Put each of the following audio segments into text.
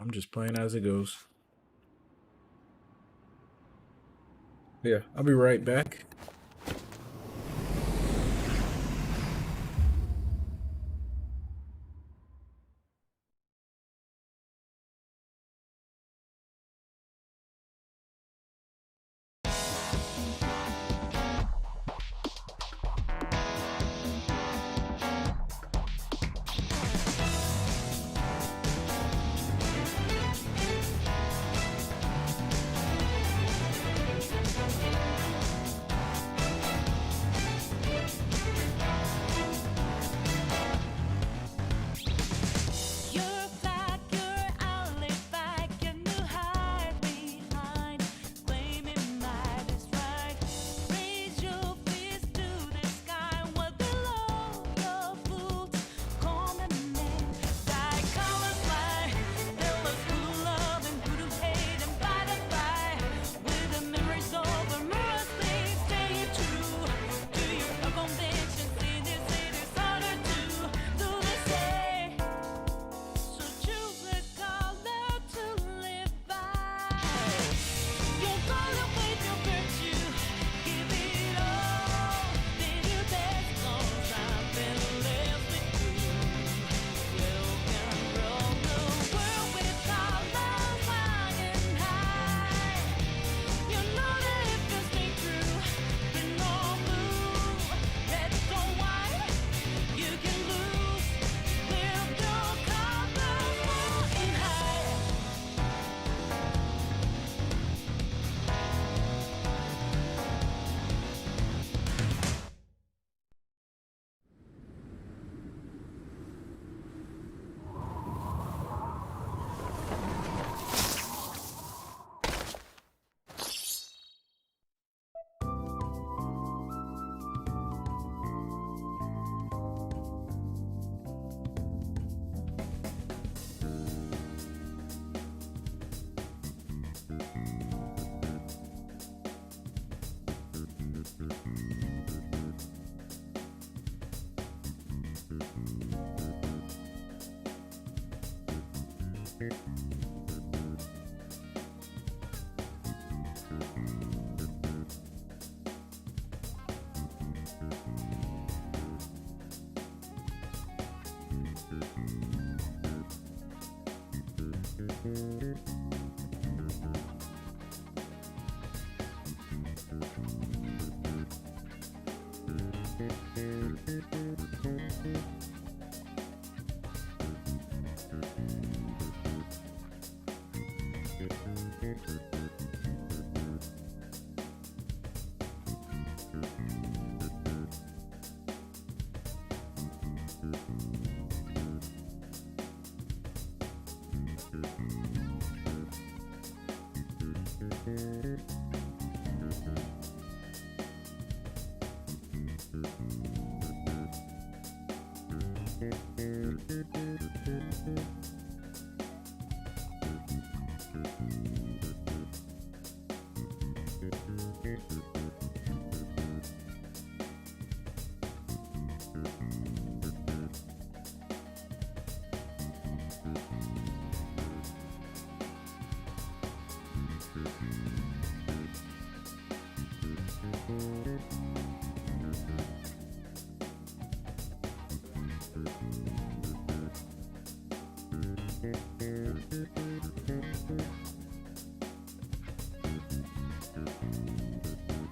I'm just playing as it goes. Yeah, I'll be right back.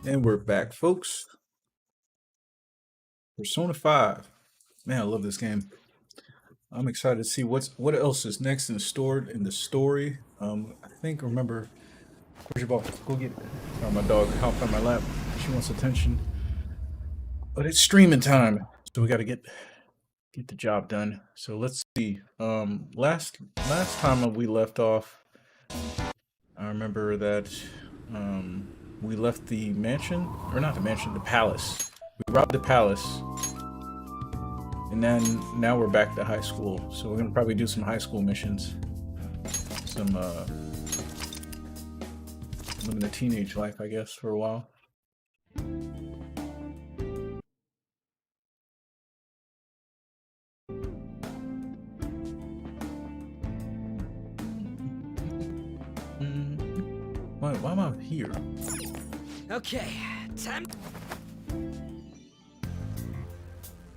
And we're back, folks. Persona 5. Man, I love this game. I'm excited to see what else is next in the story. I think remember, where's your ball? Go get it. Oh, my dog hopped on my lap. She wants attention. But it's streaming time, so we got to get the job done. So let's see. Last time we left off, I remember that we left the mansion, or not the mansion, the palace. We robbed the palace, and then now we're back to high school. So we're gonna probably do some high school missions, some living a teenage life, I guess, for a while. Why am I here? Okay, time.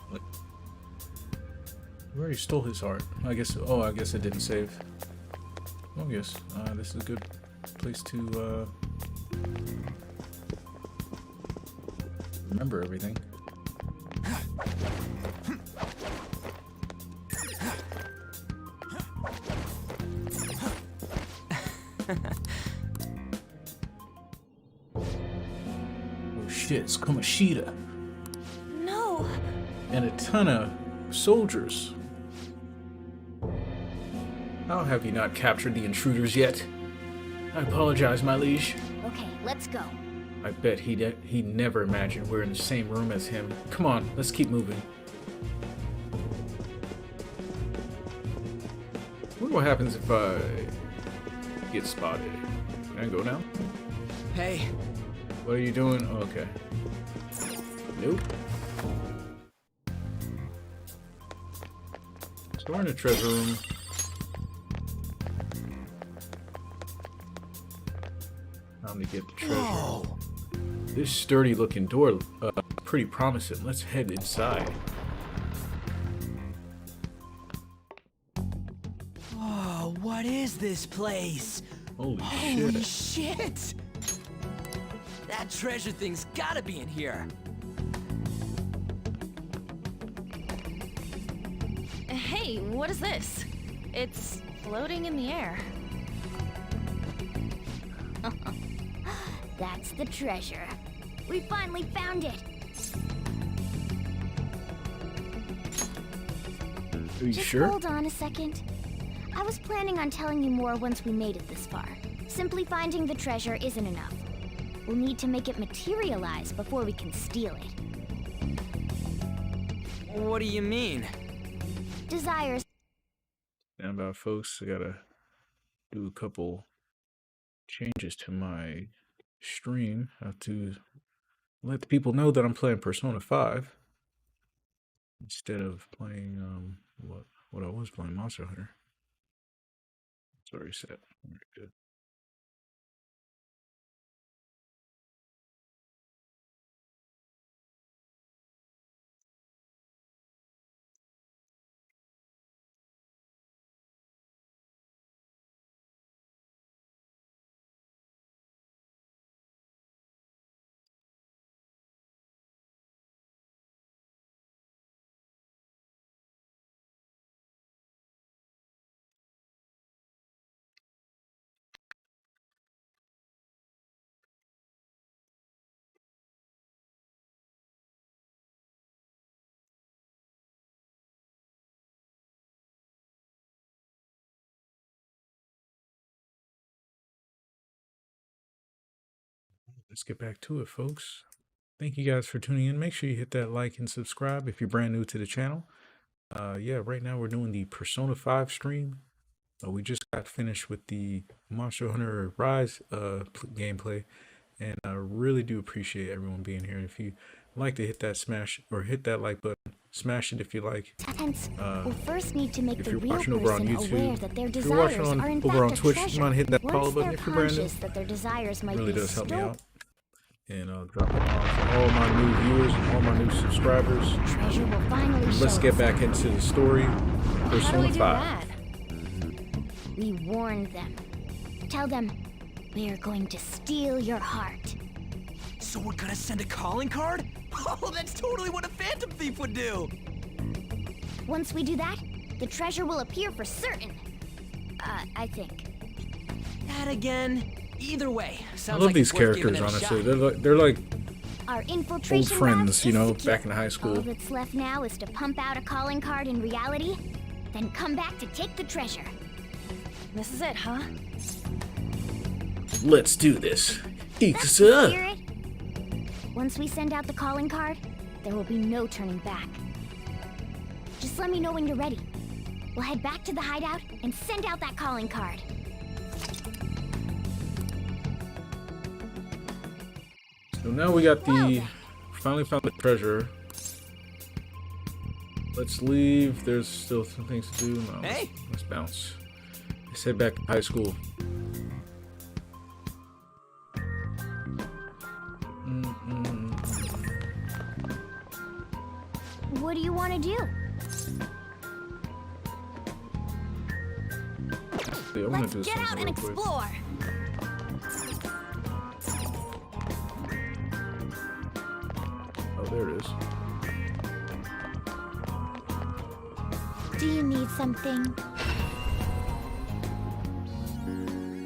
What? We already stole his heart. I guess. Oh, I guess it didn't save. Well, I guess this is a good place to remember everything. Oh shit, it's Kamoshida. No. And a ton of soldiers. How have you not captured the intruders yet? I apologize, my liege. Okay, let's go. I bet he never imagined we're in the same room as him. Come on, let's keep moving. I wonder what happens if I get spotted. Can I go now? Hey. What are you doing? Oh, okay. Nope. So we're in the treasure room. Time to get the treasure. Whoa. This sturdy looking door, pretty promising. Let's head inside. Oh, what is this place? Holy shit. Shit! That treasure thing's gotta be in here. Hey, what is this? It's floating in the air. That's the treasure. We finally found it. Are you Just sure? hold on a second. I was planning on telling you more once we made it this far. Simply finding the treasure isn't enough. We'll need to make it materialize before we can steal it. What do you mean? Desires. Stand by, folks. I gotta do a couple changes to my stream. I have to let the people know that I'm playing Persona 5 instead of playing what I was playing, Monster Hunter. It's already set. Very good. Let's get back to it, folks. Thank you guys for tuning in. Make sure you hit that like and subscribe if you're brand new to the channel. Yeah, right now we're doing the Persona 5 stream. We just got finished with the Monster Hunter Rise gameplay, and I really do appreciate everyone being here. If you like to hit that smash or hit that like button, smash it if you like. We'll first need to make If the you're real watching over on person aware YouTube, that their if you're desires watching are in over on fact a Twitch, you treasure. mind hitting that follow Once button they're if you're brand new. conscious that their desires might Really be does help me stolen. out. And drop it on for all my new viewers and all my new subscribers. Treasure will finally show Let's get itself. back into the story. How do we Persona do 5. that? We warned them. Tell them, we are going to steal your heart. So we're gonna send a calling card? Oh, that's totally what a phantom thief would do! Once we do that, the treasure will appear for certain. I think. That again? Either way, I sounds love like these it's worth giving characters, it a honestly. shot. They're like Our old infiltration friends, route you is know, secure. back in high All school. that's left now is to pump out a calling card in reality, then come back to take the treasure. This is it, huh? Let's do this. That's the spirit. Once we send out the calling card, there will be no turning back. Just let me know when you're ready. We'll head back to the hideout and send out that calling card. So now we got Well the then. finally found the treasure. Let's leave. There's still some things to do. No, Hey. let's bounce. Let's head back to high school. Actually, I want Let's to do get out something and real quick. explore. Oh, there it is. Do you need something?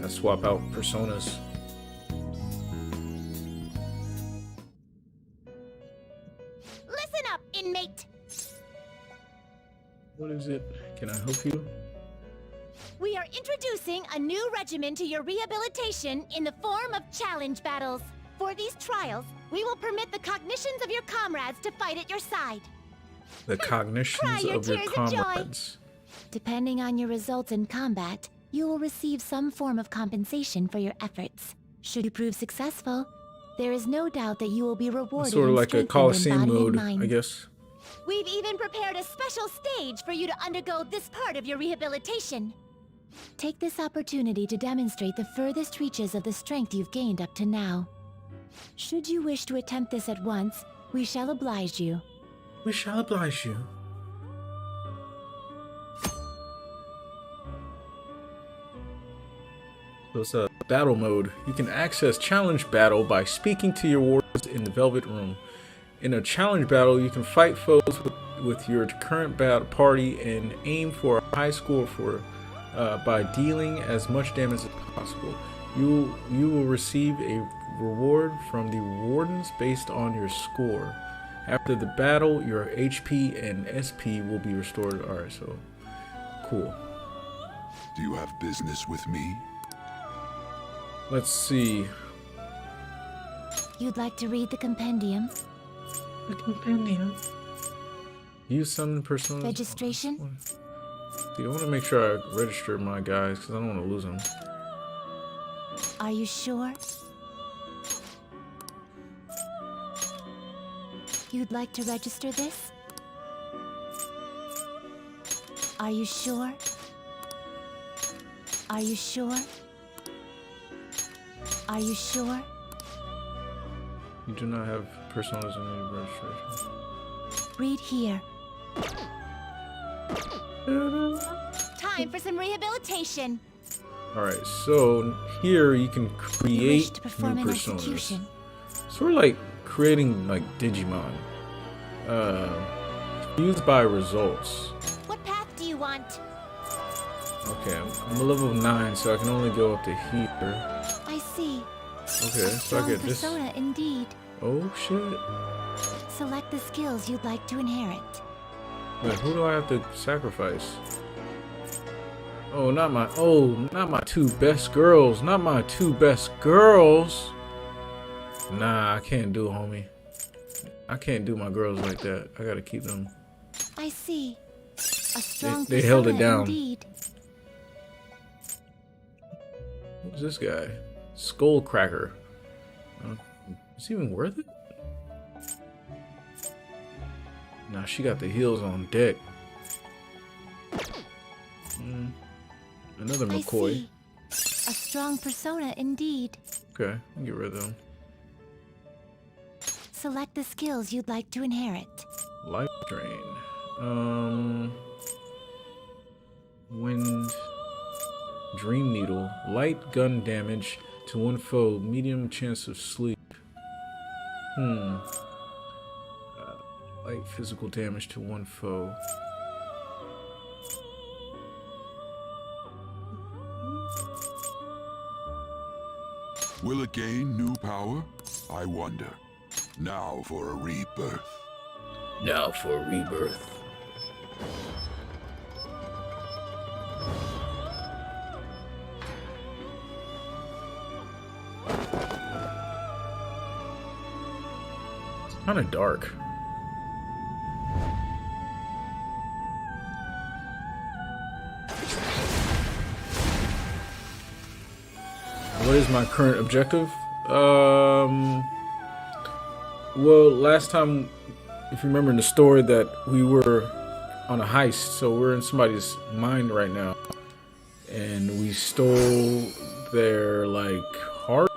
Let's swap out personas. Listen up, inmate. What is it? Can I help you? We are introducing a new regimen to your rehabilitation in the form of challenge battles. For these trials, we will permit the cognitions of your comrades to fight at your side. The Cry cognitions your of your tears of joy. comrades. Depending on your results in combat, you will receive some form of compensation for your efforts. Should you prove successful, there is no doubt that you will be rewarded Sort of and like a strengthened in Coliseum body and mode, mind. I guess. We've even prepared a special stage for you to undergo this part of your rehabilitation. Take this opportunity to demonstrate the furthest reaches of the strength you've gained up to now. Should you wish to attempt this at once, we shall oblige you. We shall oblige you. So it's a battle mode. You can access challenge battle by speaking to your wardens in the Velvet Room. In a challenge battle, you can fight foes with your current battle party and aim for a high score by dealing as much damage as possible. You will receive a reward from the wardens based on your score. After the battle, your HP and SP will be restored. Alright, so cool. Do you have business with me? Let's see. You'd like to read the compendium? The compendium. Use some personal Registration? See, I want to make sure I register my guys because I don't want to lose them. Are you sure? You'd like to register this? Are you sure? Are you sure? Are you sure? You do not have personas in your registration. Read here. Time for some rehabilitation. Alright, so here you can You wish create to perform new an personas. execution. Sort of like creating like Digimon. Used by results. What path do you want? Okay, I'm a level 9, so I can only go up to here. I see. Okay, so I Strong get this. persona indeed. Oh shit. Select the skills you'd like to inherit. Wait, who do I have to sacrifice? Oh, not my two best girls. Not my two best girls. Nah, I can't do it, homie. I can't do my girls like that. I gotta keep them. I see. A strong They held it persona down. indeed. Who's this guy? Skull Cracker. Is he even worth it? Nah, she got the heels on deck. Another I McCoy. see. A strong persona indeed. Okay, I'll get rid of them. Select the skills you'd like to inherit. Life Drain. Wind. Dream Needle. Light gun damage to one foe. Medium chance of sleep. Light physical damage to one foe. Will it gain new power? I wonder. Now for a rebirth. Now for rebirth. It's kind of dark. What is my current objective? Well, last time, if you remember in the story, that we were on a heist, so we're in somebody's mind right now, and we stole their like heart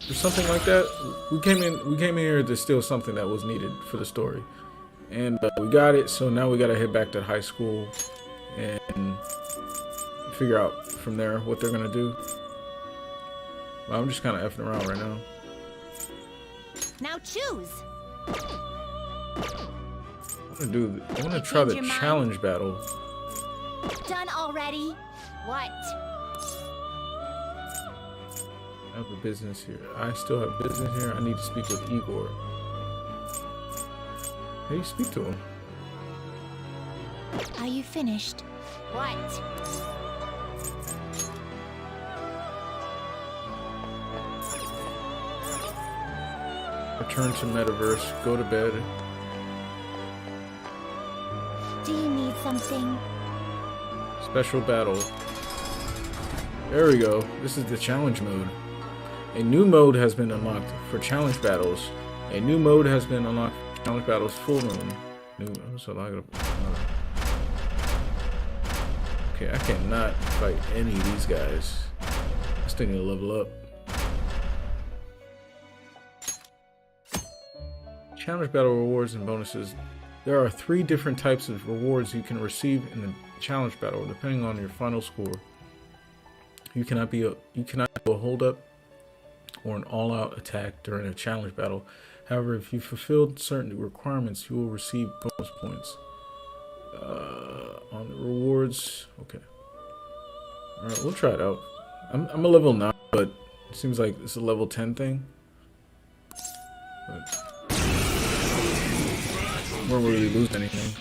or something like that. We came in here to steal something that was needed for the story, and we got it. So now we gotta head back to high school and figure out from there what they're gonna do. Well, I'm just kind of effing around right now. Now choose. I want to try the challenge battle. Done already? What? I have a business here. I still have business here. I need to speak with Igor. How do you speak to him? Are you finished? What? Return to metaverse. Go to bed. Do you need something? Special battle. There we go. This is the challenge mode. A new mode has been unlocked for challenge battles. A new mode has been unlocked for challenge battles full moon. Okay, I cannot fight any of these guys. I still need to level up. Challenge battle rewards and bonuses. There are 3 different types of rewards you can receive in the challenge battle, depending on your final score. You cannot do a hold up or an all-out attack during a challenge battle. However, if you fulfilled certain requirements, you will receive bonus points. On the rewards, okay. All right, we'll try it out. I'm a level 9, but it seems like it's a level 10 thing. But won't really lose anything.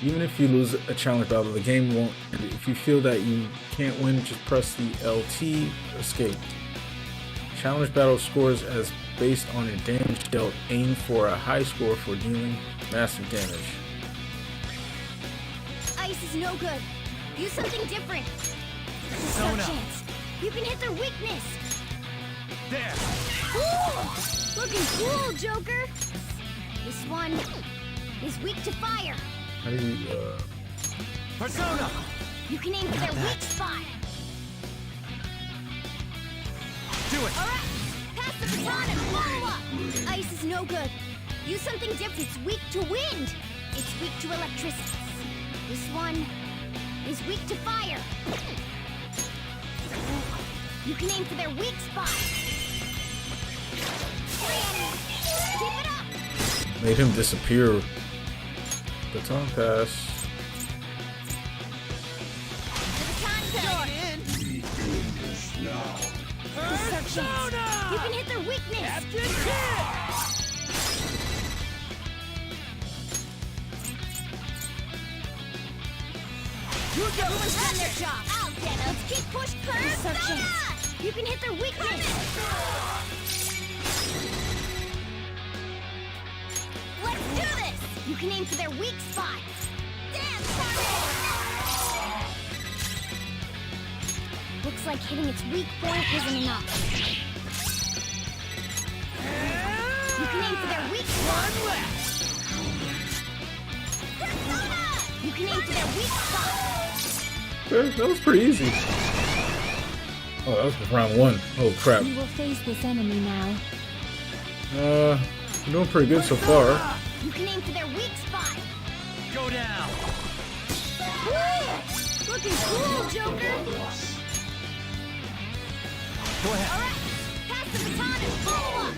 Even if you lose a challenge battle, the game won't end. If you feel that you can't win, just press the LT escape. Challenge battle scores as based on your damage dealt. Aim for a high score for dealing massive damage. Ice is no good. Use something different. There's no chance. You can hit their weakness. There. Cool. Looking cool, Joker. This one is weak to fire. How do you, Persona. You can aim for their weak spot. Do it. All right. Pass the baton and follow up. Ice is no good. Use something different. It's weak to wind. It's weak to electricity. This one is weak to fire. You can aim for their weak spot. Keep it up. made him disappear. Baton pass. You can hit their weakness. Everyone's done their job. I'll get them. Let's keep push Persona. You can hit their weakness. Let's do this. You can aim for their weak spot. Dance party. Looks like hitting its weak point isn't enough. You can aim for their weak spot. You can aim for their weak spot. That was pretty easy. Oh, that was round one. Oh crap. You will face this enemy now. We're doing pretty good so far. You can aim for their weak spot. Go down. Woo! Looking cool, Joker. Go ahead. All right, pass the baton and follow up.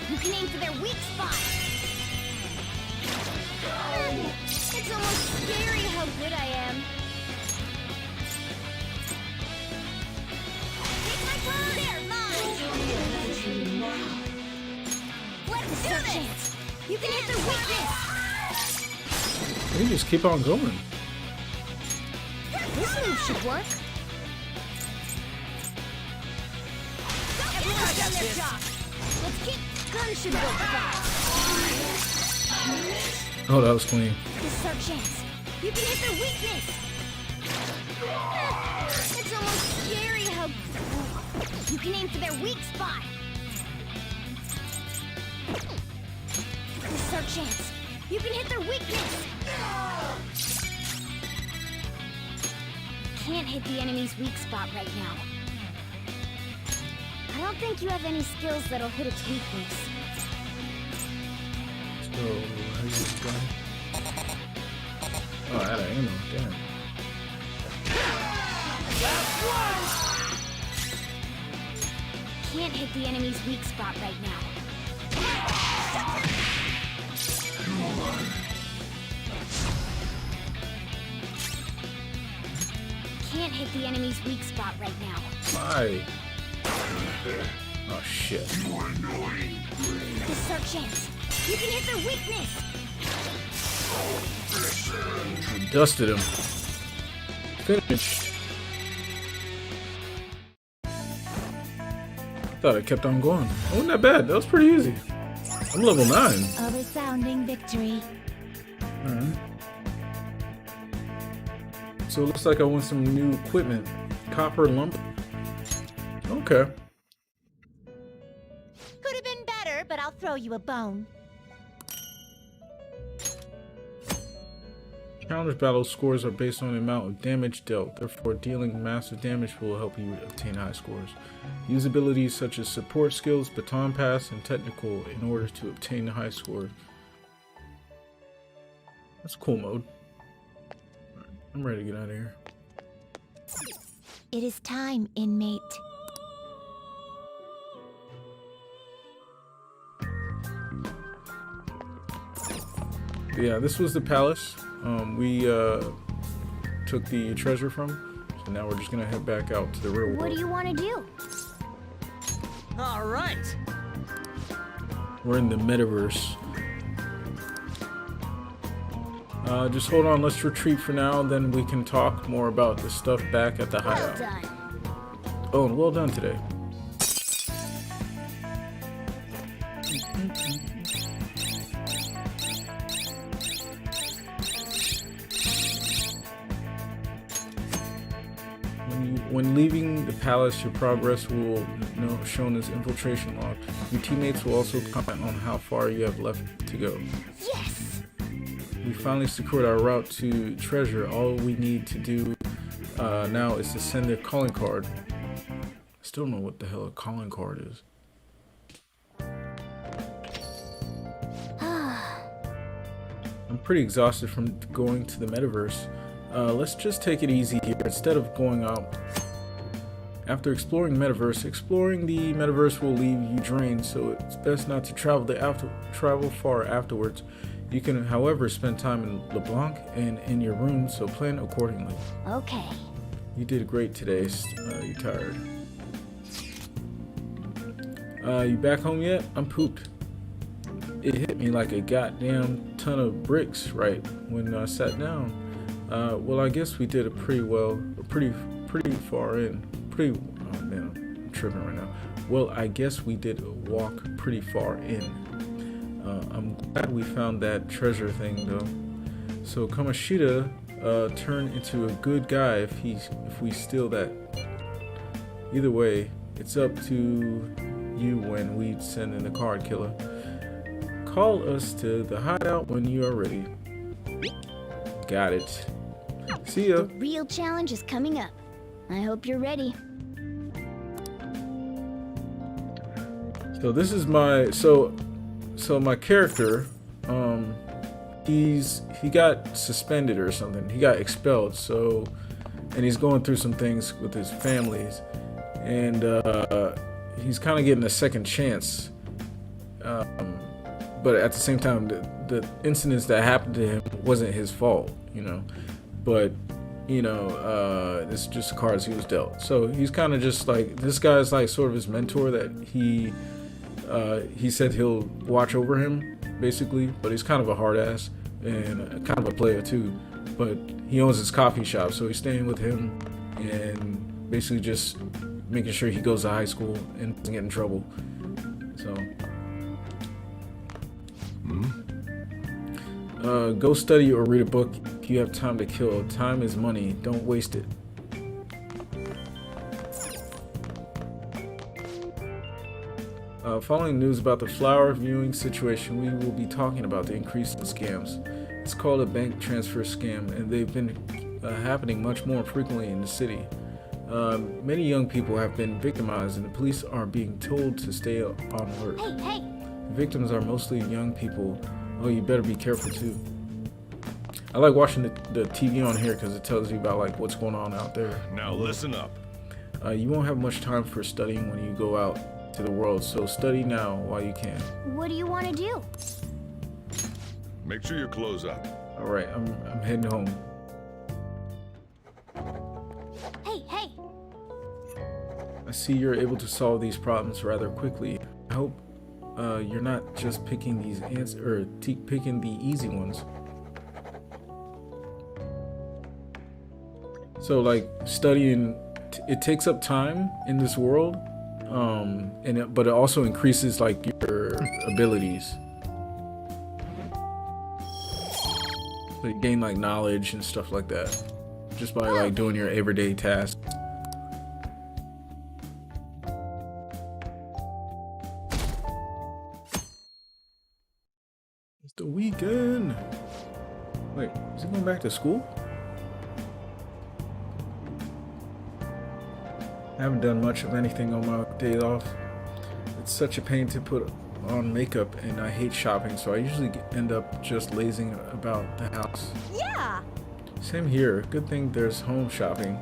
You can aim for their weak spot. It's almost scary how good I am. Take my turn. They're mine. Let's do this. You can hit their weakness. We just keep on going. This move should work. Everyone's done their job. Let's keep gun should go fast. Oh, that was clean. This is our chance. You can hit their weakness. It's almost scary how you can aim for their weak spot. This is our chance. You can hit their weakness. Can't hit the enemy's weak spot right now. don't think you have any skills that'll hit its weakness. So, how you going? Oh, out of ammo, damn. Can't hit the enemy's weak spot right now. Can't hit the enemy's weak spot right now. Why? Oh shit. This is our chance. You can hit their weakness. Dusted him. Finished. Thought I kept on going. It wasn't that bad. That was pretty easy. I'm level 9. A resounding victory. Alright. So it looks like I want some new equipment. Copper lump. Okay. Could have been better, but I'll throw you a bone. Challenge battle scores are based on the amount of damage dealt. Therefore, dealing massive damage will help you obtain high scores. Use abilities such as support skills, baton pass, and technical in order to obtain the high score. That's a cool mode. I'm ready to get out of here. It is time, inmate. Yeah, this was the palace we took the treasure from. So now we're just gonna head back out to the real world. What do you want to do? All right. We're in the metaverse. Just hold on, let's retreat for now, then we can talk more about the stuff back at the Well hideout. done. Oh, and well done today. When leaving the palace, your progress will know shown as infiltration log. Your teammates will also comment on how far you have left to go. Yes! We finally secured our route to treasure. All we need to do now is to send a calling card. I still don't know what the hell a calling card is. I'm pretty exhausted from going to the metaverse. Let's just take it easy here instead of going out. After exploring the metaverse will leave you drained, so it's best not to travel far afterwards. You can, however, spend time in LeBlanc and in your room, so plan accordingly. Okay. You did great today. You tired? You back home yet? I'm pooped. It hit me like a goddamn ton of bricks right when I sat down. Well, I guess we did it pretty far in. Oh man, I'm tripping right now. Well, I guess we did walk pretty far in. I'm glad we found that treasure thing though. So Kamoshida turned into a good guy if we steal that. Either way, it's up to you when we send in the card killer. Call us to the hideout when you are ready. Got it. See ya. The real challenge is coming up. I hope you're ready. So this is my my character. He got suspended or something. He got expelled. So, and he's going through some things with his families, and he's kind of getting a second chance. But at the same time, the incidents that happened to him wasn't his fault, you know. But it's just the cards he was dealt. So he's kind of just like, this guy's like sort of his mentor that he said he'll watch over him basically, but he's kind of a hard ass and kind of a player too. But he owns his coffee shop, so he's staying with him and basically just making sure he goes to high school and doesn't get in trouble. So go study or read a book if you have time to kill. Time is money. Don't waste it. Following news about the flower viewing situation, we will be talking about the increase in scams. It's called a bank transfer scam, and they've been happening much more frequently in the city. Many young people have been victimized, and the police are being told to stay on alert. Hey! The victims are mostly young people. Oh, you better be careful too. I like watching the TV on here because it tells you about like what's going on out there. Now listen up. You won't have much time for studying when you go out to the world, so study now while you can. What do you want to do? Make sure your clothes up. All right, I'm heading home. Hey! I see you're able to solve these problems rather quickly. I hope you're not just picking these answers or picking the easy ones. So like studying, it takes up time in this world, but it also increases like your abilities. So you gain like knowledge and stuff like that, just by like doing your everyday tasks. It's the weekend. Wait, is he going back to school? I haven't done much of anything on my days off. It's such a pain to put on makeup, and I hate shopping, so I usually end up just lazing about the house. Yeah! Same here. Good thing there's home shopping.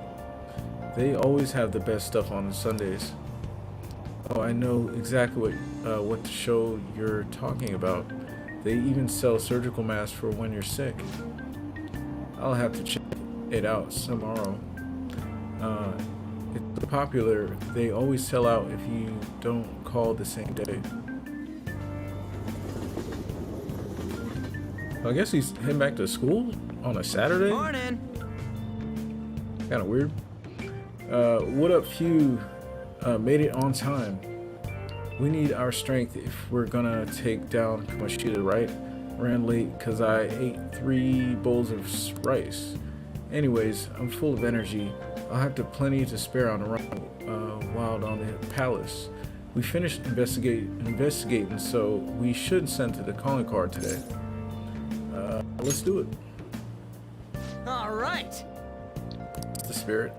They always have the best stuff on Sundays. Oh, I know exactly what show you're talking about. They even sell surgical masks for when you're sick. I'll have to check it out tomorrow. It's popular. They always sell out if you don't call the same day. I guess he's heading back to school on a Saturday? Morning. Kind of weird. What up, Few? Made it on time. We need our strength if we're gonna take down Kamoshida, right? Ran late because I ate 3 bowls of rice. Anyways, I'm full of energy. I'll have plenty to spare on the run while on the palace. We finished investigating, so we should send to the calling card today. Let's do it. All right. It's the spirit.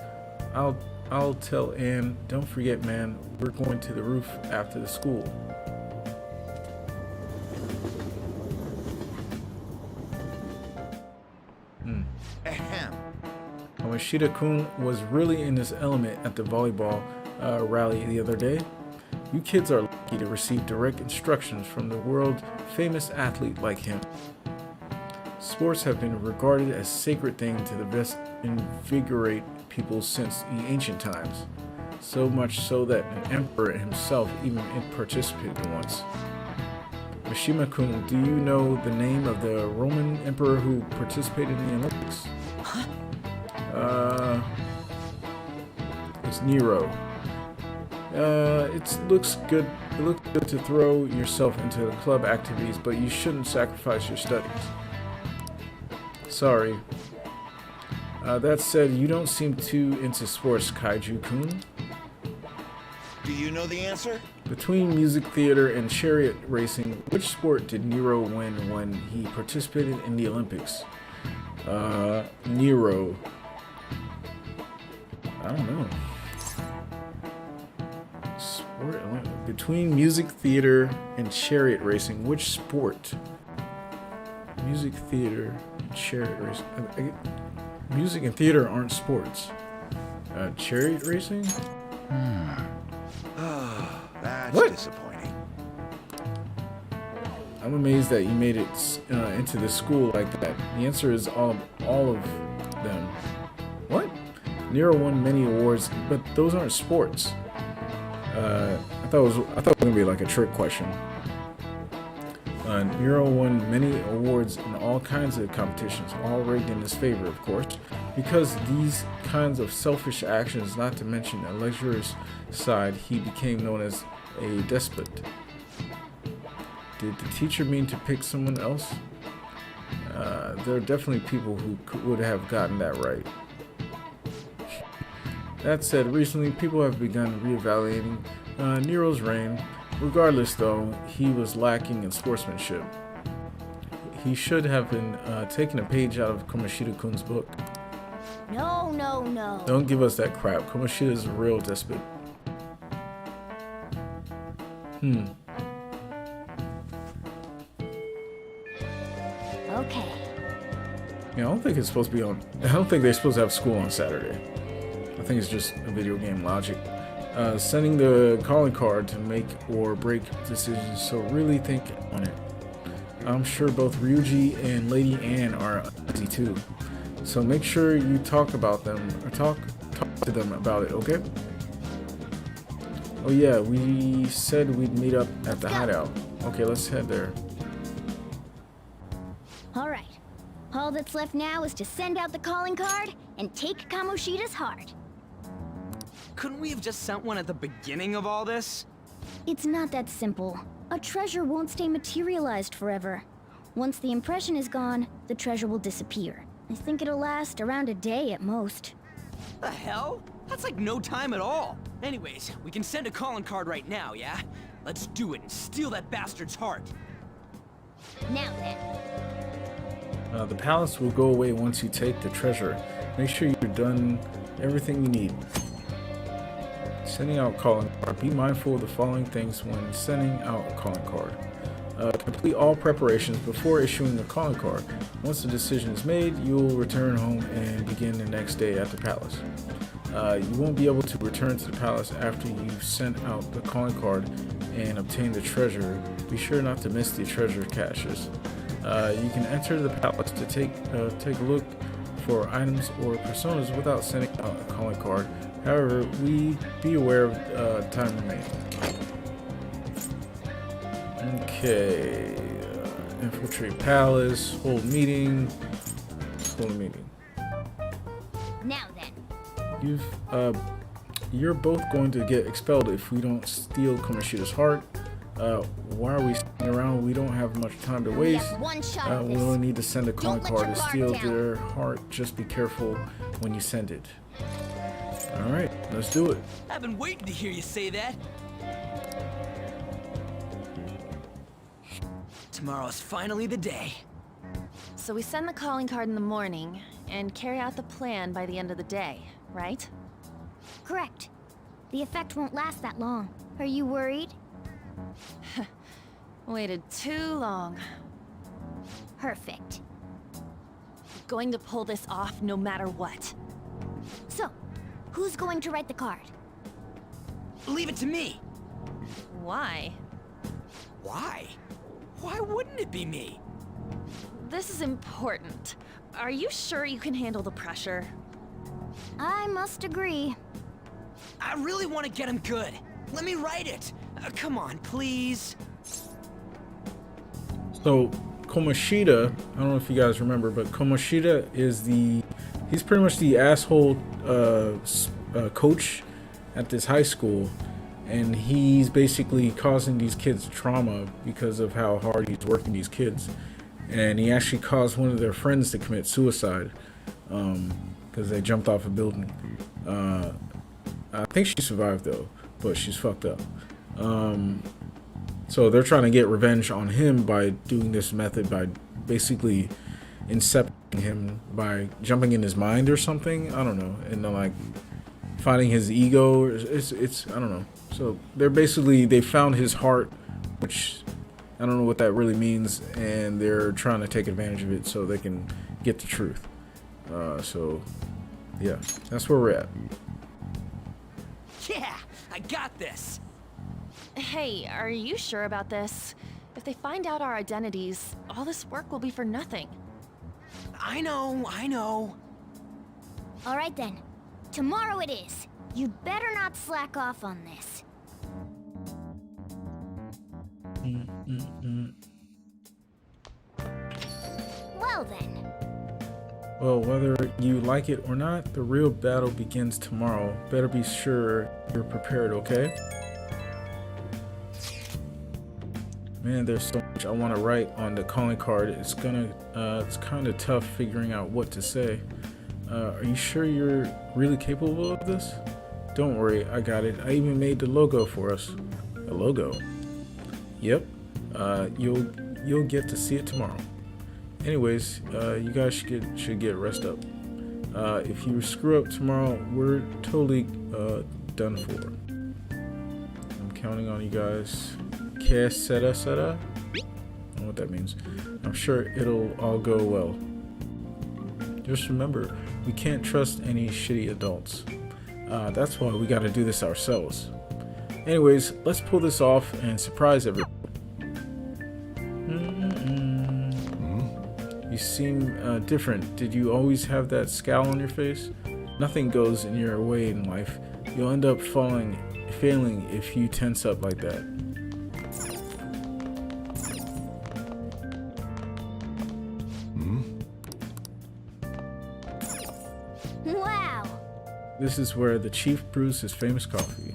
I'll tell Anne. Don't forget, man. We're going to the roof after the school. Ahem. Kamoshida-kun was really in his element at the volleyball rally the other day. You kids are lucky to receive direct instructions from the world-famous athlete like him. Sports have been regarded as sacred thing to the best invigorate people since the ancient times. So much so that an emperor himself even participated once. Mishima-kun, do you know the name of the Roman emperor who participated in the Olympics? It's Nero. It looks good to throw yourself into the club activities, but you shouldn't sacrifice your studies. Sorry. That said, you don't seem too into sports, Kaiju-kun. Do you know the answer? Between music theater and chariot racing, which sport did Nero win when he participated in the Olympics? Nero. I don't know. Between music theater and chariot racing, which sport? Music theater and chariot racing. Music and theater aren't sports. Chariot racing? That's What? disappointing. I'm amazed that you made it into the school like that. The answer is all of them. What? Nero won many awards, but those aren't sports. I thought it was gonna be like a trick question. Nero won many awards in all kinds of competitions, all rigged in his favor, of course, because these kinds of selfish actions, not to mention a luxurious side, he became known as a despot. Did the teacher mean to pick someone else? There are definitely people who would have gotten that right. That said, recently people have begun reevaluating Nero's reign. Regardless, though, he was lacking in sportsmanship. He should have been taking a page out of Kamoshida-kun's book. No. Don't give us that crap. Kamoshida is a real despot. Okay. Yeah, I don't think it's supposed to be on. I don't think they're supposed to have school on Saturday. I think it's just a video game logic. Sending the calling card to make or break decisions, so really think on it. I'm sure both Ryuji and Lady Anne are busy too. So make sure you talk about them, or talk to them about it, okay? Oh yeah, we said we'd meet up at the hideout. Okay, let's head there. Alright. All that's left now is to send out the calling card and take Kamoshida's heart. Couldn't we have just sent one at the beginning of all this? It's not that simple. A treasure won't stay materialized forever. Once the impression is gone, the treasure will disappear. I think it'll last around a day at most. The hell? That's like no time at all. Anyways, we can send a calling card right now, yeah? Let's do it and steal that bastard's heart. Now then. The palace will go away once you take the treasure. Make sure you've done everything you need. Sending out calling card. Be mindful of the following things when sending out a calling card. Complete all preparations before issuing a calling card. Once the decision is made, you will return home and begin the next day at the palace. You won't be able to return to the palace after you've sent out the calling card and obtained the treasure. Be sure not to miss the treasure caches. You can enter the palace to take a look for items or personas without sending out a calling card. However, be aware of time remaining. Okay, infiltrate palace, hold meeting. Now then. You're both going to get expelled if we don't steal Kamoshida's heart. Why are we sitting around? We don't have much time to We waste. have one shot at We this. only need to send a calling Don't let card your to guard steal down. their heart. Just be careful when you send it. All right, let's do it. I've been waiting to hear you say that. Tomorrow's finally the day. So we send the calling card in the morning and carry out the plan by the end of the day, right? Correct. The effect won't last that long. Are you worried? Waited too long. Perfect. Going to pull this off no matter what. So, who's going to write the card? Leave it to me. Why? Why? Why wouldn't it be me? This is important. Are you sure you can handle the pressure? I must agree. I really want to get him good. Let me write it. Come on, please. So Kamoshida, I don't know if you guys remember, but Kamoshida is he's pretty much the asshole coach at this high school, and he's basically causing these kids trauma because of how hard he's working these kids. And he actually caused one of their friends to commit suicide because they jumped off a building. I think she survived though, but she's fucked up. So they're trying to get revenge on him by doing this method, by basically incepting him by jumping in his mind or something. I don't know, and then like finding his ego. It's I don't know. So they found his heart, which I don't know what that really means, and they're trying to take advantage of it so they can get the truth. So yeah, that's where we're at. Yeah, I got this. Hey, are you sure about this? If they find out our identities, all this work will be for nothing. I know. All right then. Tomorrow it is. You'd better not slack off on this. Well then. Well, whether you like it or not, the real battle begins tomorrow. Better be sure you're prepared, okay? Man, there's so much I want to write on the calling card. It's kind of tough figuring out what to say. Are you sure you're really capable of this? Don't worry, I got it. I even made the logo for us. A logo? Yep. You'll get to see it tomorrow. Anyways, you guys should get rest up. If you screw up tomorrow, we're totally done for. I'm counting on you guys. EKSTER. I don't know what that means. I'm sure it'll all go well. Just remember, we can't trust any shitty adults. That's why we gotta do this ourselves. Anyways, let's pull this off and surprise everyone. You seem different. Did you always have that scowl on your face? Nothing goes in your way in life. You'll end up failing if you tense up like that. Wow! This is where the chief brews his famous coffee.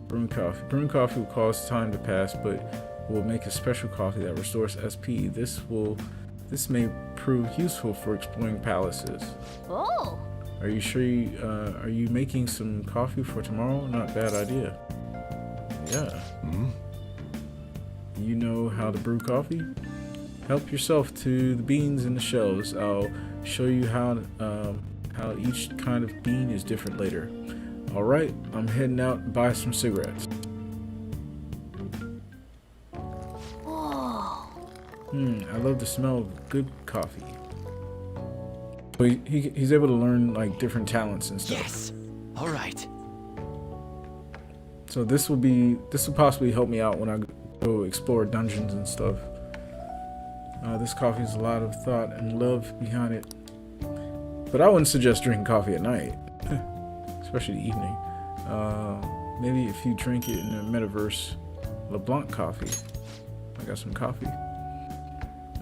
Brewing coffee. Brewing coffee will cause time to pass, but will make a special coffee that restores SP. This may prove useful for exploring palaces. Oh! Are you sure are you making some coffee for tomorrow? Not a bad idea. Yeah. You know how to brew coffee? Help yourself to the beans in the shelves. I'll show you how each kind of bean is different later. Alright, I'm heading out and buy some cigarettes. I love the smell of good coffee. So he's able to learn like different talents and stuff. Yes. All right. So this will possibly help me out when I go explore dungeons and stuff. This coffee has a lot of thought and love behind it. But I wouldn't suggest drinking coffee at night, especially the evening. Maybe if you drink it in the metaverse, LeBlanc coffee. I got some coffee.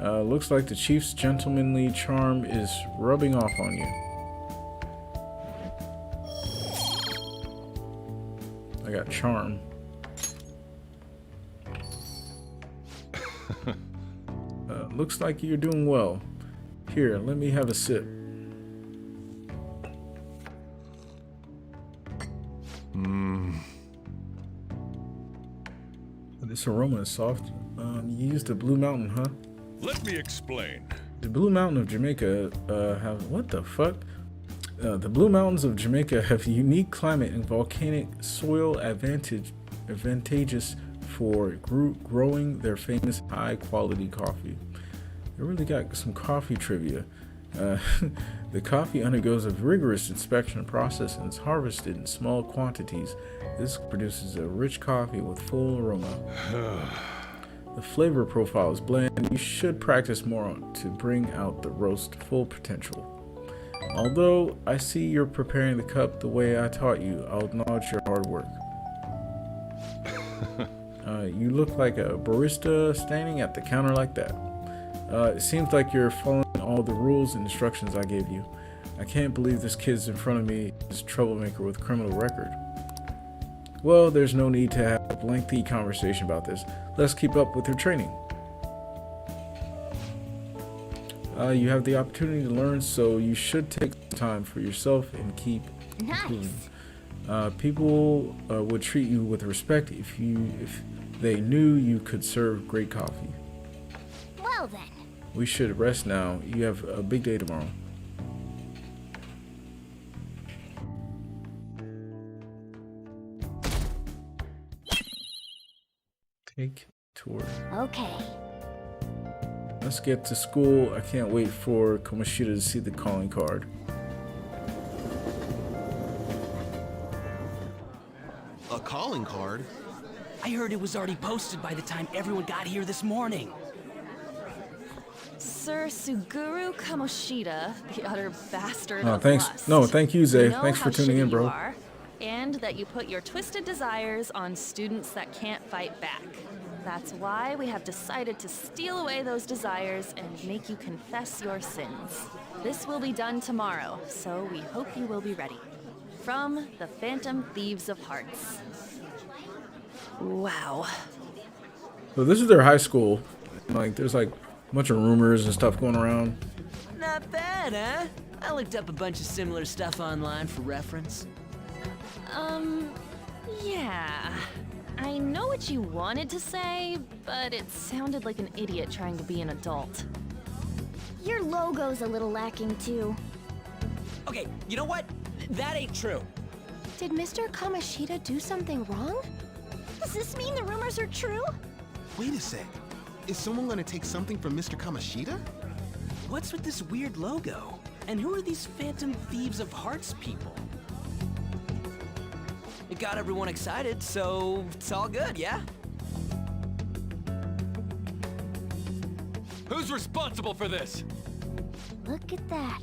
Looks like the chief's gentlemanly charm is rubbing off on you. I got charm. Looks like you're doing well. Here, let me have a sip. This aroma is soft. You used the Blue Mountain, huh? Let me explain. The Blue Mountain of Jamaica have what the fuck? The Blue Mountains of Jamaica have a unique climate and volcanic soil advantageous for growing their famous high-quality coffee. They really got some coffee trivia. The coffee undergoes a rigorous inspection process and is harvested in small quantities. This produces a rich coffee with full aroma. The flavor profile is bland. You should practice more to bring out the roast's full potential. Although I see you're preparing the cup the way I taught you, I'll acknowledge your hard work. You look like a barista standing at the counter like that. It seems like you're following all the rules and instructions I gave you. I can't believe this kid's in front of me is a troublemaker with a criminal record. Well, there's no need to have a lengthy conversation about this. Let's keep up with your training. You have the opportunity to learn, so you should take time for yourself and keep improving. People would treat you with respect if they knew you could serve great coffee. Well then. We should rest now. You have a big day tomorrow. Take tour. Okay. Let's get to school. I can't wait for Kamoshida to see the calling card. A calling card? I heard it was already posted by the time everyone got here this morning. Sir Suguru Kamoshida, the utter bastard Oh, of thanks. lust. No, thank you, Zay. We know Thanks for how tuning in, shitty bro. you are, and that you put your twisted desires on students that can't fight back. That's why we have decided to steal away those desires and make you confess your sins. This will be done tomorrow, so we hope you will be ready. From the Phantom Thieves of Hearts. Wow. So this is their high school. Like, there's like a bunch of rumors and stuff going around. Not bad, huh? I looked up a bunch of similar stuff online for reference. Yeah. I know what you wanted to say, but it sounded like an idiot trying to be an adult. Your logo's a little lacking too. Okay, you know what? That ain't true. Did Mr. Kamoshida do something wrong? Does this mean the rumors are true? Wait a sec. Is someone gonna take something from Mr. Kamoshida? What's with this weird logo? And who are these phantom thieves of hearts people? It got everyone excited, so it's all good, yeah? Who's responsible for this? Look at that.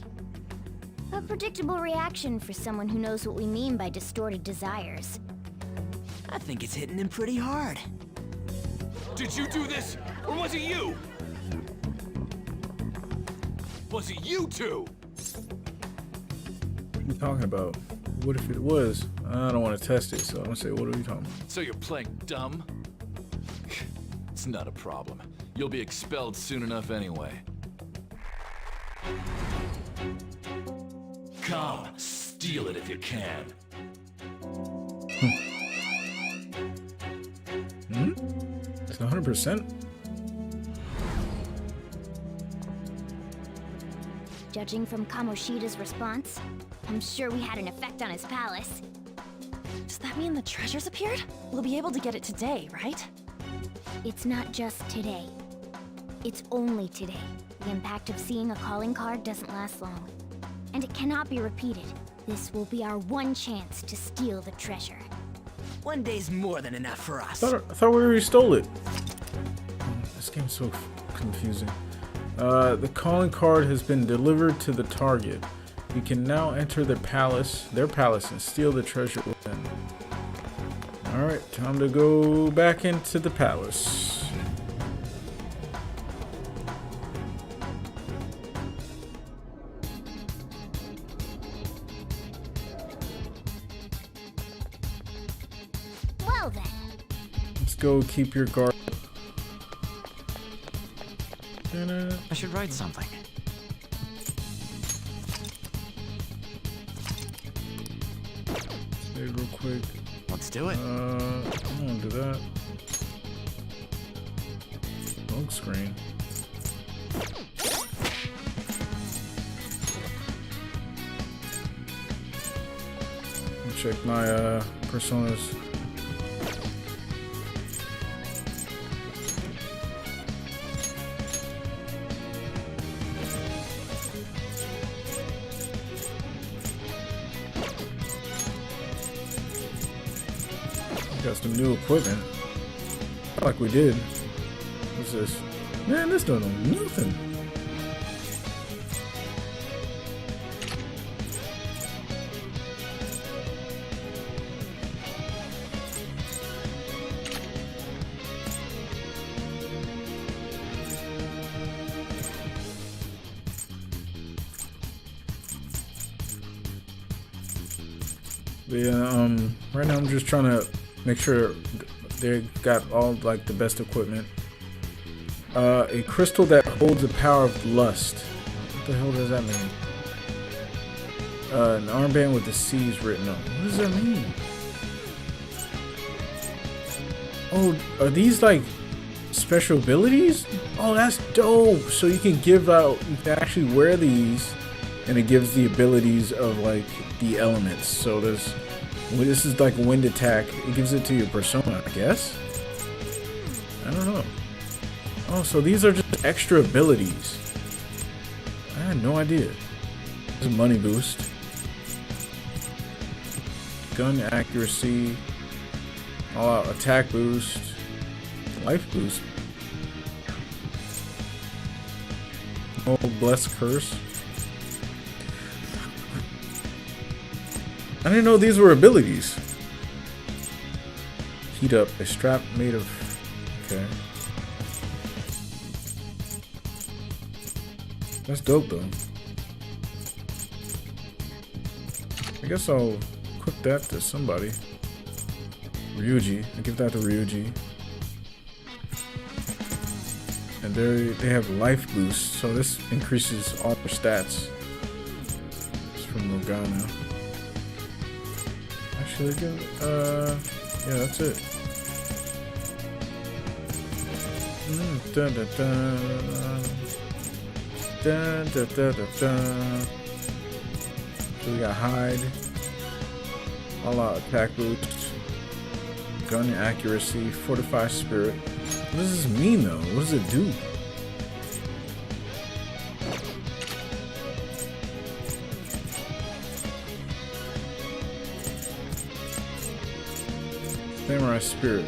A predictable reaction for someone who knows what we mean by distorted desires. I think it's hitting him pretty hard. Did you do this, or was it you? Was it you two? What are you talking about? What if it was? I don't want to test it, so I'm gonna say, what are you talking about? So you're playing dumb? It's not a problem. You'll be expelled soon enough anyway. Come, steal it if you can. It's 100%. Judging from Kamoshida's response, I'm sure we had an effect on his palace. Does that mean the treasures appeared? We'll be able to get it today, right? It's not just today. It's only today. The impact of seeing a calling card doesn't last long. And it cannot be repeated. This will be our one chance to steal the treasure. One day's more than enough for us. I thought we already stole it. This game's so confusing. The calling card has been delivered to the target. You can now enter their palace, and steal the treasure within. Alright, time to go back into the palace. Well then. Let's go keep your guard. I should write something. Say it real quick. Let's do it. I'm gonna do that. Smoke screen. I'll check my personas. Got some new equipment. Like we did. What's this? Man, this don't know nothing. But yeah, right now I'm just trying to make sure they got all like the best equipment. A crystal that holds the power of lust. What the hell does that mean? An armband with the C's written on. What does that mean? Oh, are these like special abilities? Oh, that's dope. So you can give out, you can actually wear these and it gives the abilities of like the elements. So there's, well, this is like wind attack. It gives it to your persona, I guess. I don't know. Oh, so these are just extra abilities. I had no idea. There's a money boost. Gun accuracy. All out attack boost. Life boost. Oh, bless curse. I didn't know these were abilities. Heat up. A strap made of... Okay. That's dope though. I guess I'll equip that to somebody. Ryuji. I give that to Ryuji. And they have life boost, so this increases all their stats. It's from Morgana. Actually, yeah, that's it. Dun, dun, dun. Dun, dun, dun, dun, dun. So we got hide, all-out attack boost, gun accuracy, fortify spirit. What does this mean though? What does it do? Samurai spirit.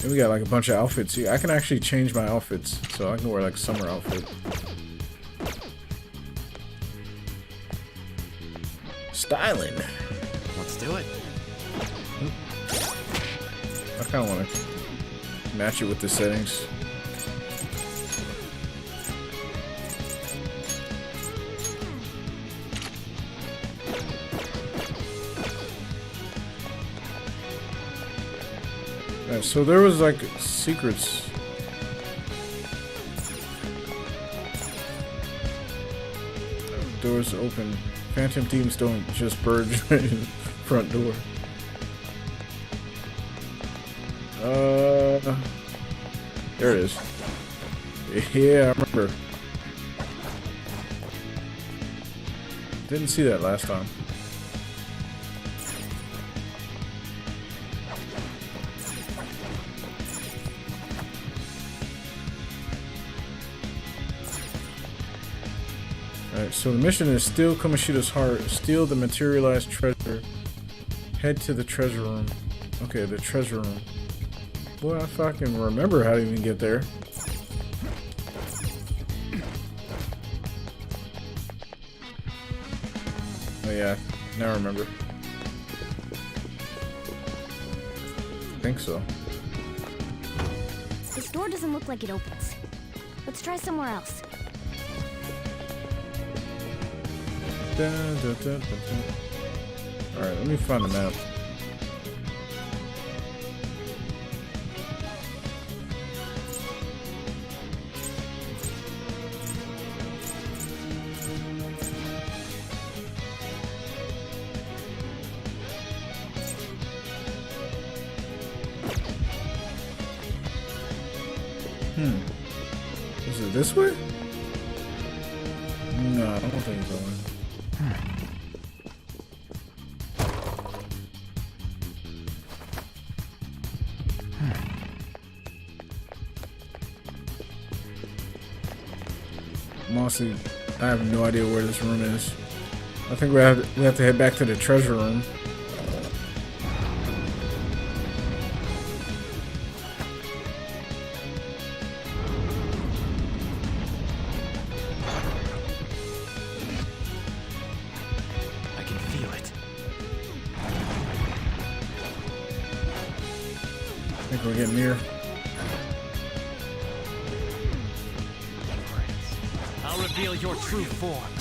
And we got like a bunch of outfits here. I can actually change my outfits, so I can wear like a summer outfit. Styling. Let's do it. I kind of want to match it with the settings. Alright, so there was like secrets. Doors open. Phantom teams don't just purge front door. There it is. Yeah, I remember. Didn't see that last time. Alright, so the mission is steal Kamoshida's heart, steal the materialized treasure, head to the treasure room. Okay, the treasure room. Boy, I fucking remember how to even get there. Oh yeah, now I remember. I think so. This door doesn't look like it opens. Let's try somewhere else. Alright, let me find the map. Is it this way? No, I don't think so. Honestly, I have no idea where this room is. I think we have to head back to the treasure room. I can feel it. I think we're getting near. I'll reveal your true form.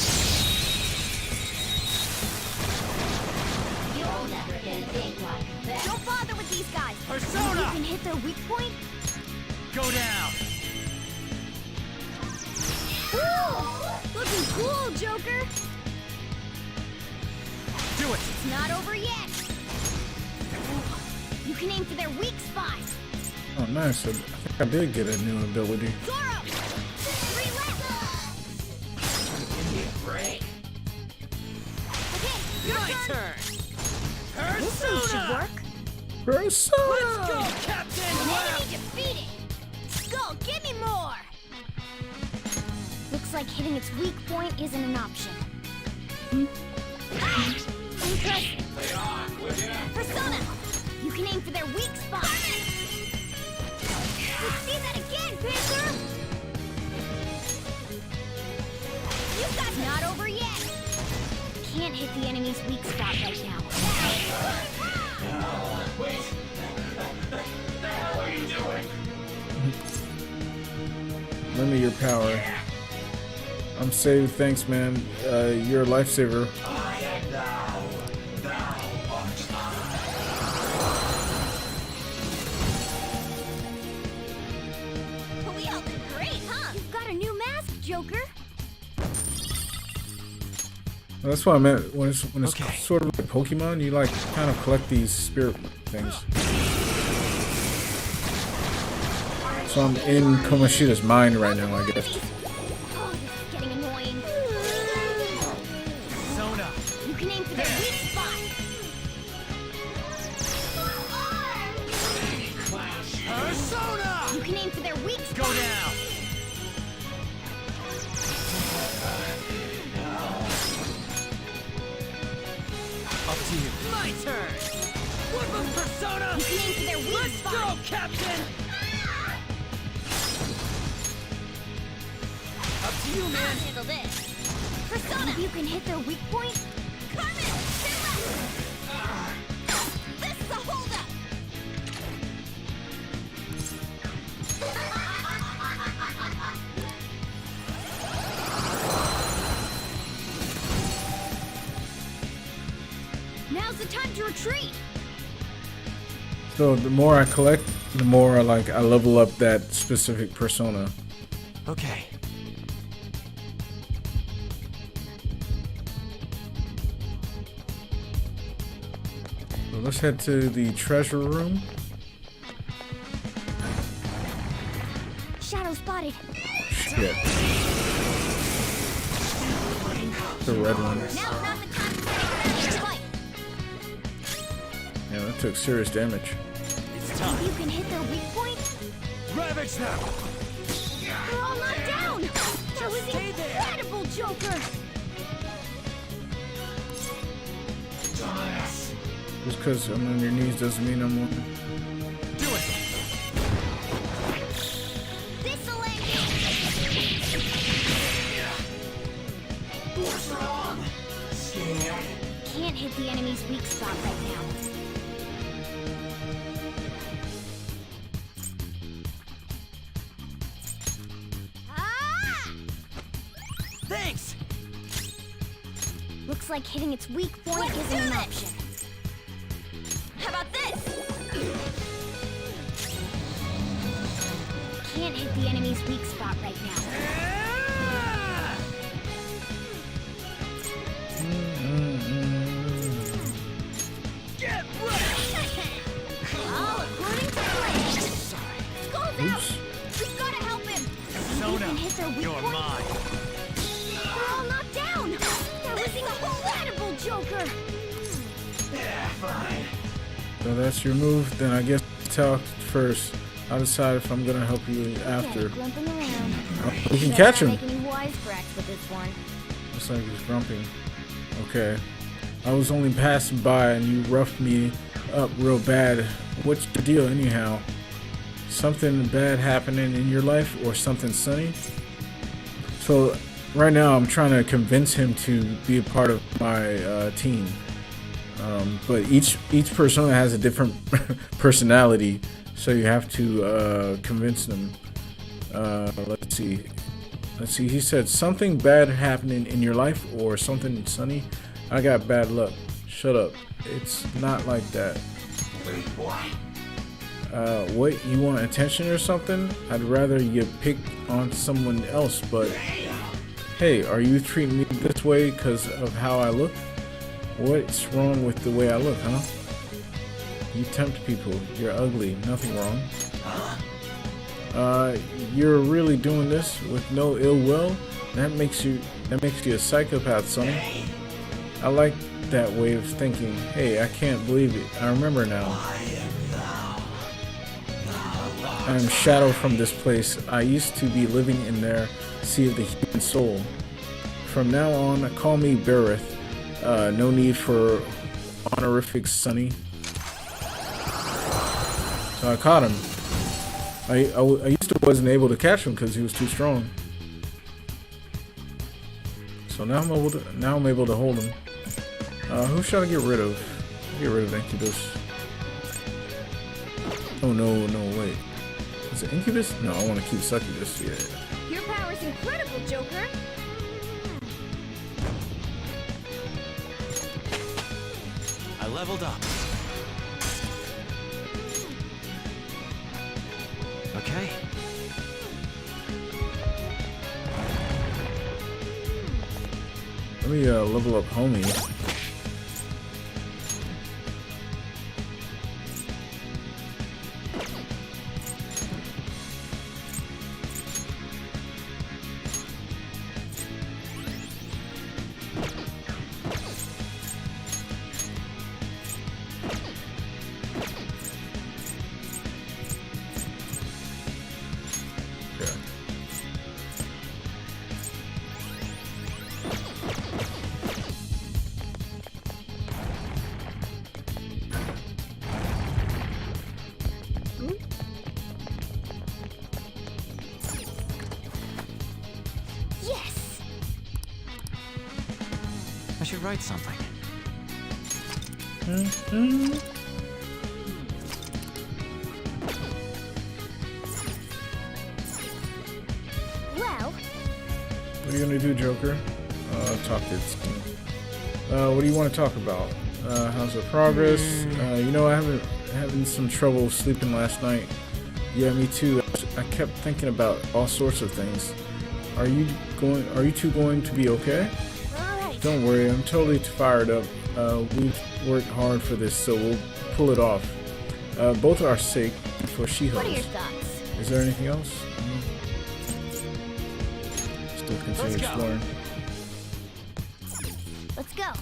You'll never get a big one. Don't bother with these guys. Persona! You can hit their weak point. Go down! Ooh, looking cool, Joker. Do it! It's not over yet. You can aim for their weak spots. Oh, nice. I think I did get a new ability. Zoro! 3 left. Okay, your My turn. turn! This one should Persona! work. Persona! Let's go, Captain! Enemy defeated. Skull, give me more. Looks like hitting its weak point isn't an option. Ah! Impressive. Persona, you can aim for their weak spot. Let's see that again, Panther. You guys not over yet. Can't hit the enemy's weak spot right now. Lend me your power. I'm saved, thanks man. You're a lifesaver. We all did great, huh? You've got a new mask, Joker. Well, that's what I meant. When it's Okay. sort of like Pokemon, you like kind of collect these spirit things. So I'm in Kamoshida's mind right now, I guess. aim for their weak spot. Persona! You can aim for their weak spot. Go down! Up to you. My turn! Flip of Persona! You can aim for their weak Let's spot. go, Captain! Up to you, I'll man! handle this. Persona! If you can hit their weak point. Carmen! Stay left! This is a holdup! Now's the time to retreat! So the more I collect, the more I level up that specific persona. Okay. So let's head to the treasure room. Shadow spotted. Shit. The red one. Now's not the time to fight. Yeah, that took serious damage. It's If time. you can hit their weak point, Ravage them! they're all knocked down! That was stay there. incredible, Joker! Just because I'm on your knees doesn't mean I'm on. Do it! This'll end you! Can't hit the enemy's weak spot right now. Ah! Thanks! Looks like hitting its weak point isn't an option. How about this? Can't hit the enemy's weak spot right now. Get ready! All according to plan. Sorry. Skull's out! We've gotta help him! Persona, You can hit their weak you're point. mine. They're all knocked down! They're losing a incredible Joker! Yeah, fine. So that's your move. Then I guess tell first. I'll decide if I'm gonna help you after. Okay, grumping around. We can catch him. Not making any wisecracks with this one. Looks like he's grumping. Okay. I was only passing by and you roughed me up real bad. What's the deal anyhow? Something bad happening in your life or something sunny? So right now I'm trying to convince him to be a part of my team. But each persona has a different personality, so you have to convince them. Let's see. He said something bad happening in your life or something sunny. I got bad luck. Shut up. It's not like that. What, you want attention or something? I'd rather you pick on someone else, but hey, are you treating me this way because of how I look? What's wrong with the way I look, huh? You tempt people. You're ugly. Nothing wrong. You're really doing this with no ill will? That makes you a psychopath, son. I like that way of thinking. Hey, I can't believe it. I remember now. I am Shadow from this place. I used to be living in their sea of the human soul. From now on, call me Berith. No need for honorifics, Sonny. So I caught him. I used to wasn't able to catch him because he was too strong. So now I'm able to hold him. Who should I get rid of? Get rid of Incubus. Oh no, wait. Is it Incubus? No, I want to keep Succubus. Yeah. Your power's incredible, Joker! I leveled up. Okay. Let me level up homie. write something. Well, What are you gonna do, Joker? Talk to its team. What do you want to talk about? How's the progress? You know, having some trouble sleeping last night. Yeah, me too. I kept thinking about all sorts of things. Are you two going to be okay? alright. Don't worry, I'm totally fired up. We've worked hard for this, so we'll pull it off. Both are safe for What are your She-Hulks. thoughts? Is there anything else? Still continue Let's go. exploring. Let's go.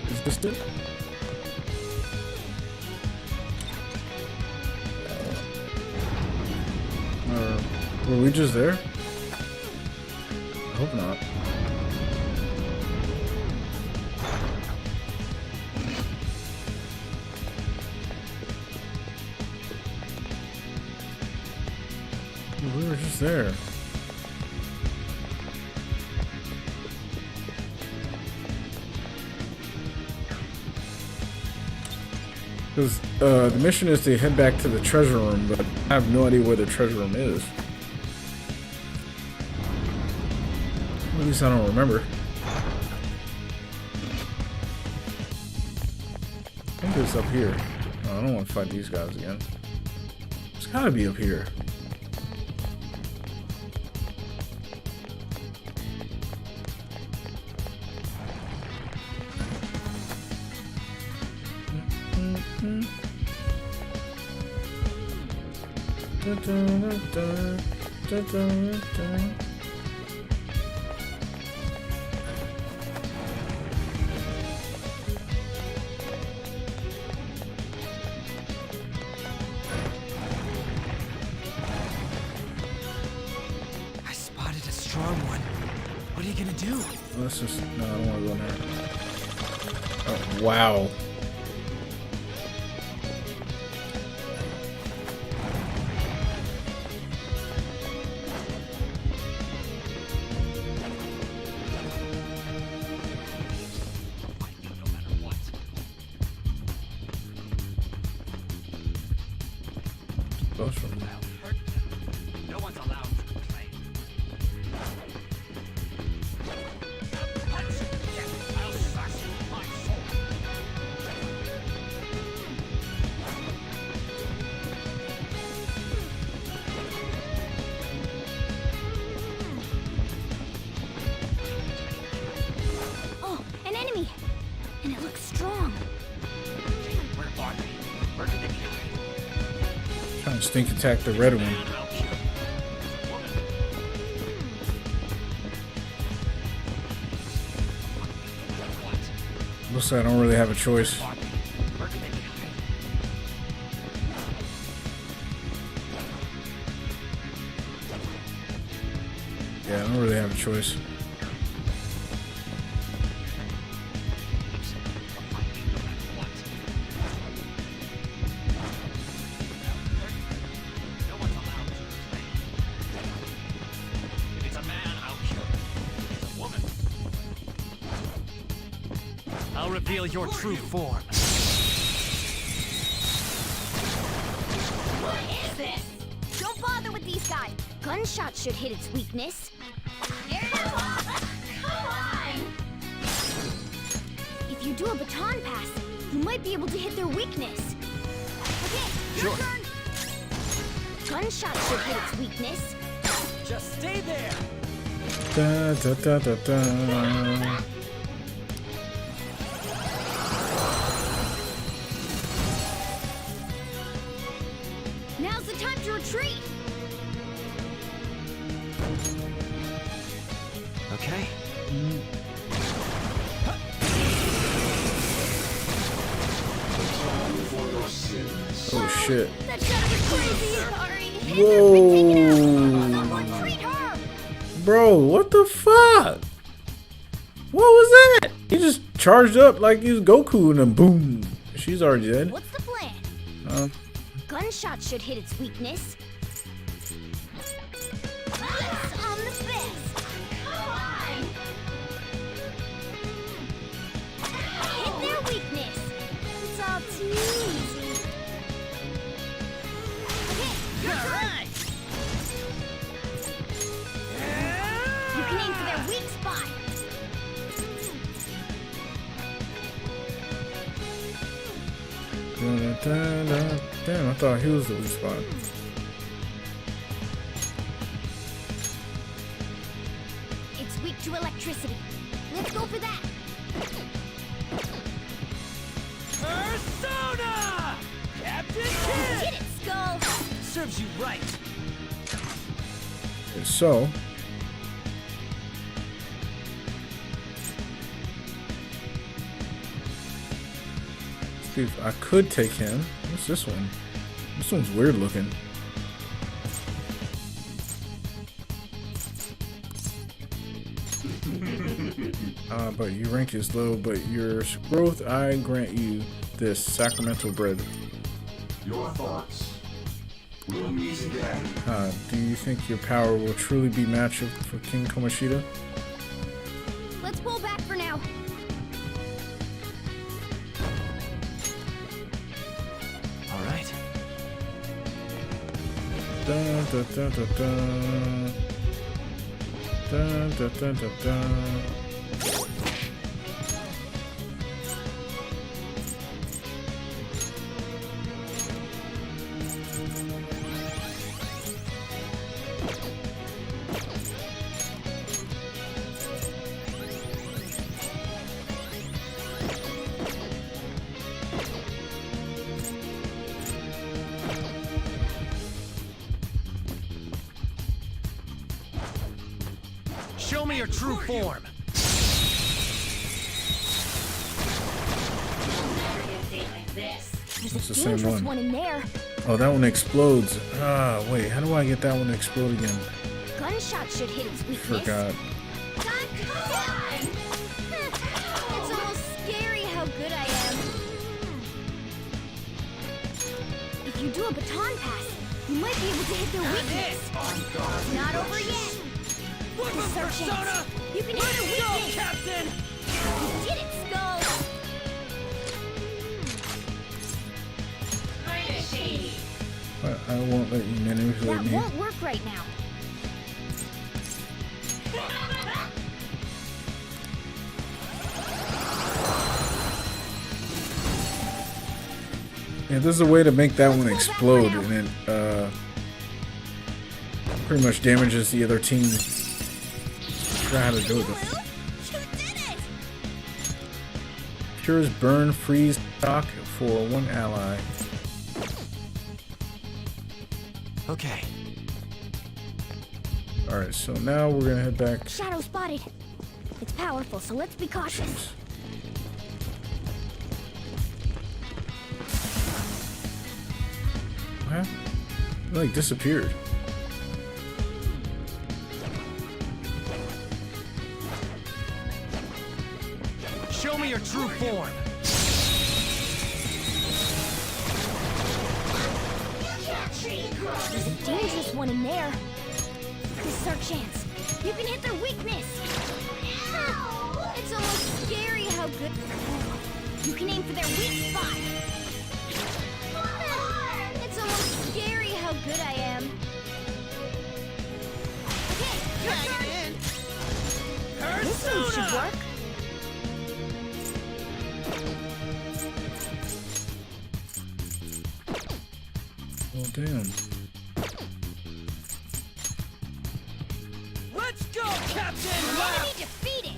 Is this it? Were we just there? I hope not. We were just there. Because the mission is to head back to the treasure room, but I have no idea where the treasure room is. At least I don't remember. I think it's up here. No, I don't want to fight these guys again. It's gotta be up here. I spotted a strong one. What are you gonna do? Let's just... No, I don't want to go in there. Oh, wow. Close from now. No one's allowed to complain. Punch! Yes, I'll slash you with my sword. Oh, an enemy! And it looks strong. Where are they? Where did they kill me? Trying to stink attack the red one. I'll kill you. Looks like I don't really have a choice. Where did they kill me? Yeah, I don't really have a choice. No one's allowed to complain. If it's a man, I'll kill him. If it's a woman, I'll reveal your true form. What is this? Don't bother with these guys. Gunshots should hit its weakness. Come on! If you do a baton pass, you might be able to hit their weakness. Okay, your turn. Gunshots should hit its weakness. Just stay there. Da, da, da, da, da. Now's the time to retreat. Okay. Oh shit. That shot was crazy. Sorry. Whoa. Someone treat her. Bro, what the fuck? What was that? He just charged up like he was Goku and then boom. She's already dead. What's the plan? Gunshot should hit its weakness. Yes, I'm the best. Come on. Hit their weakness. It's all too easy. Okay, your turn. You can aim for their weak spot. Damn, I thought he was the weak spot. It's weak to electricity. Let's go for that. Persona! Captain Kid! Get it, Skull. Serves you right. Okay, so see if I could take him. What's this one? This one's weird looking. But your rank is low, but your growth, I grant you this sacramental bread. Your thoughts. We'll meet again. Do you think your power will truly be matched for King Kamoshida? Let's pull back for now. All right. Dun, dun, dun, dun, dun. Dun, dun, dun, dun, dun. Show me your true form. There's It's a the same dangerous one. in there. Oh, that one explodes. Wait, how do I get that one to explode again? Gunshot should hit its weakness. Forgot. It's almost scary how good I am. If you do a baton pass, you might be able to hit their weakness. Not over yet. This is our chance. You can hit their weakness. Captain! You did it, Skull. I won't let you manipulate That me. won't work right now. Yeah, there's a way to make that one explode, and it pretty much damages the other team. I forgot how to do it. You did it! Cures burn, freeze, shock for one ally. Okay. Alright, so now we're gonna head back. Shadow spotted. It's powerful, so let's be cautious. What? It like disappeared. Show me your true form. There's a dangerous one in there. This is our chance. You can hit their weakness. It's almost scary how good. You can aim for their weak spot. It's almost scary how good I am. Okay, your turn. This move should work. Oh damn. Let's go, Captain! Enemy defeated.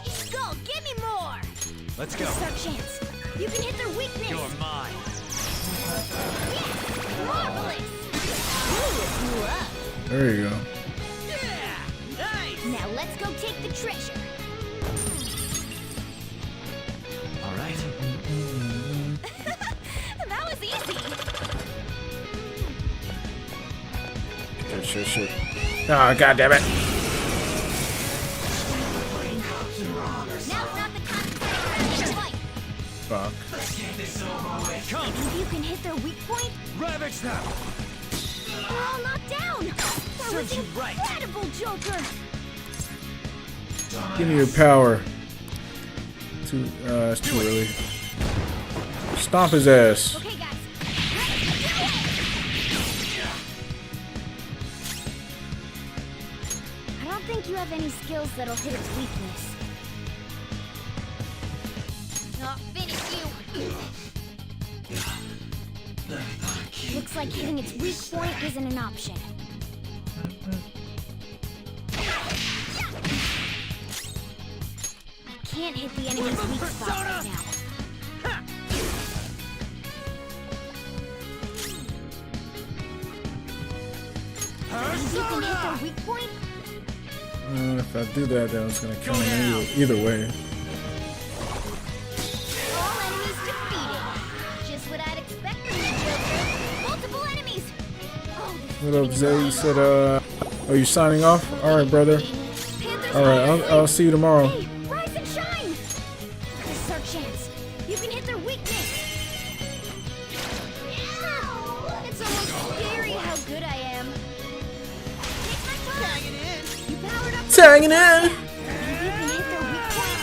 Skull, give me more. Let's go. This is our chance. You can hit their weakness. You're mine. Yes, marvelous. Ooh, you up. There you go. Yeah! Nice! Now let's go take the treasure. All right. That was easy. shit. Ah, god damn it. Fuck. Maybe you can hit their weak point? Ravage them! They're all knocked down! That Serves was you right. incredible, Joker! Give me your power. It's too early. Stomp his ass. Okay, guys. I don't think you have any skills that'll hit its weakness. I'll finish you! Looks like hitting its weak point isn't an option. I can't hit the enemy's weak spot right now. You can hit their weak point? If I do that, then it's gonna kill him either way. All enemies defeated. Just what I'd expect from you, Joker. Multiple enemies. Oh, What up, Zay? You said, are you signing off? Alright, brother. Alright, I'll see you tomorrow. Hey, rise and shine! This is our chance. You can hit their weakness. It's almost scary how good I am. Take my time. Tagging in. You powered up. Tagging in! You can hit their weak point.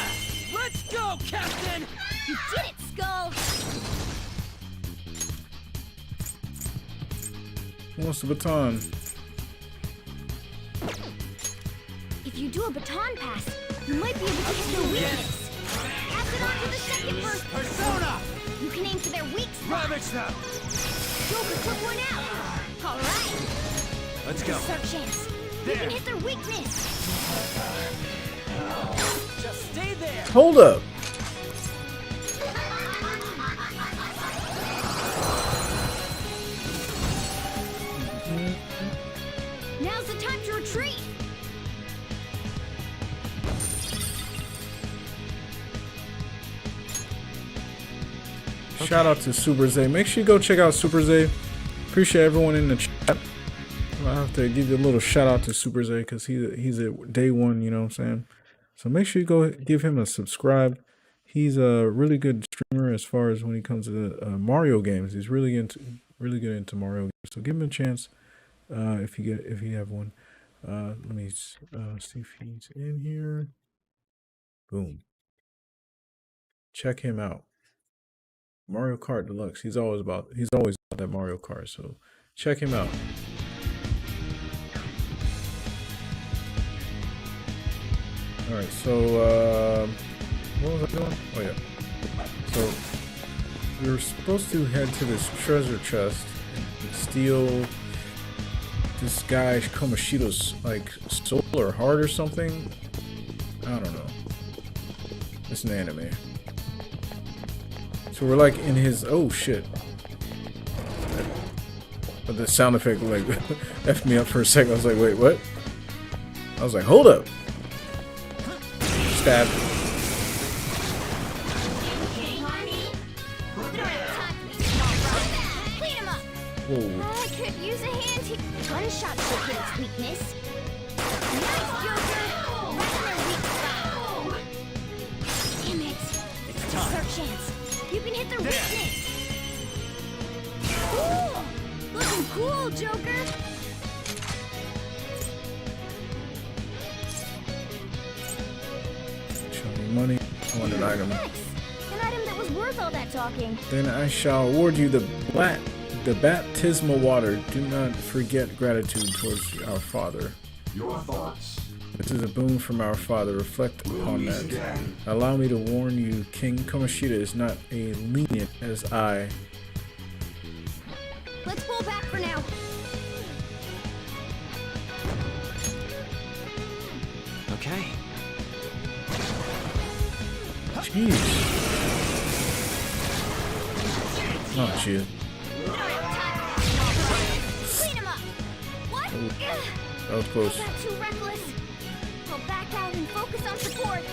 Let's go, Captain! You did it, Skull. Who wants the baton? If you do a baton pass, you might be able to hit their weakness. Pass it on to the second person. Persona! You can aim for their weak spot. Ravage them! Joker took one out. All right. Let's go. This is our chance. You can hit their weakness. Just stay there! Hold up. Now's the time to retreat. Shout out to Super Zay. Make sure you go check out Super Zay. Appreciate everyone in the chat. I have to give you a little shout out to Super Zay because he's at day one, you know what I'm saying? So make sure you go give him a subscribe. He's a really good streamer as far as when he comes to the Mario games. He's really good into Mario games. So give him a chance if you have one. Let me see if he's in here. Boom. Check him out. Mario Kart Deluxe. He's always about that Mario Kart. So check him out. All right. So what was I doing? Oh yeah. So we were supposed to head to this treasure chest and steal this guy Kamoshida's like soul or heart or something. I don't know. It's an anime. So we're like in his oh shit. But the sound effect like effed me up for a second. I was like, wait, what? I was like, hold up. Stab. Whoa. I could use a hand here. Gunshot should hit its weakness. Nice, Joker. Right in their weak spot. Damn it. It's time. Our chance. You can hit their weakness. Cool. Looking cool, Joker. Show me money. I want an item. Thanks. An item that was worth all that talking. Then I shall award you the baptismal water. Do not forget gratitude towards our Father. Your thoughts. This is a boon from our Father. Reflect upon that. Allow me to warn you, King Kamoshida is not as lenient as I. Let's pull back for now. Okay. Jeez. Oh, shit. Clean him up. What? That was close. Got too reckless. I'll back out and focus on support.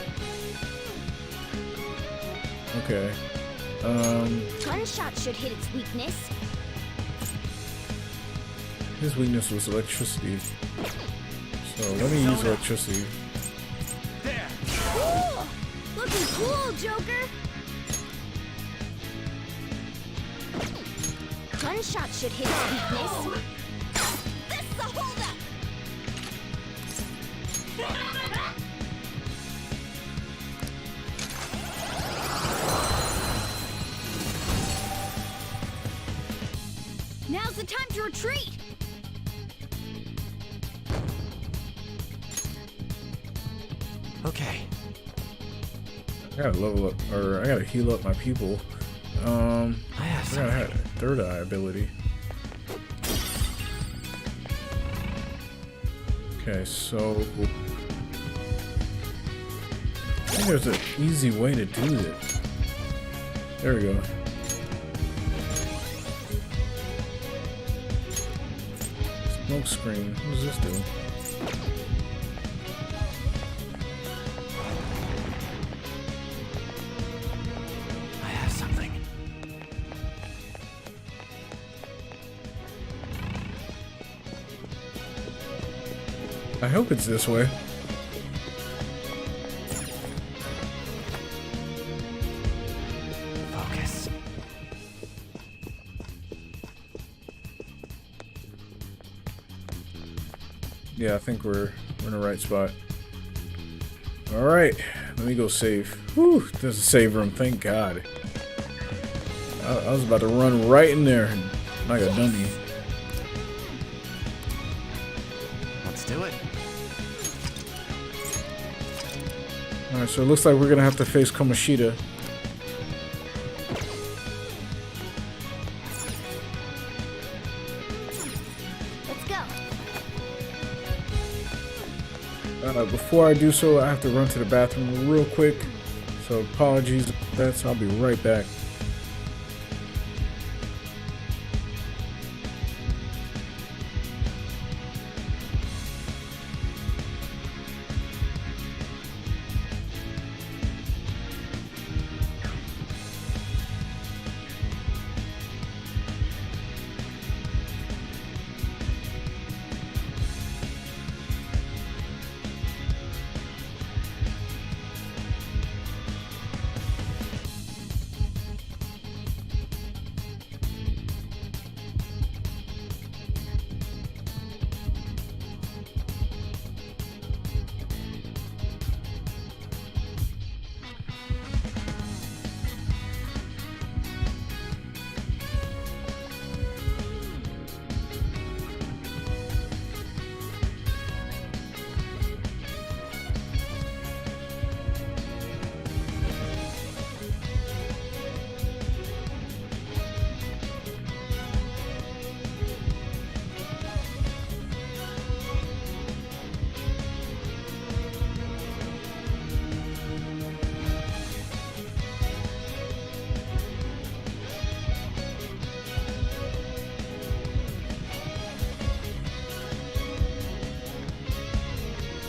Okay. Gunshot should hit its weakness. his weakness was electricity. So let me use electricity. Cool! Looking cool, Joker! Gunshot should hit his weakness. This is a holdup! Now's the time to retreat! Okay. I gotta level up, or I gotta heal up my people. I gotta have third eye ability. Okay, so I think there's an easy way to do this. There we go. Smoke screen. What does this do? I have something. I hope it's this way. Focus. Yeah, I think we're in the right spot. Alright, let me go save. Whew, there's a save room, thank God. I was about to run right in there like a dummy. Let's do it. Alright, so it looks like we're gonna have to face Kamoshida. Let's go. Before I do so, I have to run to the bathroom real quick. So apologies for that, so I'll be right back.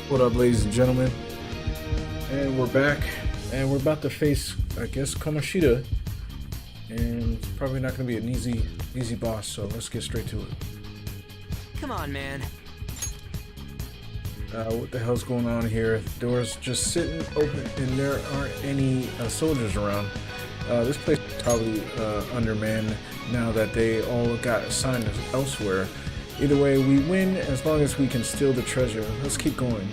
What up, ladies and gentlemen? And we're back, and we're about to face, I guess, Kamoshida. And it's probably not going to be an easy boss, so let's get straight to it. Come on, man. What the hell's going on here? The door's just sitting open, and there aren't any soldiers around. This place is probably undermanned now that they all got assigned elsewhere. Either way, we win as long as we can steal the treasure. Let's keep going.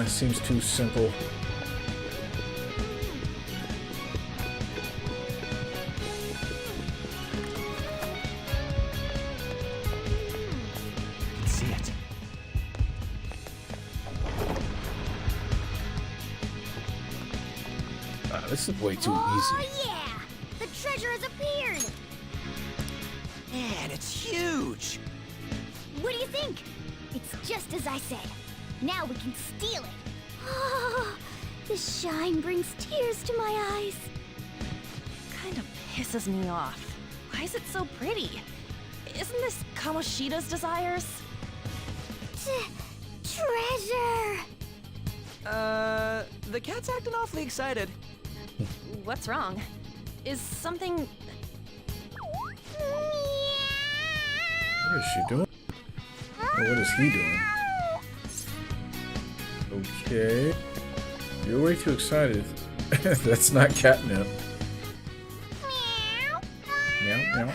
Seems too simple. I can see it. This is way too Oh, easy. yeah! The treasure has appeared! Man, it's huge. What do you think? It's just as I said. Now we can steal it. Oh, the shine brings tears to my eyes. Kind of pisses me off. Why is it so pretty? Isn't this Kamoshida's desires? Treasure! The cat's acting awfully excited. What's wrong? Is something... What is she doing? Or what is he doing? Okay. You're way too excited. That's not catnip. Meow, meow.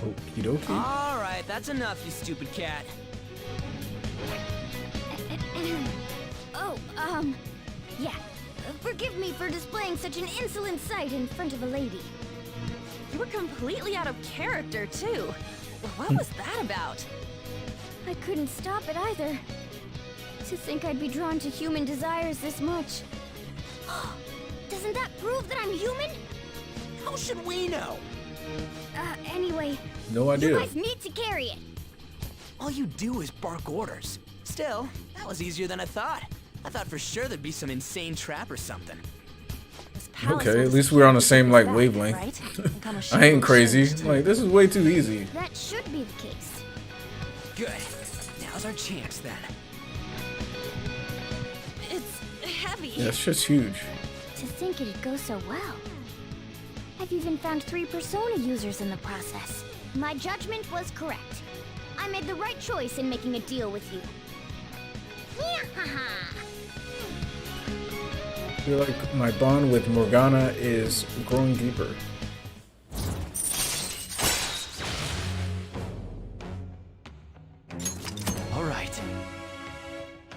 Okie dokie. All right, that's enough, you stupid cat. Oh, yeah. Forgive me for displaying such an insolent sight in front of a lady. You were completely out of character, too. What was that about? I couldn't stop it either. To think I'd be drawn to human desires this much. Doesn't that prove that I'm human? How should we know? Anyway. No idea. You guys need to carry it. All you do is bark orders. Still, that was easier than I thought. I thought for sure there'd be some insane trap or something. This palace Okay, will at least we're on the same like back, wavelength. right? And Kamoshida I ain't will crazy. change, too. Like, this is way too easy. That should be the case. Good. Now's our chance then. It's heavy. Yeah, it's just huge. To think it'd go so well. I've even found 3 persona users in the process. My judgment was correct. I made the right choice in making a deal with you. I feel like my bond with Morgana is growing deeper. All right.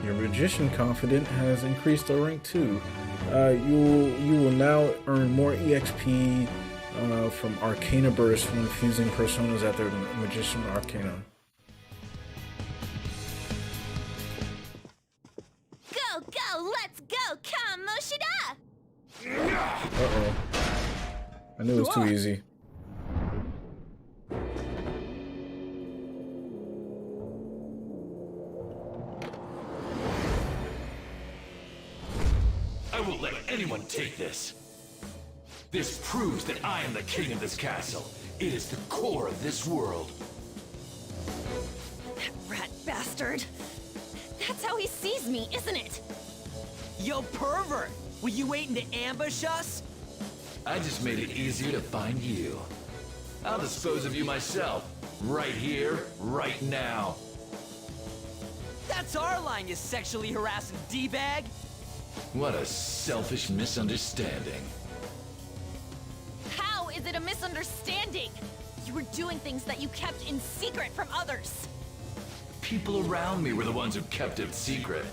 Your magician confident has increased a rank too. You will now earn more EXP from Arcana Burst when fusing personas at their magician arcana. Go, let's go, Kamoshida! Uh-oh. I knew it was too easy. I won't let anyone take this. This proves that I am the king of this castle. It is the core of this world. That rat bastard. That's how he sees me, isn't it? Yo, pervert! Were you waiting to ambush us? I just made it easier to find you. I'll dispose of you myself. Right here, right now. That's our line, you sexually harassing D-bag! What a selfish misunderstanding. How is it a misunderstanding? You were doing things that you kept in secret from others. People around me were the ones who kept it secret.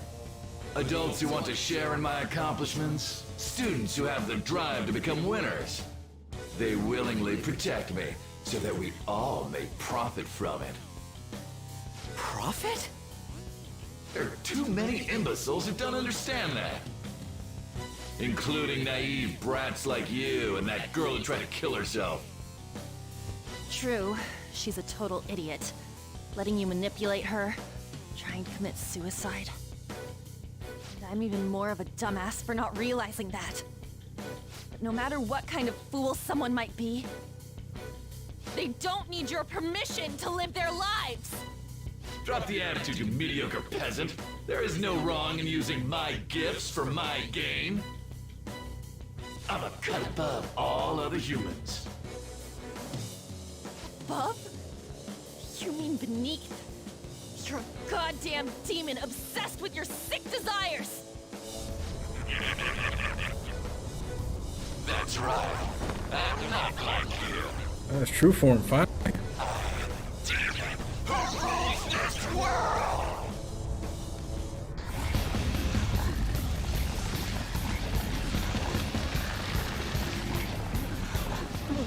Adults who want to share in my accomplishments. Students who have the drive to become winners. They willingly protect me so that we all may profit from it. Profit? There are too many imbeciles who don't understand that. Including naive brats like you and that girl who tried to kill herself. True, she's a total idiot. Letting you manipulate her, trying to commit suicide. And I'm even more of a dumbass for not realizing that. But no matter what kind of fool someone might be, they don't need your permission to live their lives! Drop the attitude, you mediocre peasant. There is no wrong in using my gifts for my gain. I'm a cut above all other humans. Above? You mean beneath? You're a goddamn demon obsessed with your sick desires! That's right. I'm not like you. That's true form, finally. Who rules this world?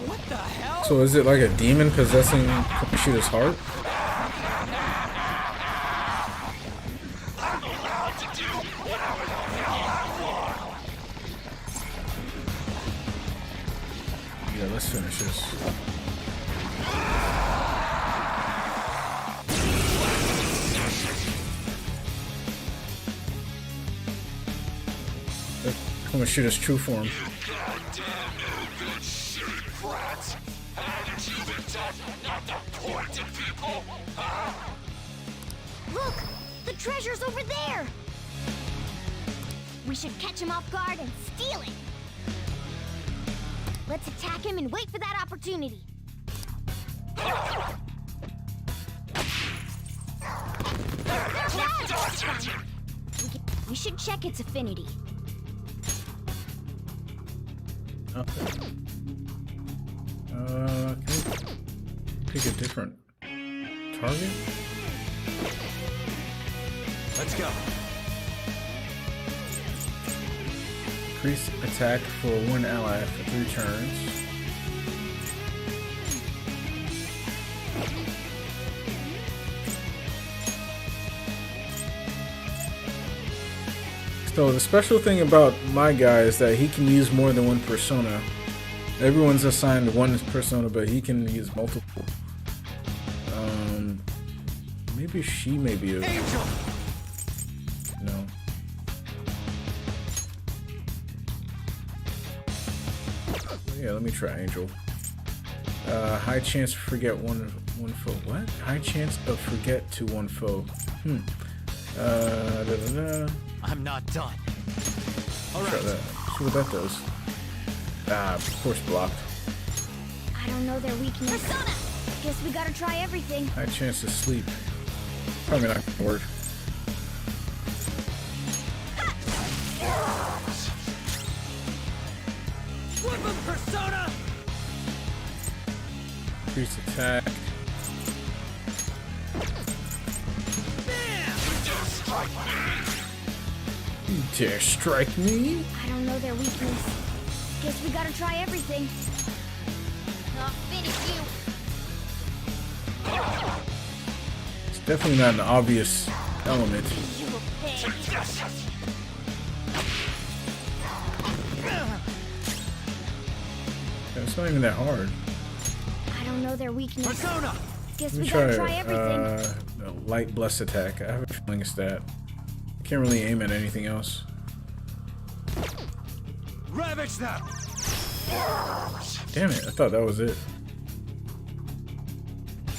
What the hell? So is it like a demon possessing Kamoshida's heart? I'm allowed to do whatever the hell I want. Yeah, let's finish this. Kamoshida's true form. Goddamn no good shit, brats. Haven't you been taught not to point at people? Huh? Look! The treasure's over there! We should catch him off guard and steal it! Let's attack him and wait for that opportunity. We should check its affinity. Okay. Can we pick a different target? Let's go. Increase attack for one ally for 3 turns. So the special thing about my guy is that he can use more than one persona. Everyone's assigned one persona, but he can use multiple. Maybe she may be a... Angel! No. Yeah, let me try Angel. High chance to forget one foe. What? High chance of forget to one foe. I'm not done. All Try right. that. See what that does. Ah, of course blocked. I don't know their weakness. Persona! Guess we gotta try everything. High chance to sleep. Probably not gonna work. Flip him, Persona! Increase attack. You dare strike me? I don't know their weakness. Guess we gotta try everything. I'll finish you. It's definitely not an obvious element. You will pay. It's not even that hard. I don't know their weakness. Persona! Guess Let we me gotta try try everything. a light bless attack. I have a feeling it's that. Can't really aim at anything else. Ravage them! Damn it, I thought that was it.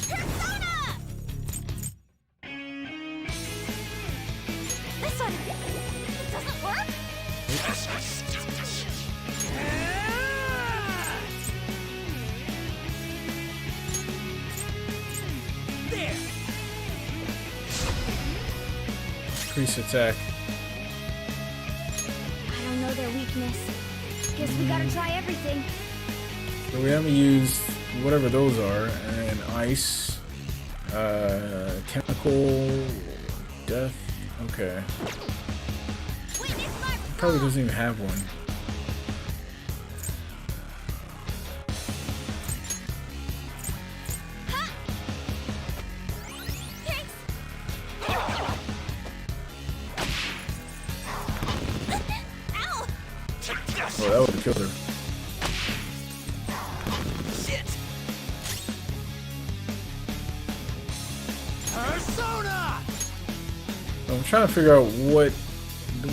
Persona! This one! It doesn't work? There! Increase attack. I don't know their weakness. Guess we gotta try everything. So we haven't used whatever those are, and ice, chemical, death. Okay. Witness my Probably doesn't even have one. Ow! Oh, that would have killed her. Shit! Persona! I'm trying to figure out what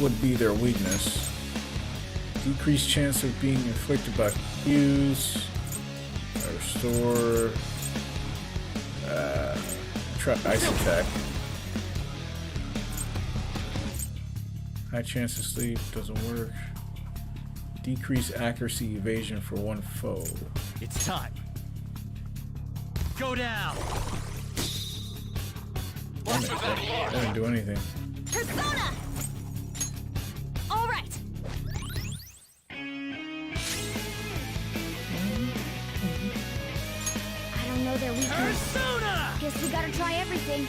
would be their weakness. Decreased chance of being inflicted by fuse. Restore. Try ice attack. High chance to sleep doesn't work. Decrease accuracy evasion for one foe. It's time. Go down! Damn it, that didn't do anything. Persona! All right. I don't know their weakness. Persona! Guess we gotta try everything.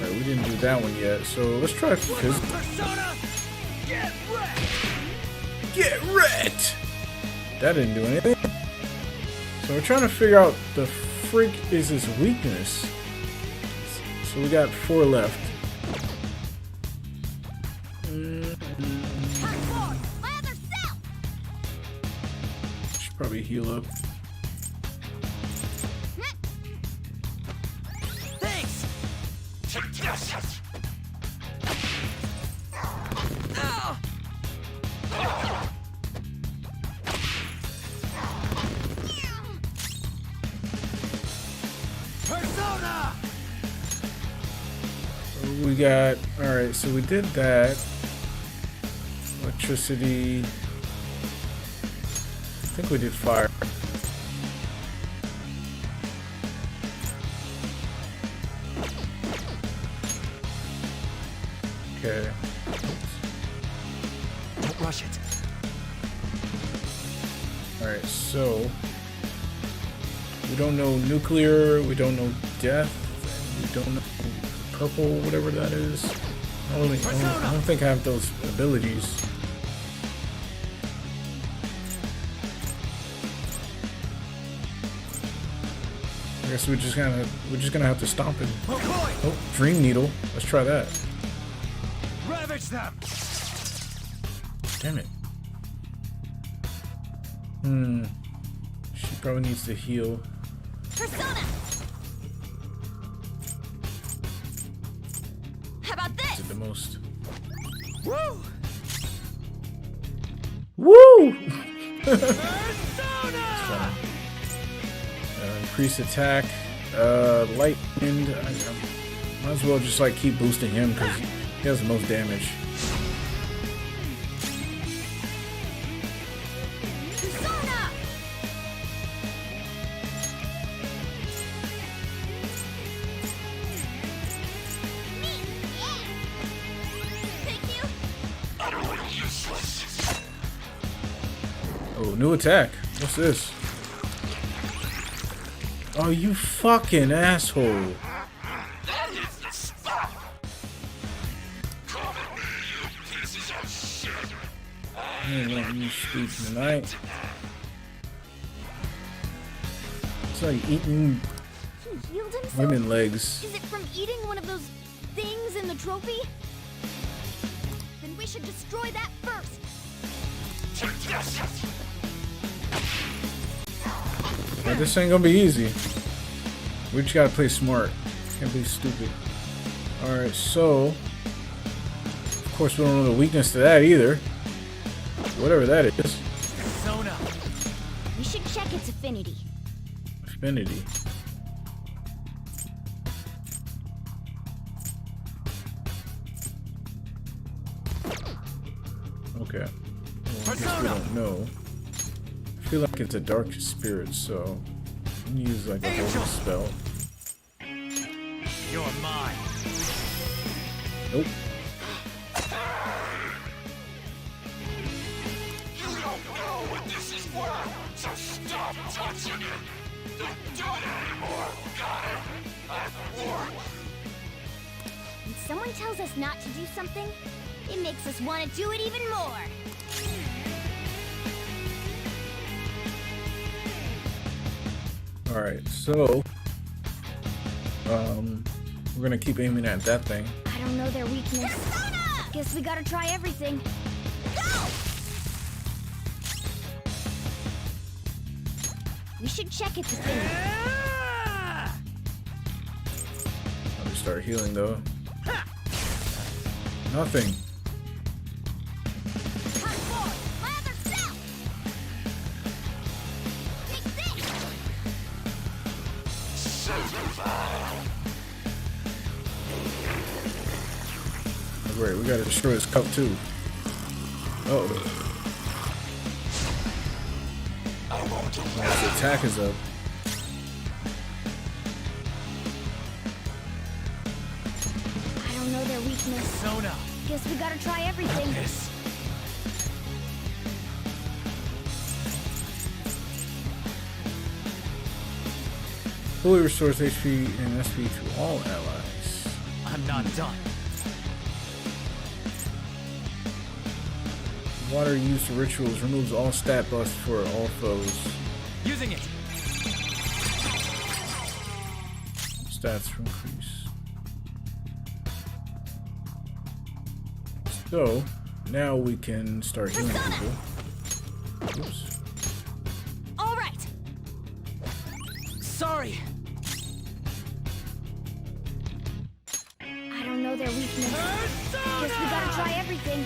Alright, we didn't do that one yet, so let's try physical. Persona! Get wrecked! Get wrecked! That didn't do anything. So we're trying to figure out the freak is his weakness. So we got 4 left. Hardcore! My other self! Should probably heal up. Thanks! Ah! Persona! We got, alright, so we did that. Electricity. I think we did fire. Okay. Don't rush it. Alright, so we don't know nuclear, we don't know death, we don't know purple, whatever that is. I don't think I have those abilities. I guess we're just gonna have to stomp him. Oh, Dream Needle. Let's try that. Ravage them. Damn it. She probably needs to heal. Persona! How about this? Did the most. Woo! Woo! Increase attack. Light wind. I might as well just like keep boosting him because he has the most damage. Persona! Thank you. Oh, new attack. What's this? Oh, you fucking asshole. I ain't letting you sleep tonight. It's like eating He healed himself? women legs. Is it from eating one of those things in the trophy? Then we should destroy that first. Yeah, this ain't gonna be easy. We just gotta play smart. Can't be stupid. Alright, so of course we don't know the weakness to that either. Whatever that is. Persona. We should check its affinity. Affinity. Okay. Well, I guess we don't know. I feel like it's a dark spirit, so I'm gonna use like a holy spell. You're mine. Nope. You don't know what this is worth, so stop touching it. Don't do it anymore. Got it? I've warned you. When someone tells us not to do something, it makes us want to do it even more. Alright, so we're gonna keep aiming at that thing. I don't know their weakness. Guess we gotta try everything. We should check its affinity. Let me start healing though. Nothing. Great, we gotta destroy this cup too. Uh-oh. His attack is up. I don't know their weakness. Persona. Guess we gotta try everything. This. Fully restores HP and SP to all allies. I'm not done. Water used for rituals removes all stat buffs for all foes. Using it. Stats increase. So now we can start healing people. Oops. All right. Sorry. I don't know their weakness. Guess we gotta try everything.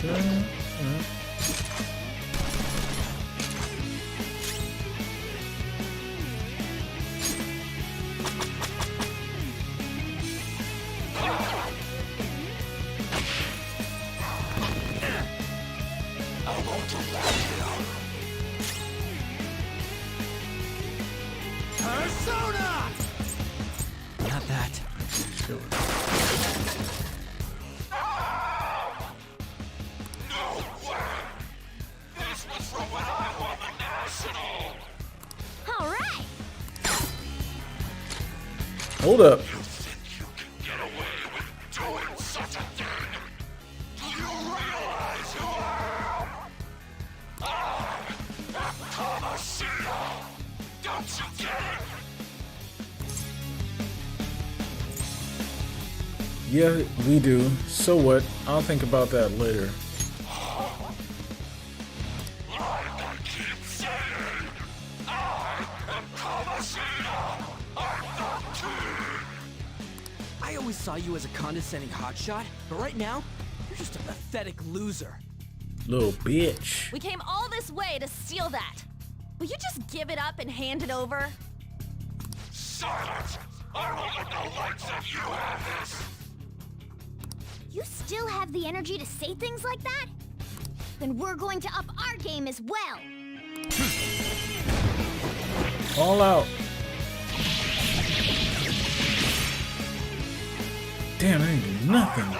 Persona. Not that. Hold up. You think you can get away with doing such a thing? Do you realize who I am? I am Kamoshida! Don't you get it? Yeah, we do. So what? I'll think about that later. I keep saying, I am Kamoshida! I'm the king! I always saw you as a condescending hotshot, but right now, you're just a pathetic loser. Little bitch. We came all this way to steal that. Will you just give it up and hand it over? Silence! I won't let the likes of you have this! You still have the energy to say things like that? Then we're going to up our game as well. All out. Damn, I ain't do nothing.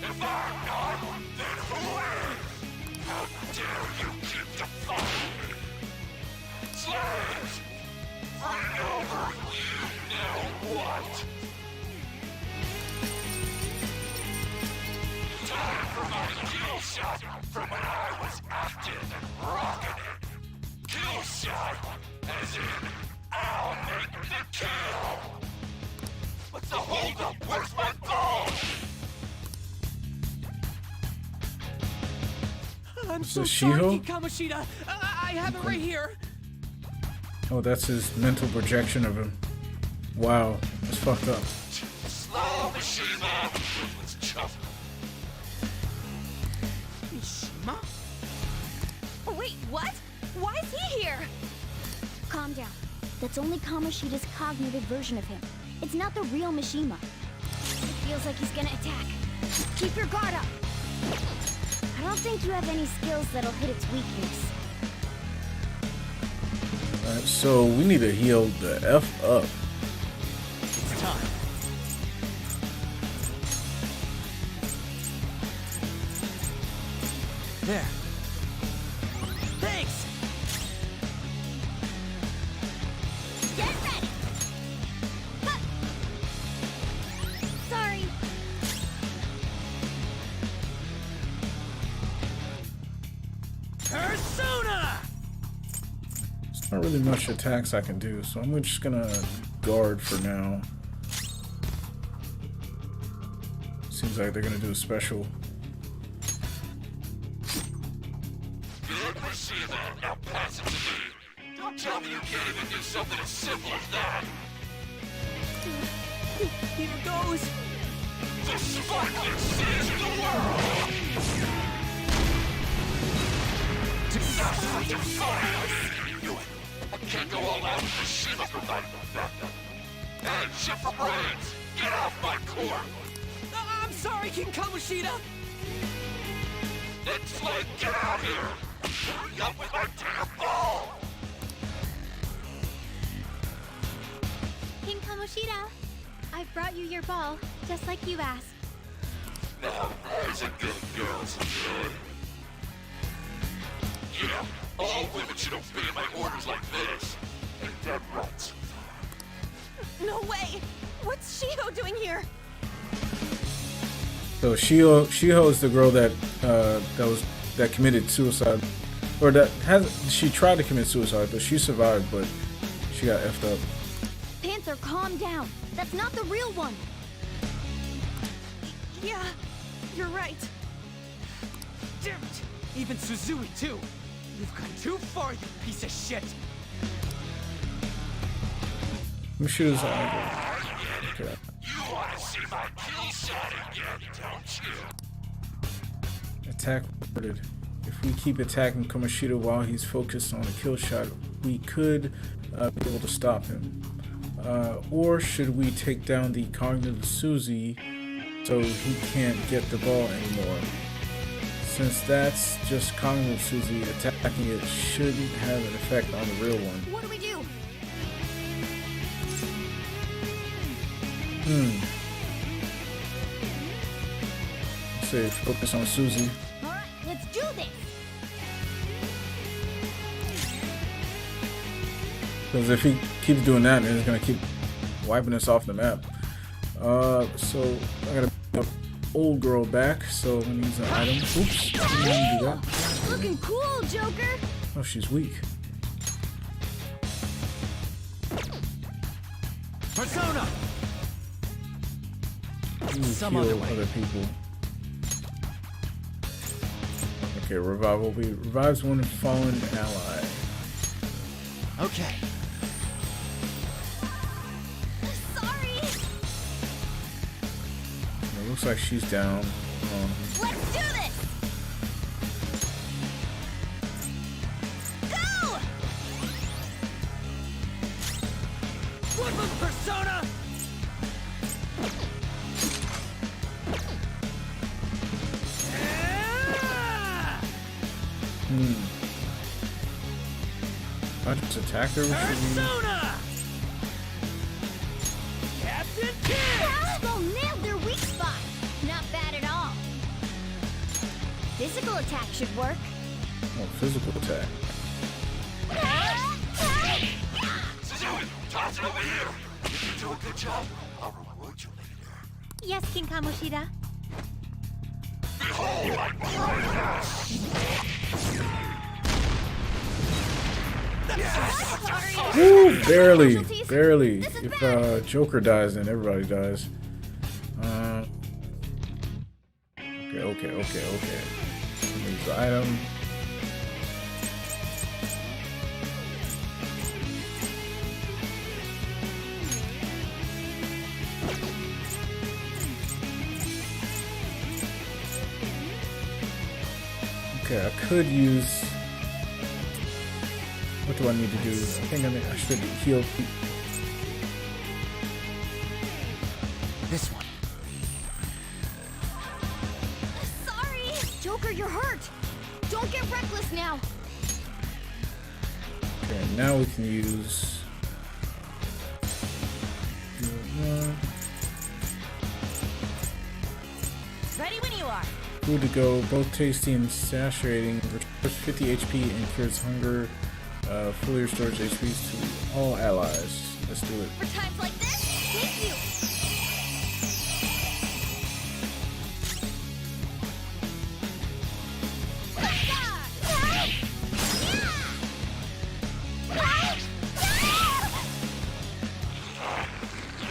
If I'm not, then who is? How dare you keep defying me? Slaves! Bring over you know what? Time for my kill shot from when I was active and rocking it. Kill shot, as in, I'll make the kill! What's the holdup? Where's my phone? I'm Is so this sorry, Shiho? Kamoshida. I have it right here. Oh, that's his mental projection of him. Wow, that's fucked up. Slow machine man! Let's chop. Mishima? Oh, wait, what? Why is he here? Calm down. That's only Kamoshida's cognitive version of him. It's not the real Mishima. It feels like he's gonna attack. Keep your guard up. I don't think you have any skills that'll hit its weakness. Alright, so we need to heal the F up. It's time. There. Thanks! Get ready! Huh. Sorry. Persona! There's not really much attacks I can do, so I'm just gonna guard for now. Seems like they're gonna do a special. Good machine man, now pass it to me. Don't tell me you can't even do something as simple as that. Here goes! The sparkling seas of the world! That's for defiance! I can't go all out with Mishima providing the backup. Hey, shit for brains! Get off my court! I'm sorry, King Kamoshida! Then Slade, get out here! Hurry up with my damn ball! King Kamoshida, I brought you your ball, just like you asked. Now there's a good girl's kid. Yeah, all women should obey my orders like this. Ain't that right? No way! What's Shiho doing here? So Shiho is the girl that that committed suicide, or she tried to commit suicide, but she survived, but she got effed up. Panther, calm down. That's not the real one. Yeah, you're right. Damn it! Even Suzui, too! You've gone too far, you piece of shit! Let me shoot his eye. Okay. You want to see my kill shot again, don't you? Attack aborted. If we keep attacking Kamoshida while he's focused on a kill shot, we could be able to stop him. Or should we take down the cognitive Suzy so he can't get the ball anymore? Since that's just cognitive Suzy, attacking it shouldn't have an effect on the real one. What do we do? Let's say focus on Suzy. Alright, let's do this. Because if he keeps doing that, then it's gonna keep wiping us off the map. So I gotta bring up old girl back. So I'm gonna use an item. Oops, I didn't mean to do that. Looking cool, Joker. Oh, she's weak. Persona! You Some other heal way. other people. Okay, revival. Revives one fallen ally. Okay. Sorry. It looks like she's down. Let's do this. Go! Woodman Persona! I just attack her. Persona! Captain Kidd! Well, nailed their weak spot. Not bad at all. Physical attack should work. Oh, physical attack. Suzui, toss it over here. If you do a good job, I'll reward you later. Yes, King Kamoshida. Behold my Woo, barely. If Joker dies, then everybody dies. Okay. Use the item. Okay, I could use. What do I need to do? I think I should heal. This one. Sorry. Joker, you're hurt. Don't get reckless now. Okay, now we can use. Ready when you are. Food to go, both tasty and saturating. Restores 50 HP and cures hunger. Fully restores HPs to all allies. Let's do it. For times like this, thank you.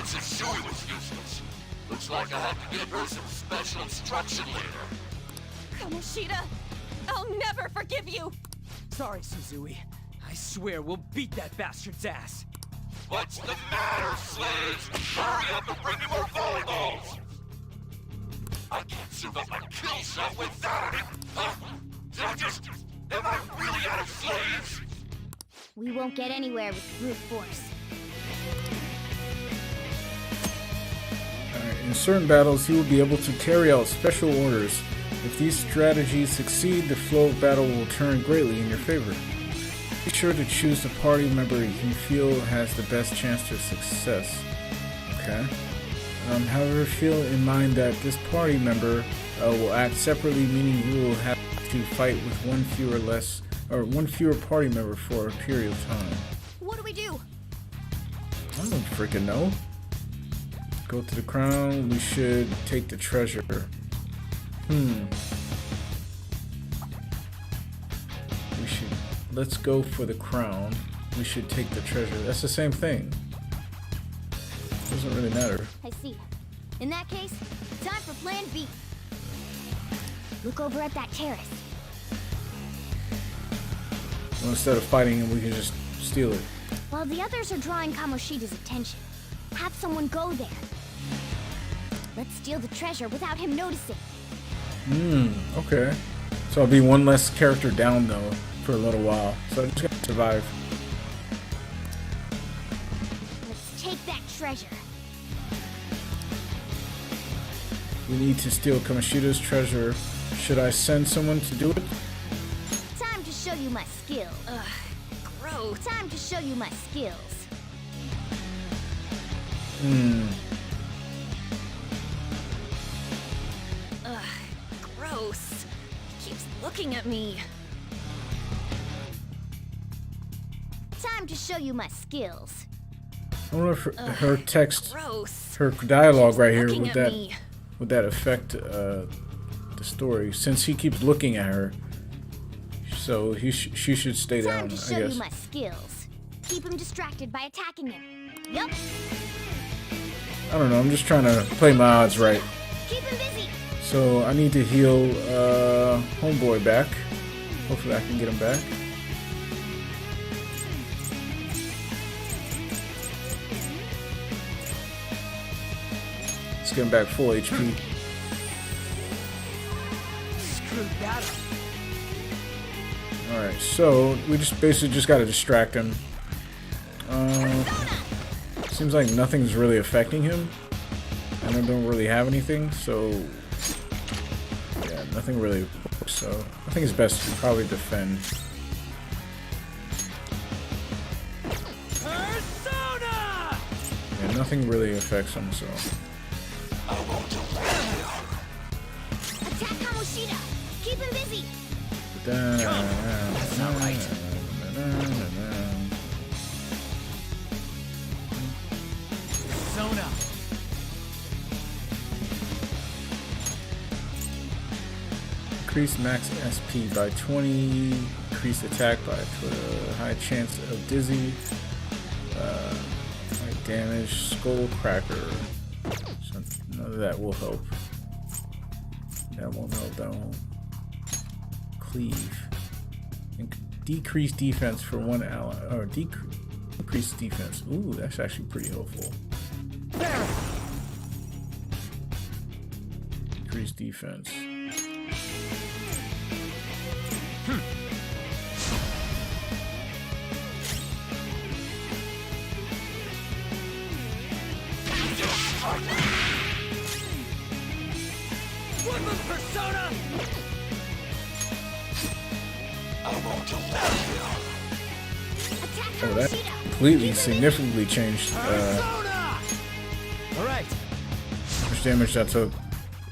Suzui was useless. Looks like I have to give her some special instruction later. Kamoshida, I'll never forgive you. Sorry, Suzui. I swear we'll beat that bastard's ass. What's the matter, slaves? Hurry up and bring me more volleyballs! I can't survive my kill shot without him! Am I really out of slaves? We won't get anywhere with brute force. In certain battles, he will be able to carry out special orders. If these strategies succeed, the flow of battle will turn greatly in your favor. Be sure to choose the party member you feel has the best chance to success. Okay. However, feel in mind that this party member will act separately, meaning you will have to fight with one fewer party member for a period of time. What do we do? I don't freaking know. Go to the crown. We should take the treasure. Let's go for the crown. We should take the treasure. That's the same thing. Doesn't really matter. I see. In that case, time for plan B. Look over at that terrace. Well, instead of fighting him, we can just steal it. While the others are drawing Kamoshida's attention, have someone go there. Let's steal the treasure without him noticing. Okay. So I'll be one less character down though for a little while. So I just gotta survive. Let's take that treasure. We need to steal Kamoshida's treasure. Should I send someone to do it? Time to show you my skills. Gross. Time to show you my skills. Gross. He keeps looking at me. Time to show you my skills. I wonder if her text, Gross. her dialogue right here Looking would at that me. affect the story? Since he keeps looking at her, so she should stay down, Time to I show you guess. my skills. Keep him distracted by attacking him. Yup. I don't know. I'm just trying to play my odds right. Keep him busy. So I need to heal homeboy back. Hopefully I can get him back. Let's get him back full HP. Screw that up. Alright, so we just basically just gotta distract him. Seems like nothing's really affecting him. And I don't really have anything, so yeah, nothing really works, so I think it's best to probably defend. Persona! Yeah, nothing really affects him, so. Attack Kamoshida. Keep him busy. That's not right. Persona. Increase max SP by 20, increase attack by high chance of dizzy, high damage, skull cracker. So none of that will help. That won't help, that won't. Cleave. Decrease defense for one ally, or decrease defense. Ooh, that's actually pretty helpful. Decrease defense. Woodman Persona! Attack Oh, that Kamoshida. completely, significantly changed Persona! Alright. how much damage that took.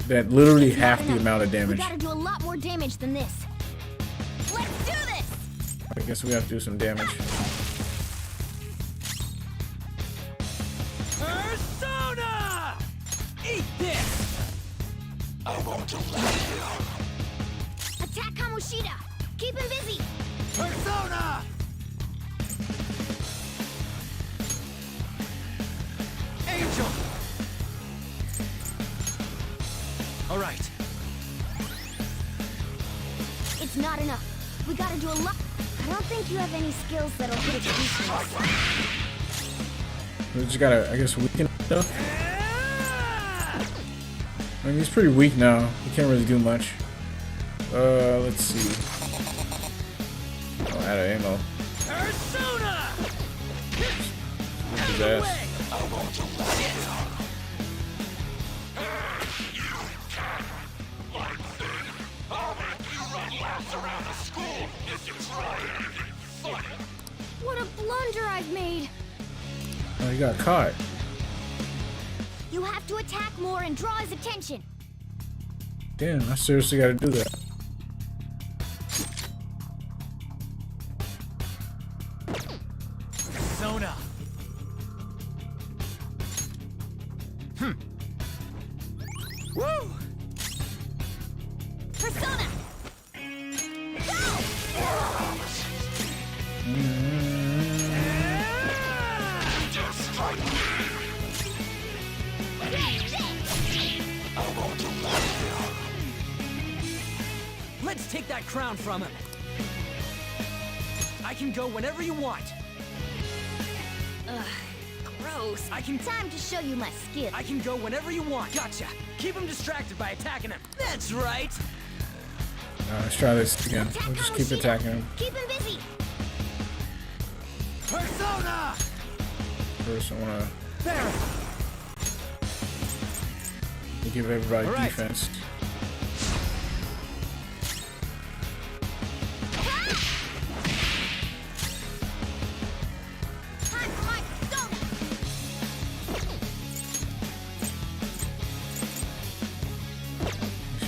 That literally half the amount of We damage. gotta do a lot more damage than this. Let's do this. I guess we have to do some damage. Persona! Eat this! Attack Kamoshida. Keep him busy. Persona! Angel! Alright. It's not enough. We gotta do a lot. I don't think you have any skills that'll hit its weakness. We just gotta, I guess, weaken stuff. I mean, he's pretty weak now. He can't really do much. Let's see. Oh, out of ammo. Persona! His ass. What a blunder I've made. Oh, he got caught. You have to attack more and draw his attention. Damn, I seriously gotta do that. Persona! Woo! Persona. Let's take that crown from him. I can go whenever you want. Gross. I can Time to show you my skill. I can go whenever you want. Gotcha. Keep him distracted by attacking him. That's right. Let's try this again. We'll just keep attacking him. Keep him busy. Persona! First, I wanna There. give everybody All right. defense. Time for my persona.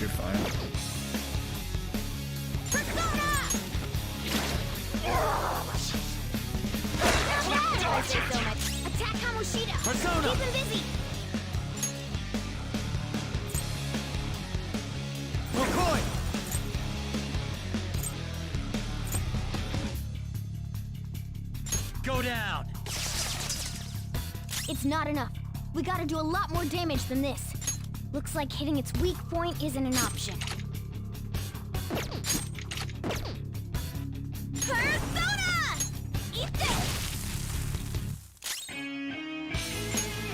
You're fine. Persona. I say so much. Attack Kamoshida. Kamoshida! Persona! Keep him busy! McCoy! Go down! It's not enough. We gotta do a lot more damage than this. Looks like hitting its weak point isn't an option. Persona! Eat this!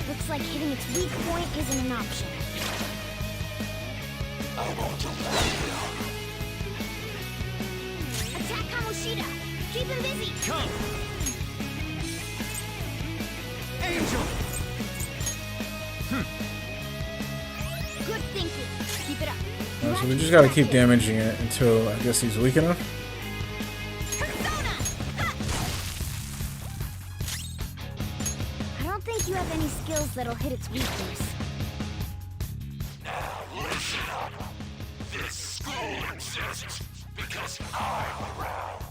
Looks like hitting its weak point isn't an option. Attack Kamoshida! Keep him busy! Come! Angel! Good thinking. Keep it up. So we just gotta keep damaging it until I guess he's weak enough. Persona! Ha! I don't think you have any skills that'll hit its weakness. Now listen up. This school exists because I'm around.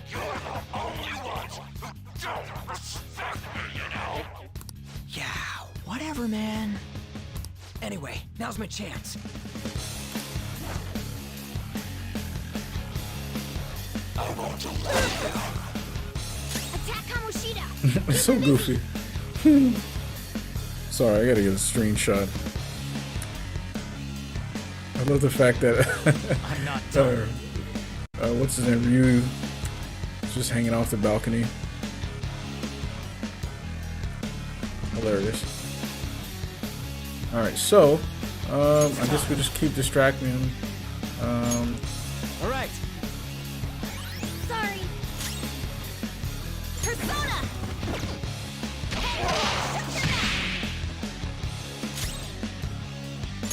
You're the only ones who don't respect me, you know? Yeah, whatever, man. Anyway, now's my chance. I want to let you. Attack Kamoshida! It's so goofy. Sorry, I gotta get a screenshot. I love the fact that I'm not done. what's his name? Ryu is just hanging off the balcony. Hilarious. Alright, so I guess we just keep distracting him. All right. Sorry. Persona!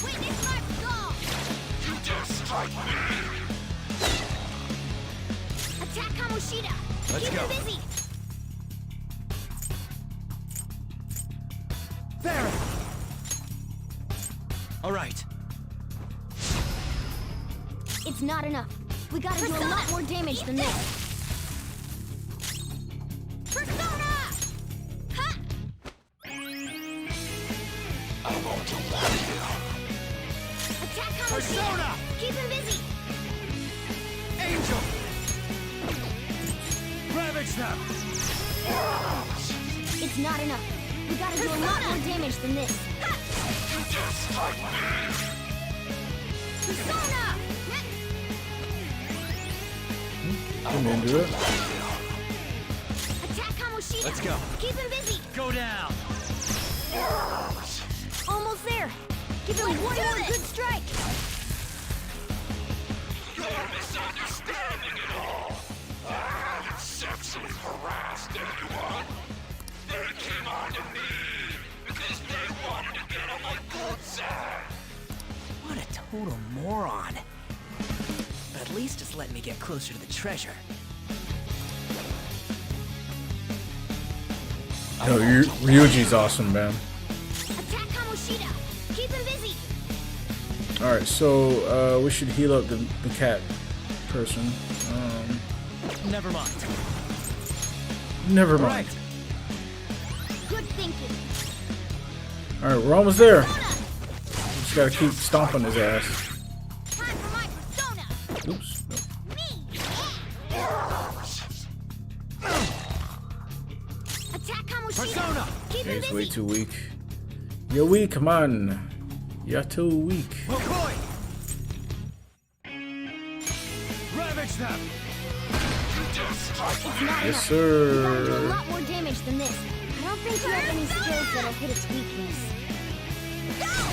Witness my skull! You dare strike me? Attack Kamoshida! Let's Keep go. him busy! There! All right. It's not enough. We gotta do a lot more damage than this. Persona! Ha! I want to let you. Attack Kamoshida! Persona! Keep him busy! Angel! Ravage them! It's not enough. We gotta do a lot more damage than this. You dare strike me? Persona! Come in, do it. Attack Kamoshida! Let's go. Keep him busy! Go down! Almost there! Give him one more good strike! You're misunderstanding it all. I haven't sexually harassed anyone. They came on to me because they wanted to get on my good side. What a total moron. But at least it's letting me get closer to the treasure. Yo, Ryuji's awesome, man. Attack Kamoshida! Keep him busy! Alright, so we should heal up the cat person. Never mind. Never All mind. right. Good thinking! Alright, we're almost there. Just gotta keep stomping his ass. Time for my persona! Oops. No. Me! Attack Kamoshida! Persona! Keep him He's way busy! too weak. You're weak, man. You're too weak. McCoy! Ravage them! It's not Yes, enough. We gotta do a sir. lot more damage than this. I don't think you have any skills that'll hit its weakness. Yeah.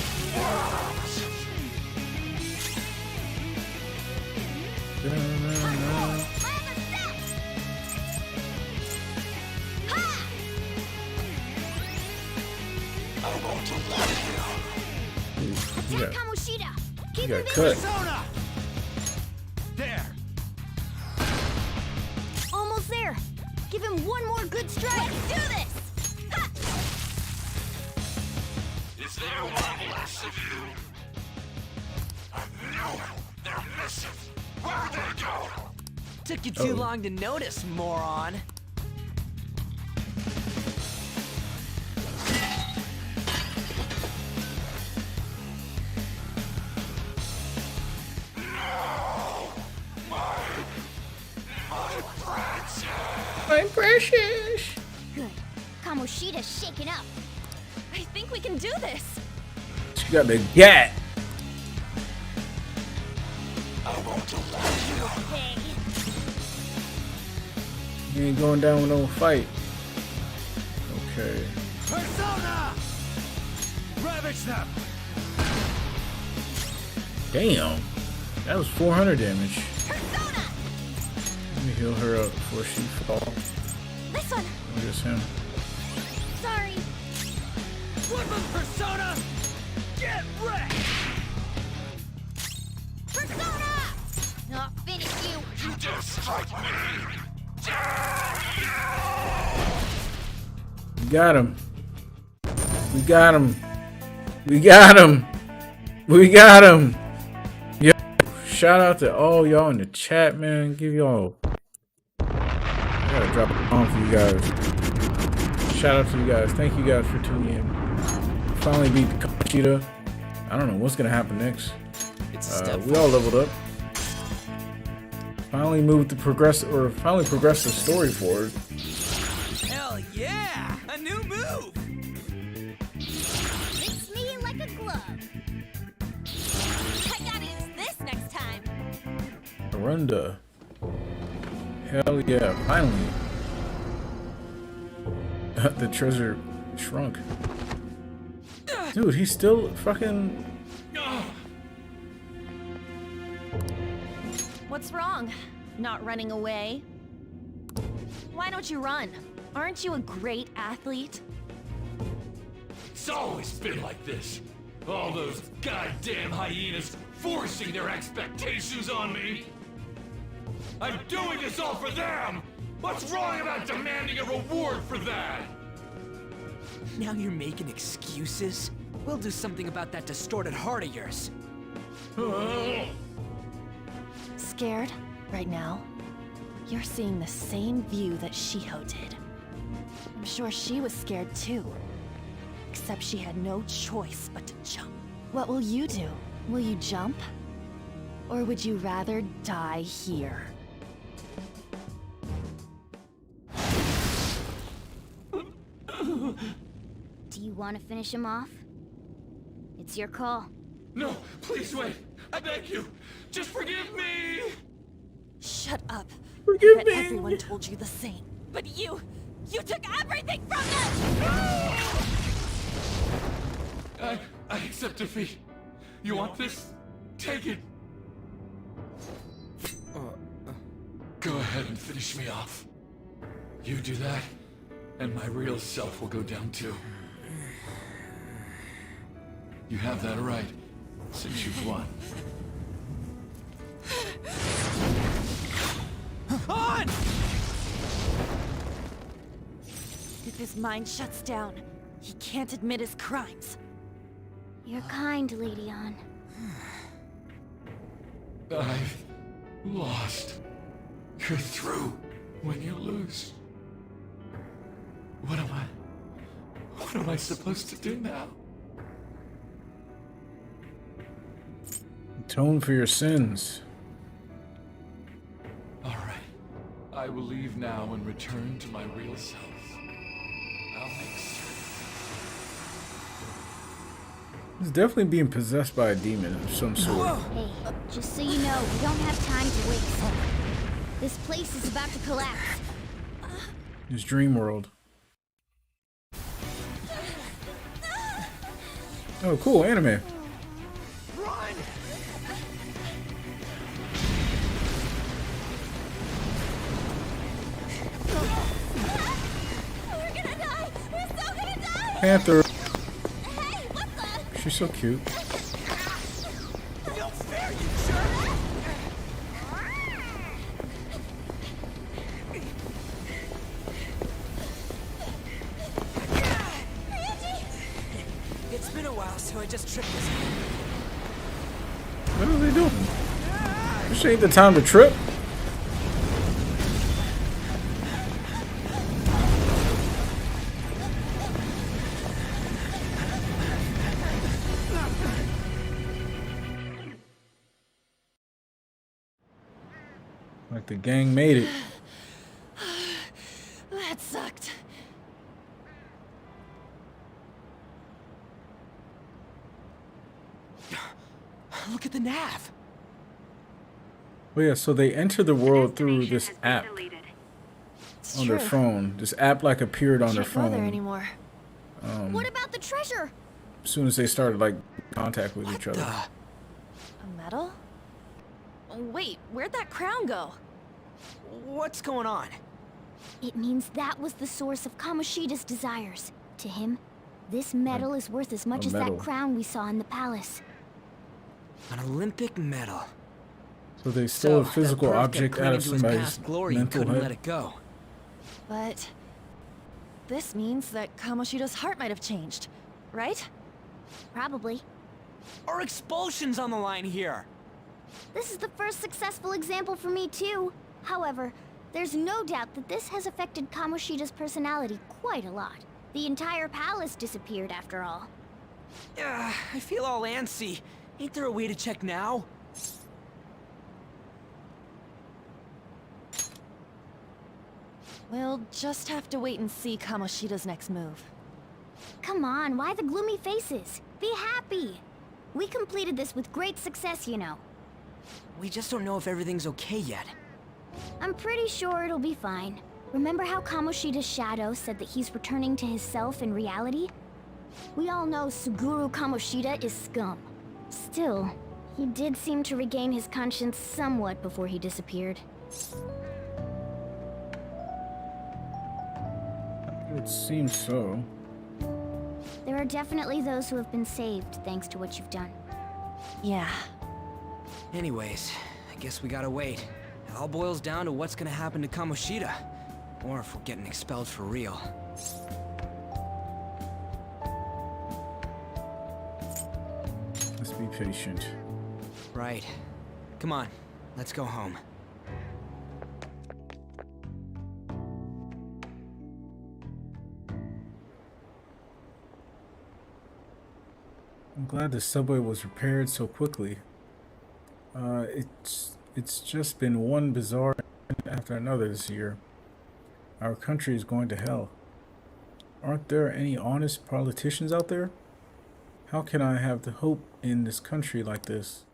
Attack Kamoshida! You Keep got him busy! cut. Persona! There! Almost there! Give him one more good strike! Let's do this! Ha! Is there one less of you? I know it. They're missing. Where'd they go? Took you too long to notice, moron. Kamoshida's shaken up. I think we can do this. She got the gat. I won't allow you. Hey, You ain't going down with no fight. Okay. Persona! Ravage them! Damn. That was 400 damage. Persona! Let me heal her up before she falls. This one. Or just him. Sorry. Woodland Persona! Get wrecked! Persona! I'll finish you. You dare strike me! We got him. We got him. We got him. We got him. Yo, shout out to all y'all in the chat, man. Give y'all. I gotta drop a bomb for you guys. Shout out to you guys. Thank you guys for tuning in. Finally beat the Kamoshida. I don't know what's gonna happen next. We all leveled up. Finally moved to finally progressed the story forward. Hell yeah! A new move! Fits me like a glove. I gotta use this next time. Arunda. Hell yeah, finally. The treasure shrunk. Dude, he's still fucking... What's wrong? Not running away? Why don't you run? Aren't you a great athlete? It's always been like this. All those goddamn hyenas forcing their expectations on me. I'm doing this all for them! What's wrong about demanding a reward for that? Now you're making excuses? We'll do something about that distorted heart of yours. Scared right now? You're seeing the same view that Shiho did. I'm sure she was scared too. Except she had no choice but to jump. What will you do? Will you jump? Or would you rather die here? Do you want to finish him off? It's your call. No, please wait. I beg you. Just forgive me. Shut up. Forgive I bet me. everyone told you the same. But you took everything from them! I accept defeat. You want this? Take it. Go ahead and finish me off. You do that, and my real self will go down too. You have that right, since you've won. On! If his mind shuts down, he can't admit his crimes. You're kind, Lady Ann. I've lost. You're through when you lose. What am I supposed to do now? Atone for your sins. All right. I will leave now and return to my real self. I'll make certain. He's definitely being possessed by a demon of some sort. Hey, just so you know, we don't have time to waste. This place is about to collapse. His dream world. Oh, cool, anime. Run! We're gonna die! We're so gonna die! Panther. Hey, what the? She's so cute. Don't spare you, jerk! It's been a while, so I just tripped this. What are they doing? This ain't the time to trip. Like the gang made it. That sucked. Look at the nav. Oh yeah, so they enter the world through this app It's on true. their phone. This app like appeared on their Can't go there phone anymore. What about the treasure? as soon as they started like contact with each other. A medal? Wait, where'd that crown go? What's going on? It means that was the source of Kamoshida's desires. To him, this medal is worth as much as medal. that crown we saw in the palace. An Olympic medal. So they stole a that physical Perth kept object clinging out of to his somebody's past glory and mental couldn't let head. it go. But this means that Kamoshida's heart might have changed, right? Probably. Our expulsion's on the line here. This is the first successful example for me, too. However, there's no doubt that this has affected Kamoshida's personality quite a lot. The entire palace disappeared, after all. I feel all antsy. Ain't there a way to check now? We'll just have to wait and see Kamoshida's next move. Come on, why the gloomy faces? Be happy! We completed this with great success, you know. We just don't know if everything's okay yet. I'm pretty sure it'll be fine. Remember how Kamoshida's shadow said that he's returning to his self in reality? We all know Suguru Kamoshida is scum. Still, he did seem to regain his conscience somewhat before he disappeared. It seems so. There are definitely those who have been saved thanks to what you've done. Yeah. Anyways, I guess we gotta wait. It all boils down to what's gonna happen to Kamoshida. Or if we're getting expelled for real. Let's be patient. Right. Come on, let's go home. I'm glad the subway was repaired so quickly. It's just been one bizarre after another this year. Our country is going to hell. Aren't there any honest politicians out there? How can I have the hope in this country like this?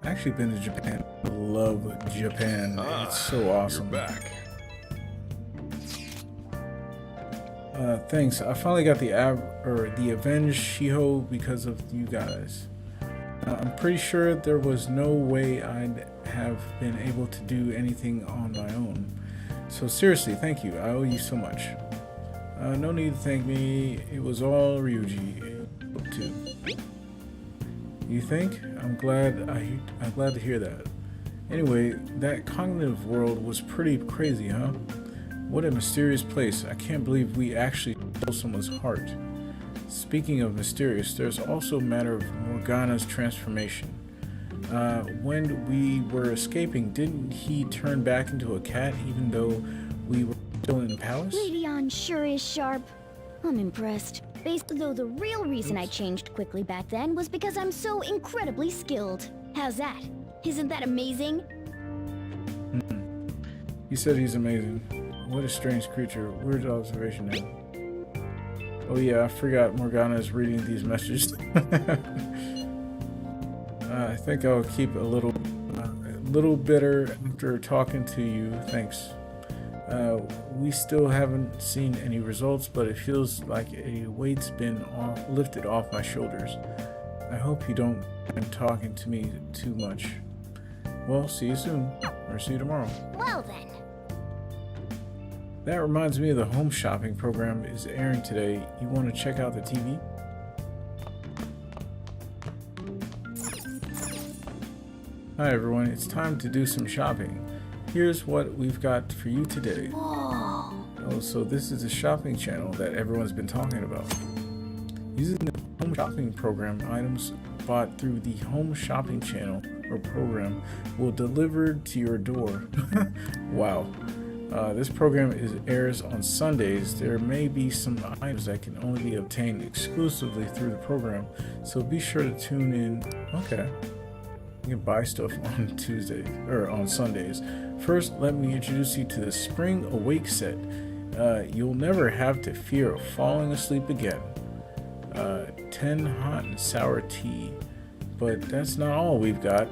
I've actually been to Japan. I love Japan. It's so awesome. You're back. Thanks. I finally got the Avenged Shiho because of you guys. I'm pretty sure there was no way I'd have been able to do anything on my own. So seriously, thank you. I owe you so much. No need to thank me. It was all Ryuji too. You think? I'm glad to hear that. Anyway, that cognitive world was pretty crazy, huh? What a mysterious place. I can't believe we actually stole someone's heart. Speaking of mysterious, there's also a matter of Morgana's transformation. When we were escaping, didn't he turn back into a cat even though we were still in the palace? Radeon sure is sharp. I'm impressed. Though the real reason I changed quickly back then was because I'm so incredibly skilled. How's that? Isn't that amazing? He said he's amazing. What a strange creature. Weird observation now. Oh yeah, I forgot Morgana is reading these messages. I think I'll keep a little bitter after talking to you. Thanks. We still haven't seen any results, but it feels like a weight's been lifted off my shoulders. I hope you don't mind talking to me too much. Well, see you soon, or see you tomorrow. Well then. That reminds me of the home shopping program is airing today. You want to check out the TV? Hi everyone, it's time to do some shopping. Here's what we've got for you today. Whoa. Oh, so this is a shopping channel that everyone's been talking about. Using the home shopping program, items bought through the home shopping channel or program will deliver to your door. Wow. This program airs on Sundays. There may be some items that can only be obtained exclusively through the program, so be sure to tune in. Okay. You can buy stuff on Tuesdays or on Sundays. First, let me introduce you to the Spring Awake set. You'll never have to fear of falling asleep again. 10 hot and sour tea. but that's not all we've got.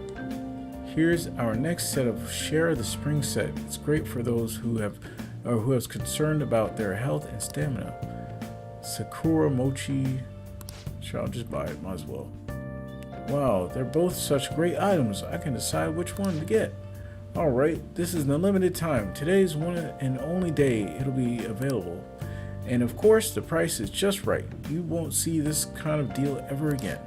Here's our next set of Share the Spring set. It's great for those who is concerned about their health and stamina. Sakura Mochi. Sure, I'll just buy it, might as well. Wow, they're both such great items. I can decide which one to get. Alright, this is the limited time. Today's one and only day it'll be available. And of course, the price is just right. You won't see this kind of deal ever again.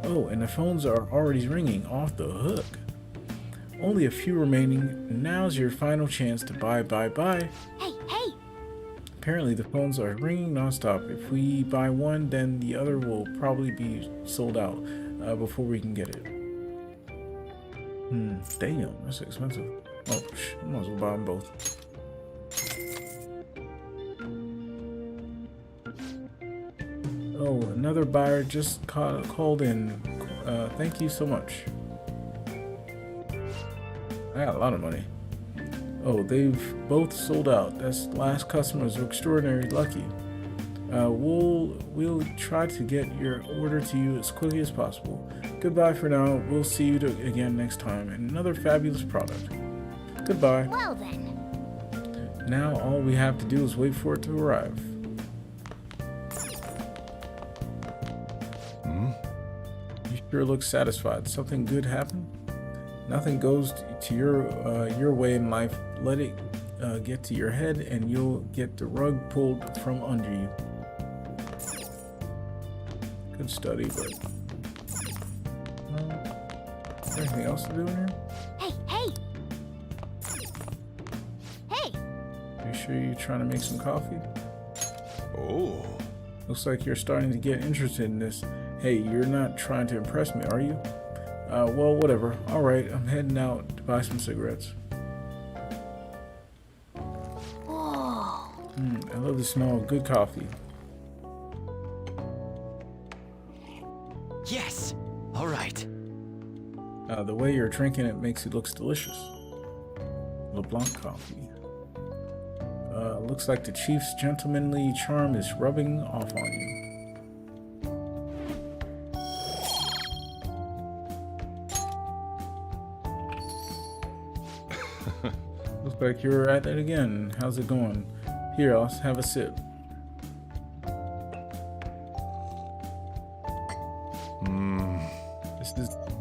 Oh, and the phones are already ringing off the hook. Only a few remaining. Now's your final chance to buy. Hey, hey! Apparently the phones are ringing nonstop. If we buy one, then the other will probably be sold out before we can get it. Damn, that's expensive. Oh, I might as well buy them both. Oh, another buyer just called in. Thank you so much. I got a lot of money. Oh, they've both sold out. That's last customers are extraordinarily lucky. We'll try to get your order to you as quickly as possible. Goodbye for now. We'll see you again next time in another fabulous product. Goodbye. Well then. Now all we have to do is wait for it to arrive. You sure look satisfied. Something good happened? Nothing goes to your way in life. Let it get to your head and you'll get the rug pulled from under you. Good study, but is there anything else to do in here? Hey, hey! Hey! Are you sure you're trying to make some coffee? Oh. Looks like you're starting to get interested in this. Hey, you're not trying to impress me, are you? Well, whatever. Alright, I'm heading out to buy some cigarettes. Whoa! I love the smell of good coffee. Yes! Alright. The way you're drinking it makes it look delicious. LeBlanc coffee. Looks like the chief's gentlemanly charm is rubbing off on you. Looks like you're at it again. How's it going? Here, I'll have a sip.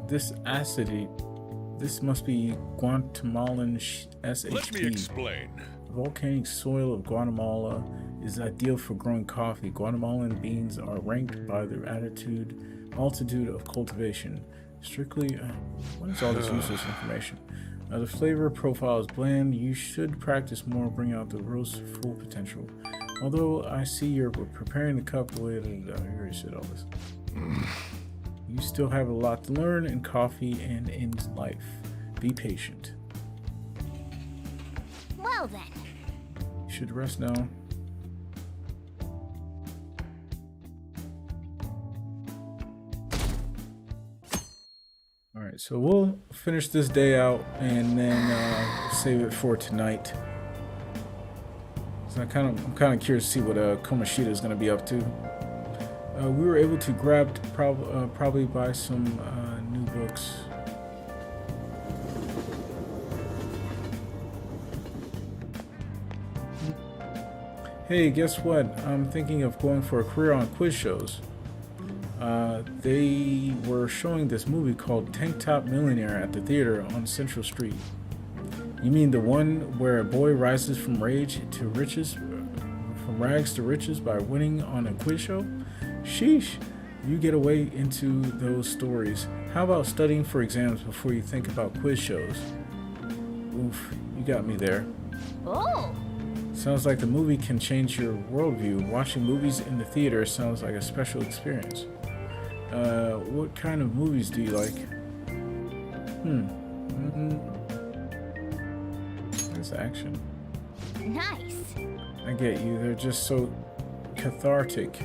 This acidity. This must be Guatemalan SHP. Let me explain. The volcanic soil of Guatemala is ideal for growing coffee. Guatemalan beans are ranked by their altitude of cultivation. Strictly, what is all this useless information? The flavor profile is bland. You should practice more, bring out the roast's full potential. Although I see you're preparing the cup the way that you already said all this. You still have a lot to learn in coffee and in life. Be patient. Well then. You should rest now. Alright, so we'll finish this day out and then save it for tonight. So I'm kind of curious to see what Kamoshida is going to be up to. We were able to grab probably buy some new books. Hey, guess what? I'm thinking of going for a career on quiz shows. They were showing this movie called Tank Top Millionaire at the theater on Central Street. You mean the one where a boy rises from rags to riches by winning on a quiz show? Sheesh, you get away into those stories. How about studying for exams before you think about quiz shows? Oof, you got me there. Oh! Sounds like the movie can change your worldview. Watching movies in the theater sounds like a special experience. What kind of movies do you like? That's action. Nice. I get you. They're just so cathartic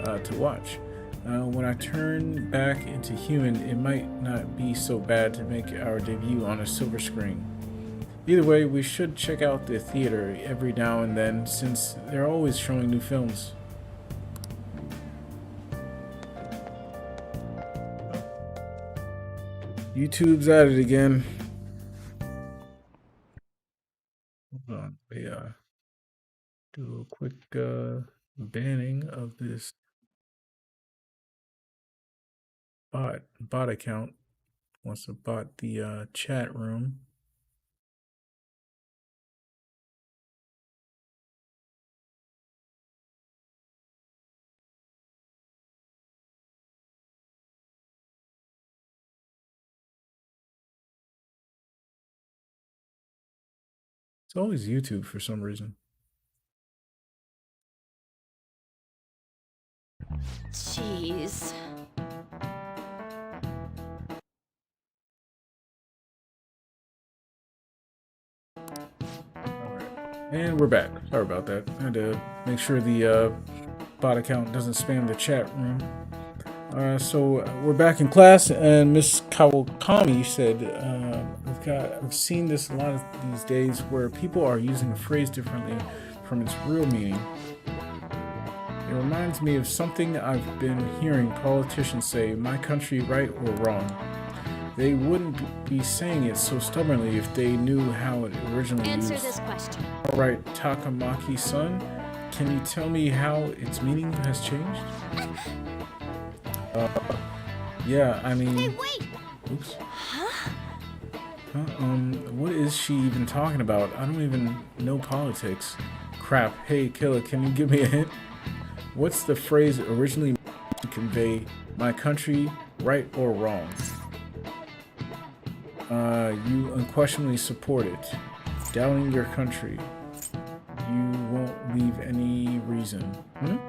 to watch. When I turn back into human, it might not be so bad to make our debut on a silver screen. Either way, we should check out the theater every now and then, since they're always showing new films. YouTube's at it again. Hold on. Do a quick banning of this bot account. Wants to bot the chat room. It's always YouTube for some reason. Jeez. And we're back. Sorry about that. I had to make sure the bot account doesn't spam the chat room. So we're back in class, and Miss Kawakami said, I've seen this a lot of these days where people are using a phrase differently from its real meaning. It reminds me of something I've been hearing politicians say, my country right or wrong. They wouldn't be saying it so stubbornly if they knew how it originally Answer used. this question. All right, Takamaki-san, can you tell me how its meaning has changed? Yeah, I mean... Hey, wait! Oops. What is she even talking about? I don't even know politics. Crap. Hey, Killer, can you give me a hint? What's the phrase originally meant to convey my country right or wrong? You unquestionably support it. Doubting your country. You won't leave any reason. You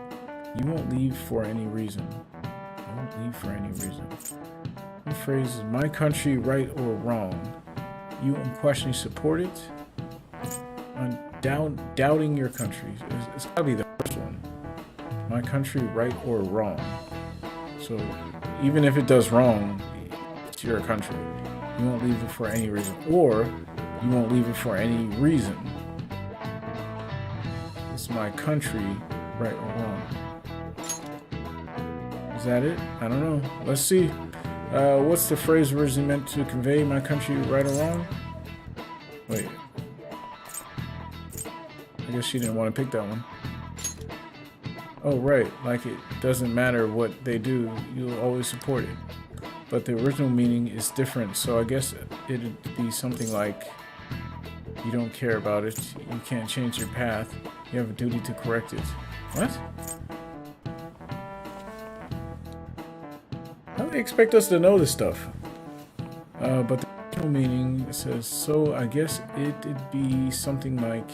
won't leave for any reason. I won't leave for any reason. The phrase is my country right or wrong. You unquestionably support it. Doubting your country. It's gotta be the first one. My country right or wrong. So even if it does wrong, it's your country. You won't leave it for any reason. Or you won't leave it for any reason. It's my country right or wrong. Is that it? I don't know. Let's see. What's the phrase originally meant to convey my country right or wrong? Wait. I guess she didn't want to pick that one. Oh, right. Like it doesn't matter what they do, you'll always support it. But the original meaning is different, so I guess it'd be something like you don't care about it, you can't change your path, you have a duty to correct it. What? How do they expect us to know this stuff? But the original meaning says, so I guess it'd be something like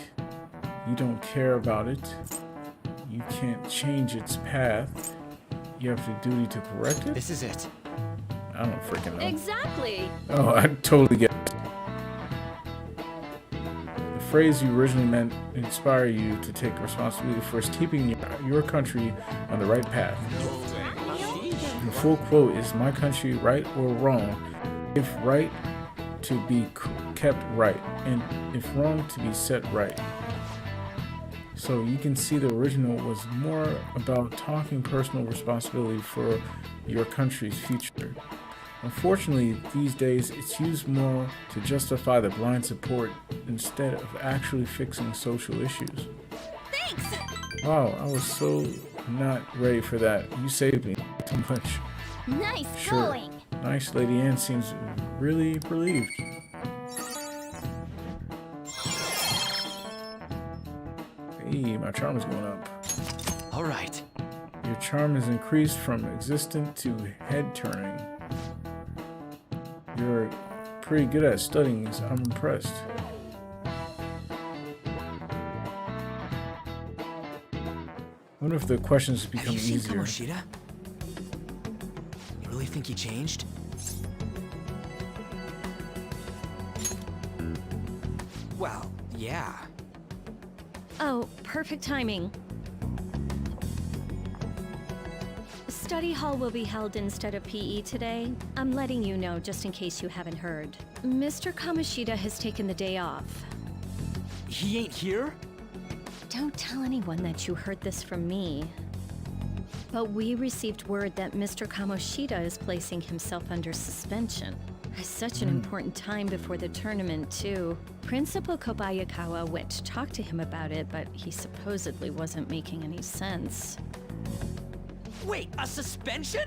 you don't care about it, you can't change its path, you have the duty to correct it? This is it. I don't freaking know. Exactly. Oh, I totally get it. The phrase you originally meant to inspire you to take responsibility for is keeping your country on the right path. The full quote is, my country right or wrong, if right to be kept right, and if wrong to be set right. So you can see the original was more about taking personal responsibility for your country's future. Unfortunately, these days it's used more to justify the blind support instead of actually fixing social issues. Thanks! Wow, I was so not ready for that. You saved me so much. Nice Sure. going! Nice, Lady Anne seems really relieved. Hey, my charm is going up. All right. Your charm has increased from existent to head turning. You're pretty good at studying, so I'm impressed. I wonder if the questions Have become you seen easier. Kamoshida? You really think he changed? Well, yeah. Oh, perfect timing. Study hall will be held instead of PE today. I'm letting you know just in case you haven't heard. Mr. Kamoshida has taken the day off. He ain't here? Don't tell anyone that you heard this from me. But we received word that Mr. Kamoshida is placing himself under suspension. It's such an important time before the tournament, too. Principal Kobayakawa went to talk to him about it, but he supposedly wasn't making any sense. Wait, a suspension?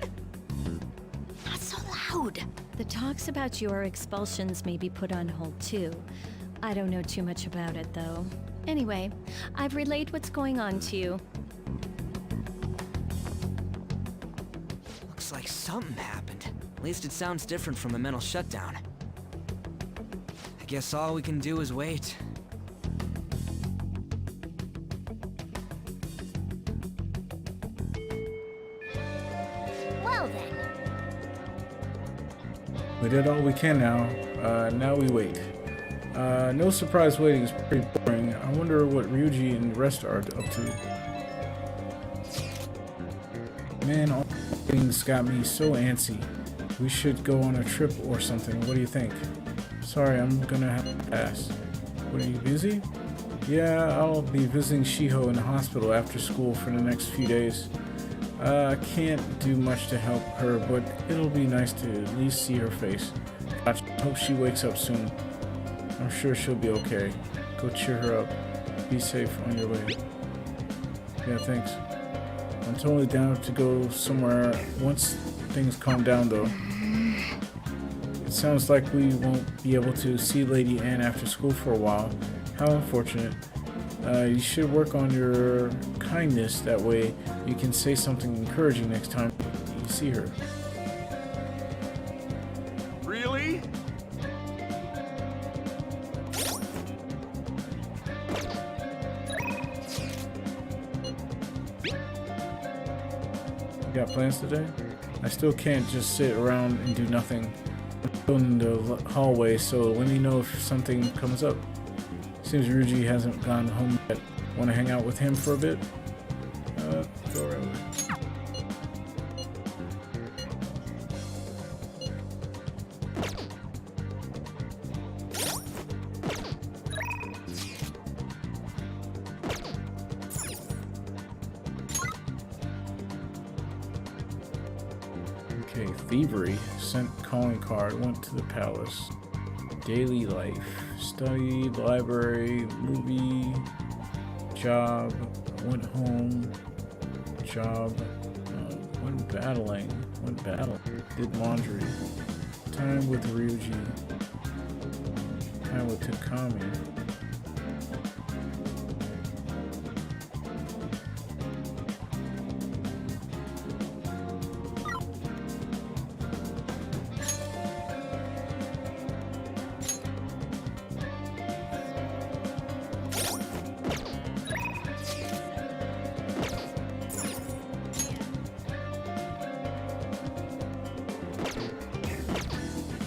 Not so loud! The talks about your expulsions may be put on hold, too. I don't know too much about it, though. Anyway, I've relayed what's going on to you. Looks like something happened. At least it sounds different from a mental shutdown. I guess all we can do is wait. Well then. We did all we can now. Now we wait. No surprise waiting is pretty boring. I wonder what Ryuji and the rest are up to. Man, all things got me so antsy. We should go on a trip or something. What do you think? Sorry, I'm gonna have to pass. What, are you busy? Yeah, I'll be visiting Shiho in the hospital after school for the next few days. I can't do much to help her, but it'll be nice to at least see her face. I hope she wakes up soon. I'm sure she'll be okay. Go cheer her up. Be safe on your way. Yeah, thanks. I'm totally down to go somewhere once things calm down, though. It sounds like we won't be able to see Lady Anne after school for a while. How unfortunate. You should work on your kindness. That way you can say something encouraging next time you see her. Really? You got plans today? I still can't just sit around and do nothing. I'm in the hallway, so let me know if something comes up. Seems Ryuji hasn't gone home yet. Want to hang out with him for a bit? Go right away. Okay, thievery. Sent calling card. Went to the palace. Daily life. Studied, library, movie, job, went home, job, went battling, did laundry, time with Ryuji, time with Takami.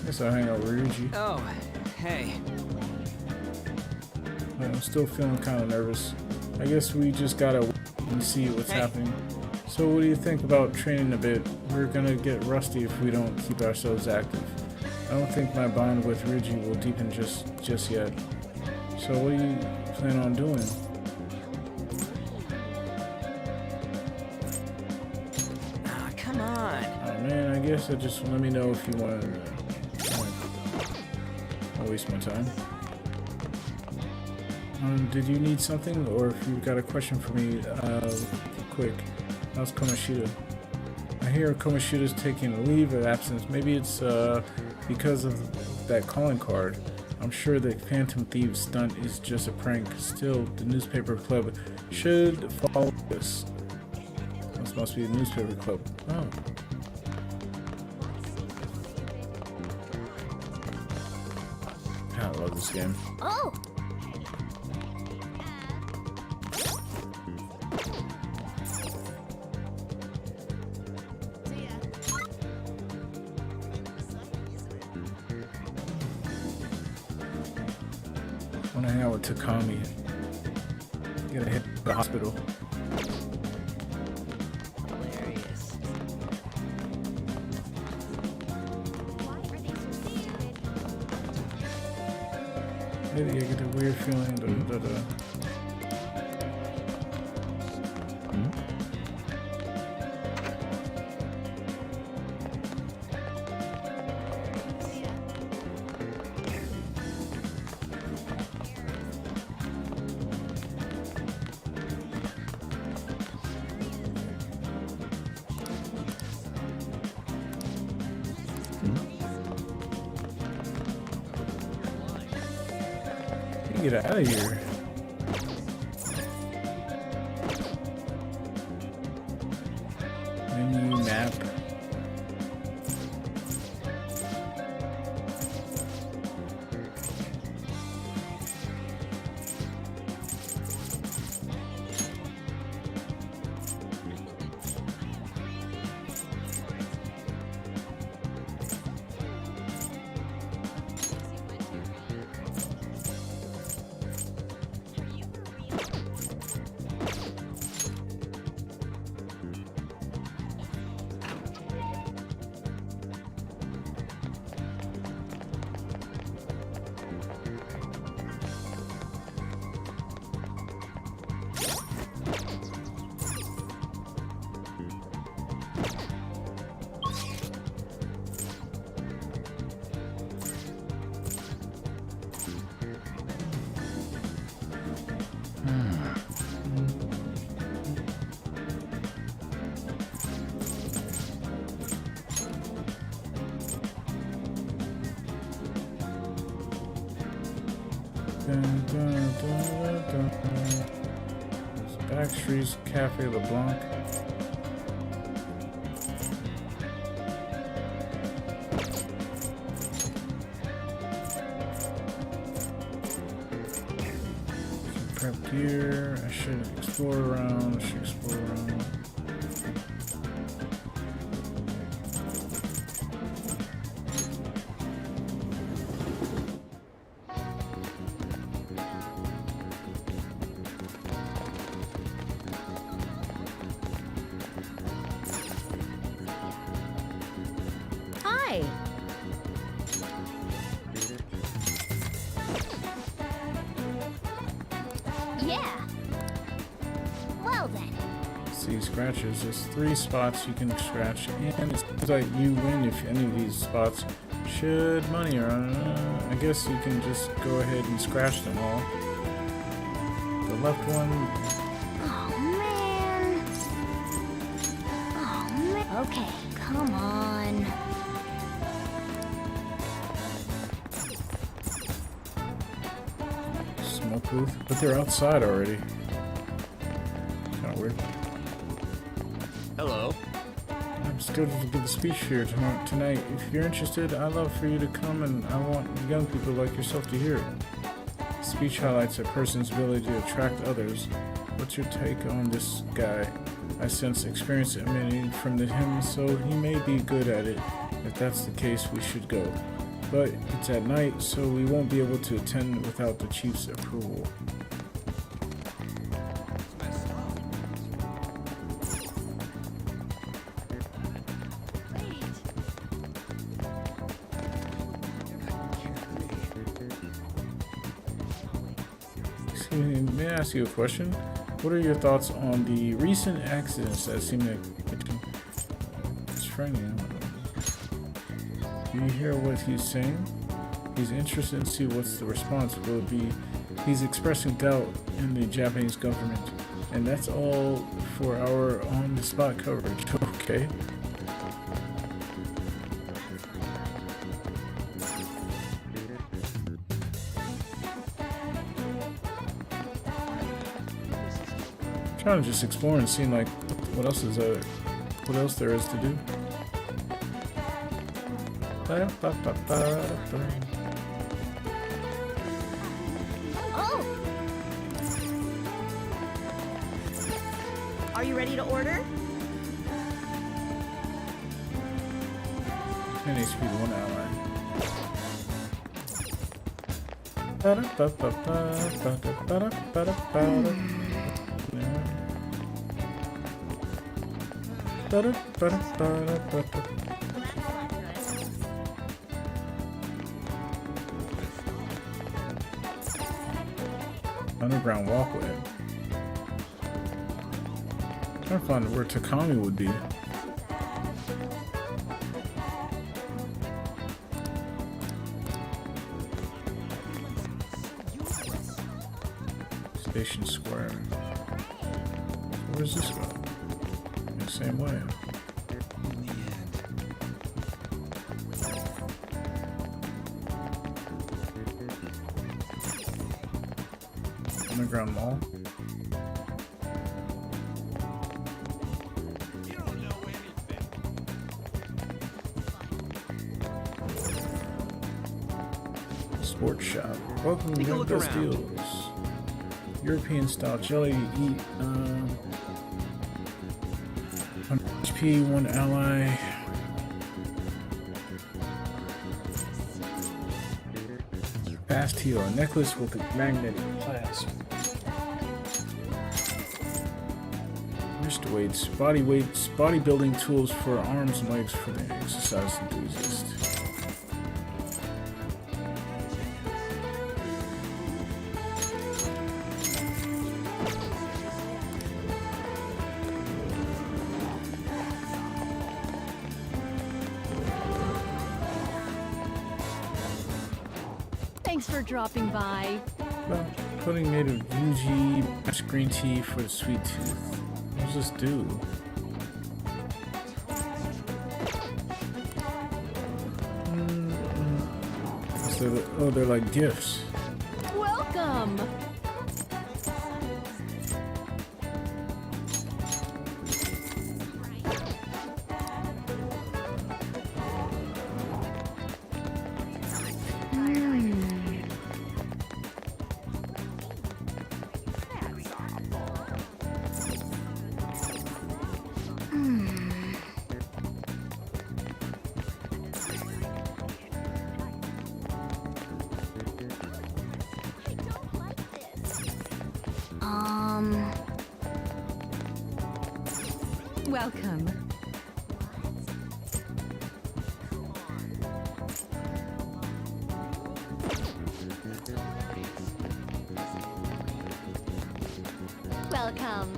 Guess I'll hang out with Ryuji. Oh, hey. I'm still feeling kind of nervous. I guess we just gotta wait and see what's happening. So what do you think about training a bit? We're gonna get rusty if we don't keep ourselves active. I don't think my bond with Ryuji will deepen just yet. So what do you plan on doing? Ah, come on. Oh man, I guess just let me know if you want to. I'll waste my time. Did you need something, or if you've got a question for me, quick. How's Kamoshida? I hear Kamoshida's taking a leave of absence. Maybe it's because of that calling card. I'm sure the Phantom Thieves stunt is just a prank. Still, the newspaper club should follow this. This must be the newspaper club. Oh. I love this game. Oh! I want to hang out with Takami. Gotta hit the hospital. Hilarious. Maybe I get a weird feeling. get out of here. Menu map. Backstreet's Cafe LeBlanc. Prep gear. I should explore around. Hi. Yeah. Well then. See scratches. There's 3 spots you can scratch, and it seems like you win if any of these spots should money around. I guess you can just go ahead and scratch them all. The left one. Oh man. Oh man. Okay, come on. Smoke booth, but they're outside already. Kind of weird. Hello. I'm scheduled to give a speech here tonight. If you're interested, I'd love for you to come, and I want young people like yourself to hear it. The speech highlights a person's ability to attract others. What's your take on this guy? I sense experience emanating from him, so he may be good at it. If that's the case, we should go. But it's at night, so we won't be able to attend without the chief's approval. Excuse me, may I ask you a question? What are your thoughts on the recent accidents that seem to... It's friendly. Do you hear what he's saying? He's interested to see what's the response will be. He's expressing doubt in the Japanese government. And that's all for our on-the-spot coverage. Okay. Trying to just explore and seeing like what else there is to do. Oh! Are you ready to order? 10 HP to 1 ally. Underground walkway. Trying to find where Takami would be. Station Square. Where's this go? The same way. Underground Mall. Sports shop. Welcome to the best deals. European style jelly to eat. 100 HP, 1 ally. Fast heal. A necklace with a magnetic clasp. Wrist weights. Body weights. Bodybuilding tools for arms and legs for the exercise enthusiast. Thanks for dropping by. Well, pudding made of Yuji, mashed green tea for the sweet tooth. What does this do? Oh, they're like gifts. Welcome. Welcome. Welcome.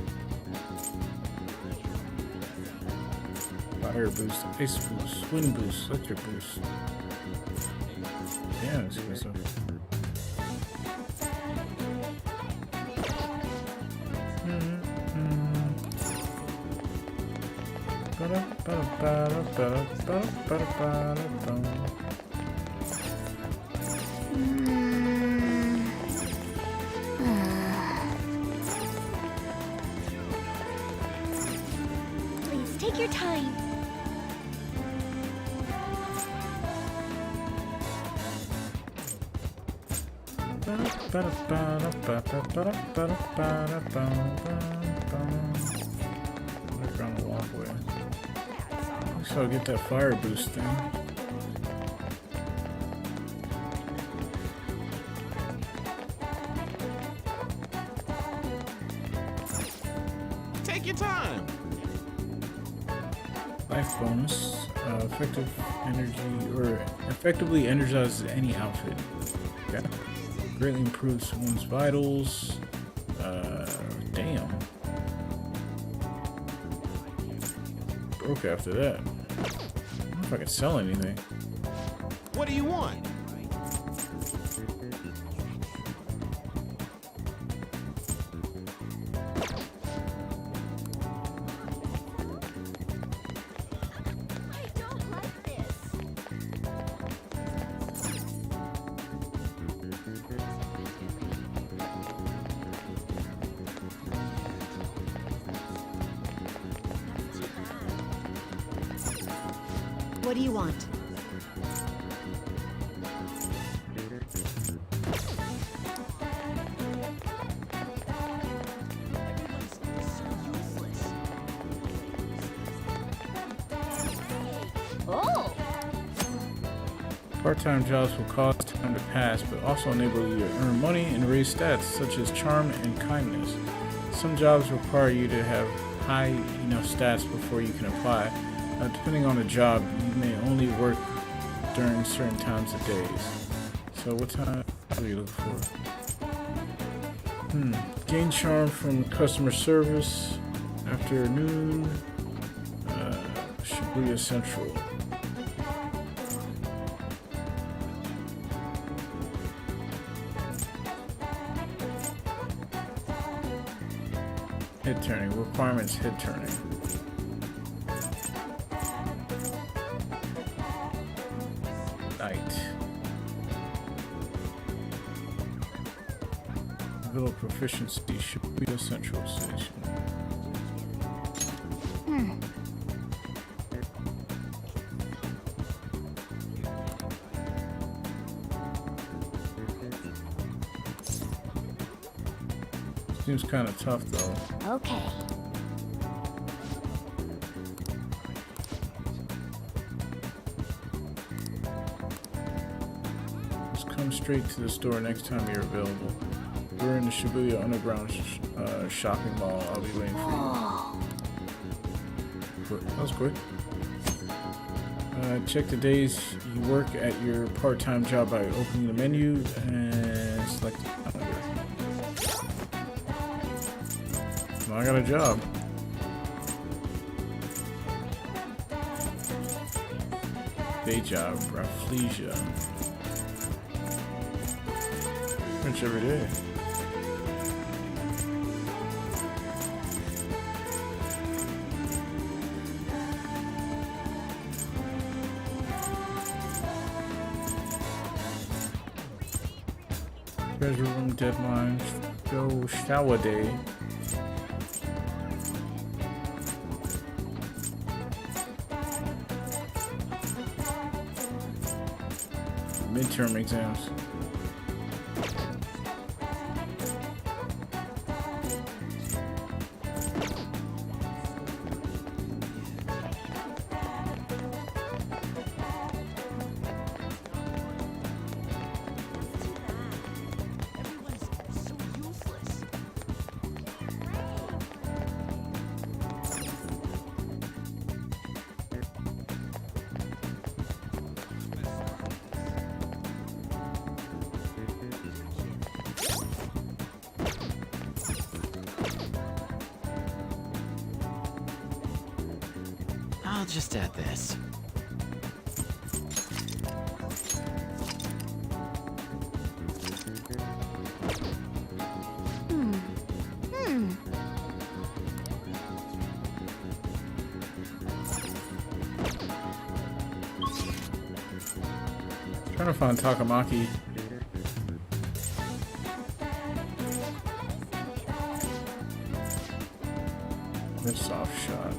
Fire boost, ice boost, wind boost, electric boost. Damn, it's good stuff. Please take your time. Underground walkway. So I'll get that fire boost thing. Take your time. Life bonus. Effective energy or effectively energizes any outfit. Okay. Greatly improves one's vitals. Damn. Broke after that. I don't know if I can sell anything. What do you want? What do you want? Oh! Part-time jobs will cause time to pass, but also enable you to earn money and raise stats such as charm and kindness. Some jobs require you to have high enough stats before you can apply. Depending on the job, you may only work during certain times of days. So what time are you looking for? Gain charm from customer service. Afternoon. Shibuya Central. Head turning. Requirements head turning. Hill Proficiency, Shibuya Central Station. Seems kind of tough though. Okay. Just come straight to the store next time you're available. We're in the Shibuya Underground shopping mall. I'll be waiting for you. That was quick. Check the days you work at your part-time job by opening the menu and select the calendar. I got a job. Day job, Rafflesia. French every day. Treasure room deadline. Go shower day. Midterm exams. I'll just add this. Trying to find Takamaki. This soft shot.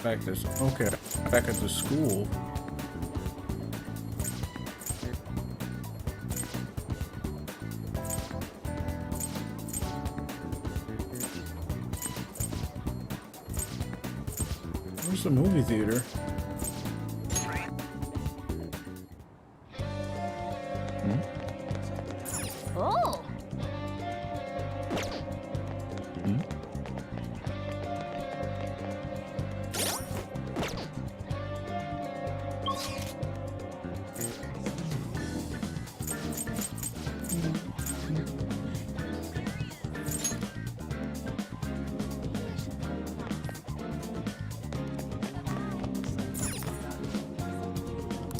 Back to okay. Back at the school. Where's the movie theater? Oh.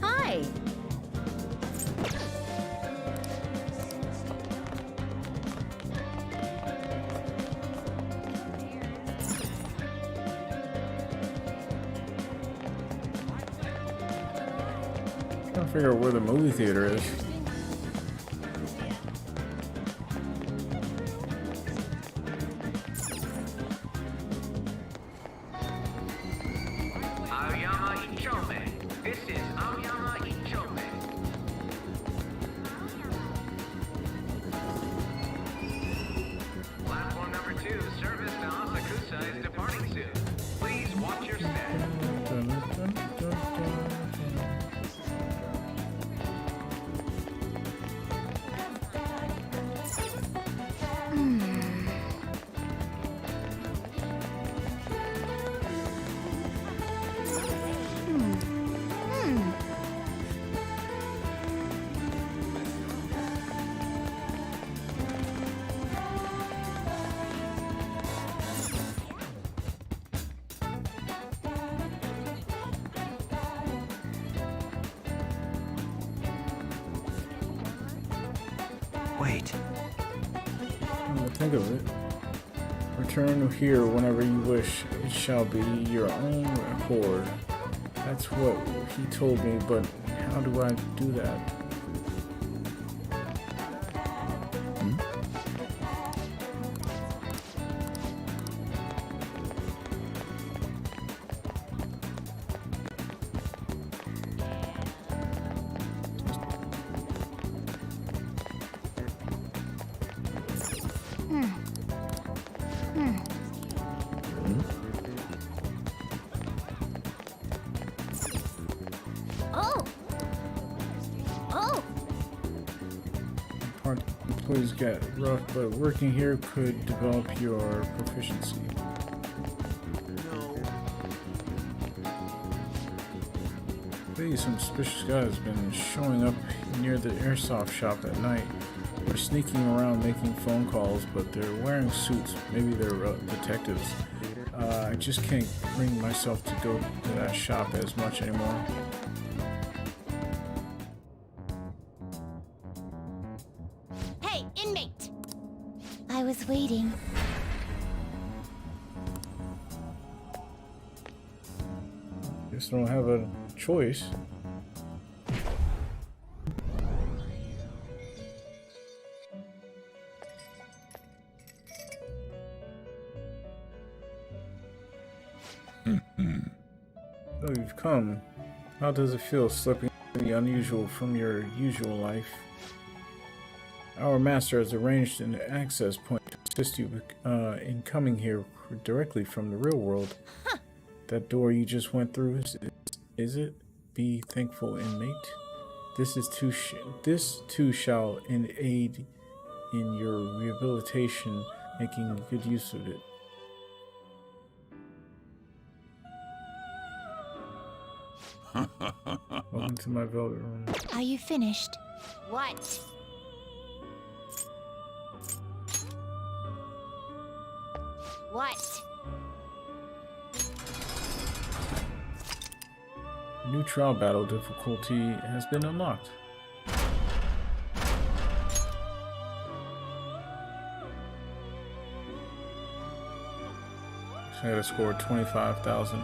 Hi. Trying to figure out where the movie theater is. Platform number 2, service to Asakusa is departing soon. Wait. Think of it. Return here whenever you wish. It shall be your own accord. That's what he told me, but how do I do that? Employees get rough, but working here could develop your proficiency. Lately, some suspicious guy has been showing up near the airsoft shop at night. They're sneaking around making phone calls, but they're wearing suits. Maybe they're detectives. I just can't bring myself to go to that shop as much anymore. Hey, inmate! I was waiting. Guess I don't have a choice. So you've come. How does it feel slipping the unusual from your usual life? Our master has arranged an access point to assist you in coming here directly from the real world. Huh. That door you just went through, is it? Be thankful, inmate. This too shall aid in your rehabilitation, making good use of it. Welcome to my velvet room. Are you finished? What? What? New trial battle difficulty has been unlocked. I gotta score 25,000.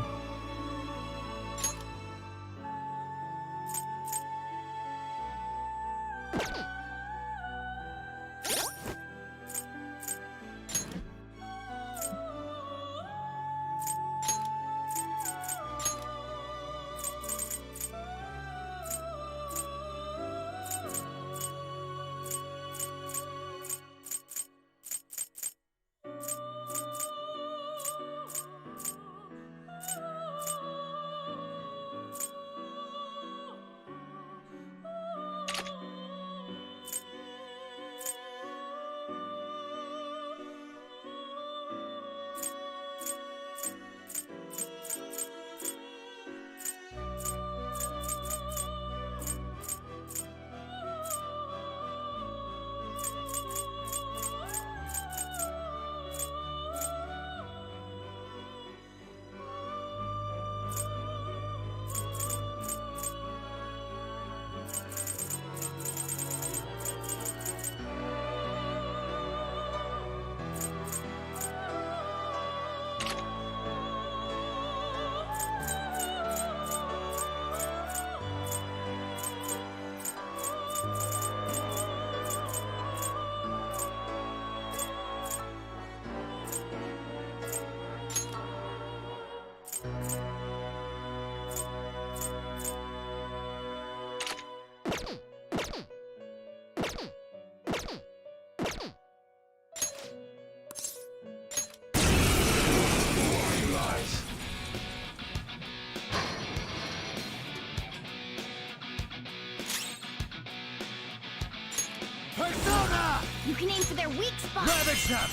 Persona! You can aim for their weak spot. Ravage them!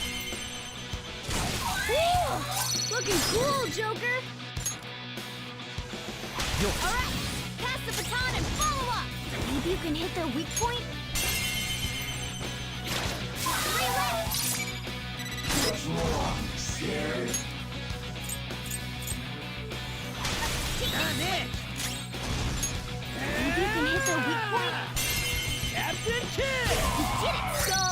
Ooh, looking cool, Joker. Alright, pass the baton and follow up. Maybe you can hit their weak point? 3 left! What's wrong? Scared? Done it! Maybe you can hit their weak point? Captain Kidd! You did it! Go!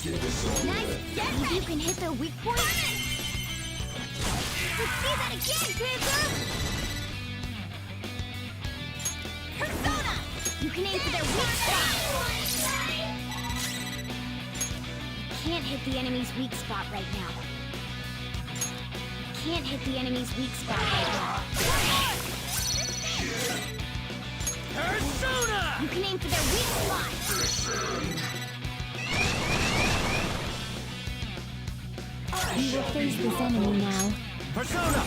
Nice get! Maybe you can hit their weak point? Let's see that again, Panther! Persona! You can aim for their weak spot! Can't hit the enemy's weak spot right now. Can't hit the enemy's weak spot right now. Persona! You can aim for their weak spot! We will face this enemy now. Persona!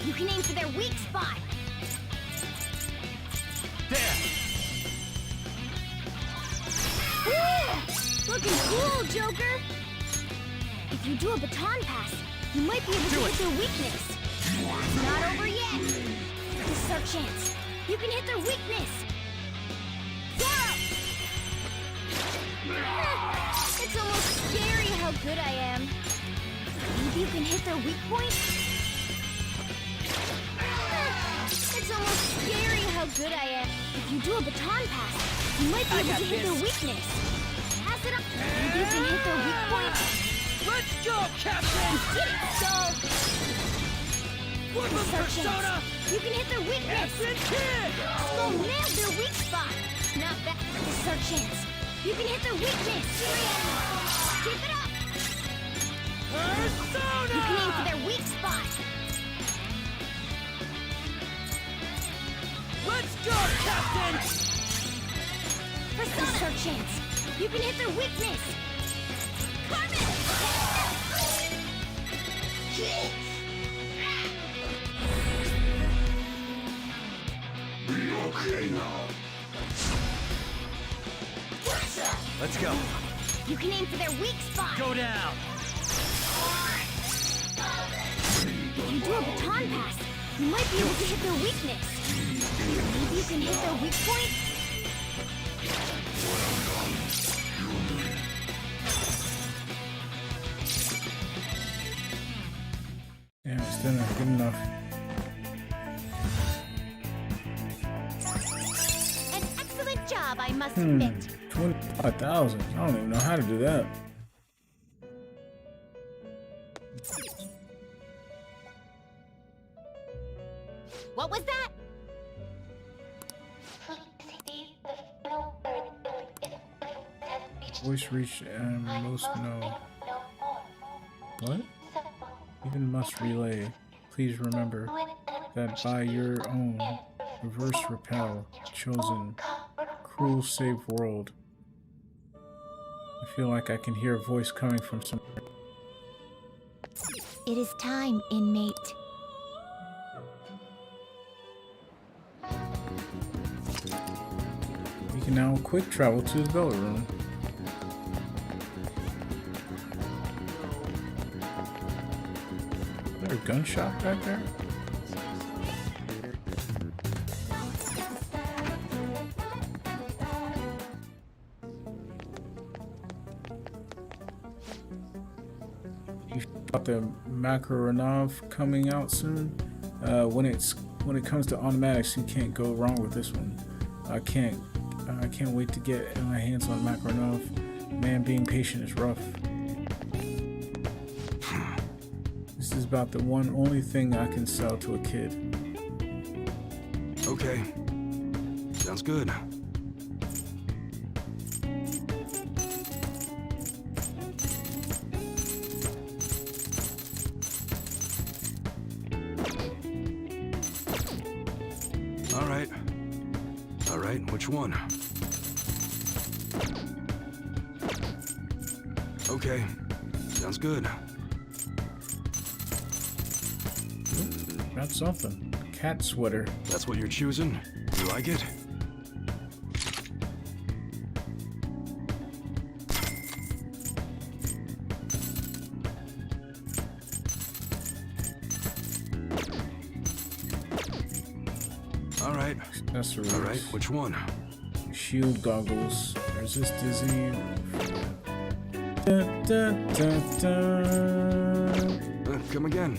You can aim for their weak spot! There! Woo! Looking cool, Joker! If you do a baton pass, you might be able to hit their weakness. It's not over yet! This is our chance. You can hit their weakness! Zoro! It's almost scary how good I am. Maybe you can hit their weak point? It's almost scary how good I am. If you do a baton pass, you might be able to hit their weakness. Pass it up. Maybe you can hit their weak point? Let's go, Captain! Get it, Skull! Look at Persona! You can hit their weakness! Captain Kid! Skull nailed their weak spot! Not bad. This is our chance. You can hit their weakness! Keep it up! Persona! You can aim for their weak spot! Let's go, Captain! Persona! This is our chance. You can hit their weakness! Carmen! Be okay now. Let's go. You can aim for their weak spot! Go down! If you do a baton pass, you might be able to hit their weakness. Maybe you can hit their weak point? Yeah, still not good enough. An excellent job, I must admit. 25,000. I don't even know how to do that. What was that? Voice reach and most know. What? Even must relay. Please remember that by your own reverse repel chosen cruel save world. I feel like I can hear a voice coming from somewhere. It is time, inmate. We can now quick travel to his belly room. Is there a gunshot back there? You got the Makaronov coming out soon. When it comes to automatics, you can't go wrong with this one. I can't wait to get my hands on Makaronov. Man, being patient is rough. This is about the only thing I can sell to a kid. Okay. Sounds good. All right, which one? Okay, sounds good. Got something. Cat sweater. That's what you're choosing? You like it? Accessories. All right, which one? Shield goggles. Resist dizzy. Da, da, da, da. Come again.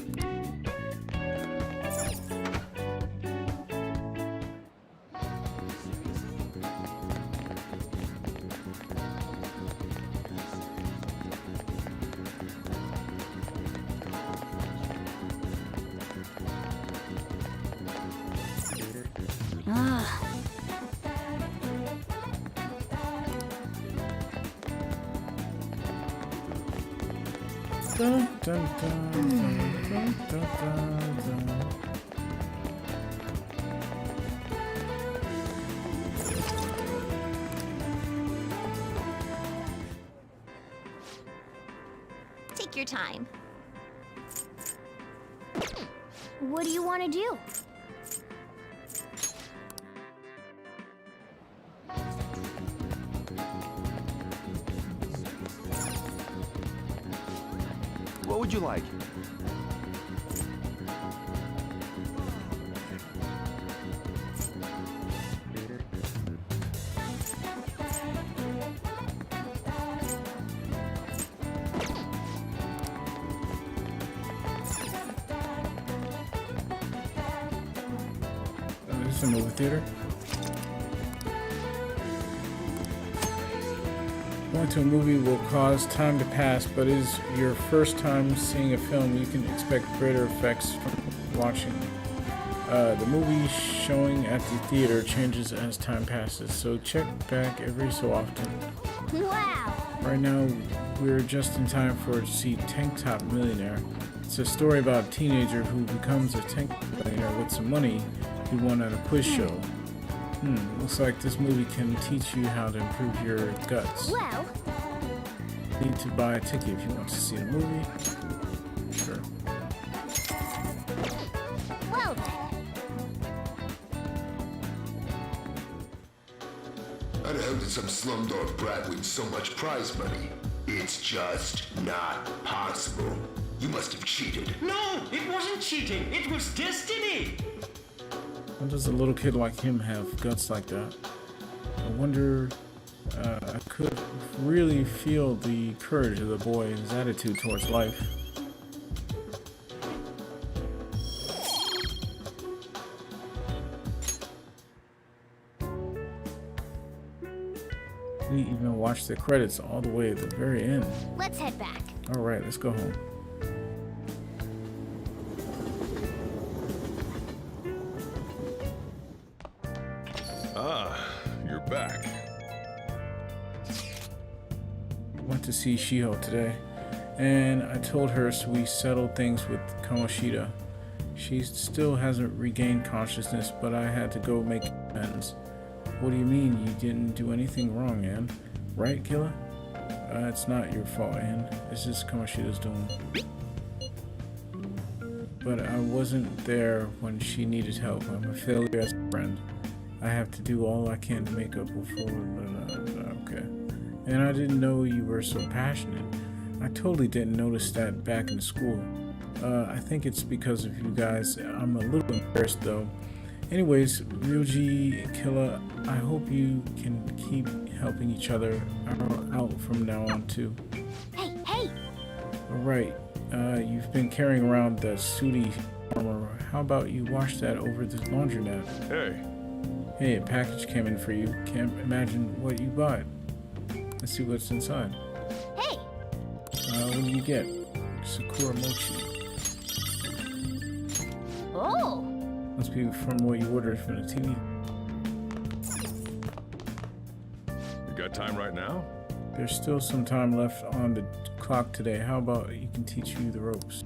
Ugh. Dun, dun, dun, dun, dun, dun, dun. Take your time. What do you want to do? What would you like? This is a movie theater. Going to a movie will cause time to pass, but is your first time seeing a film, you can expect greater effects from watching. The movie showing at the theater changes as time passes, so check back every so often. Wow! Right now, we're just in time to see Tank Top Millionaire. It's a story about a teenager who becomes a tank millionaire with some money he won at a quiz show. Looks like this movie can teach you how to improve your guts. Well, You need to buy a ticket if you want to see the movie. Sure. well then. How the hell did some slumdog brat win so much prize money? It's just not possible. You must have cheated. No, it wasn't cheating. It was destiny. How does a little kid like him have guts like that? I wonder, I could really feel the courage of the boy and his attitude towards life. We even watched the credits all the way at the very end. Let's head back. Alright, let's go home. You're back. Went to see Shiho today, and I told her so we settled things with Kamoshida. She still hasn't regained consciousness, but I had to go make amends. What do you mean you didn't do anything wrong, Ann? Right, Killa? It's not your fault, Ann. It's just Kamoshida's doing. But I wasn't there when she needed help. I'm a failure as a friend. I have to do all I can to make up for okay. And I didn't know you were so passionate. I totally didn't notice that back in school. I think it's because of you guys. I'm a little embarrassed though. Anyways, Ryuji, Killa, I hope you can keep helping each other out from now on too. Hey, hey! Alright, you've been carrying around the sooty armor. How about you wash that over the laundromat? Hey. Hey, a package came in for you. Can't imagine what you bought. Let's see what's inside. Hey! What do you get? Sakura Mochi. Oh! Must be from what you ordered from the TV. You got time right now? There's still some time left on the clock today. How about you can teach you the ropes?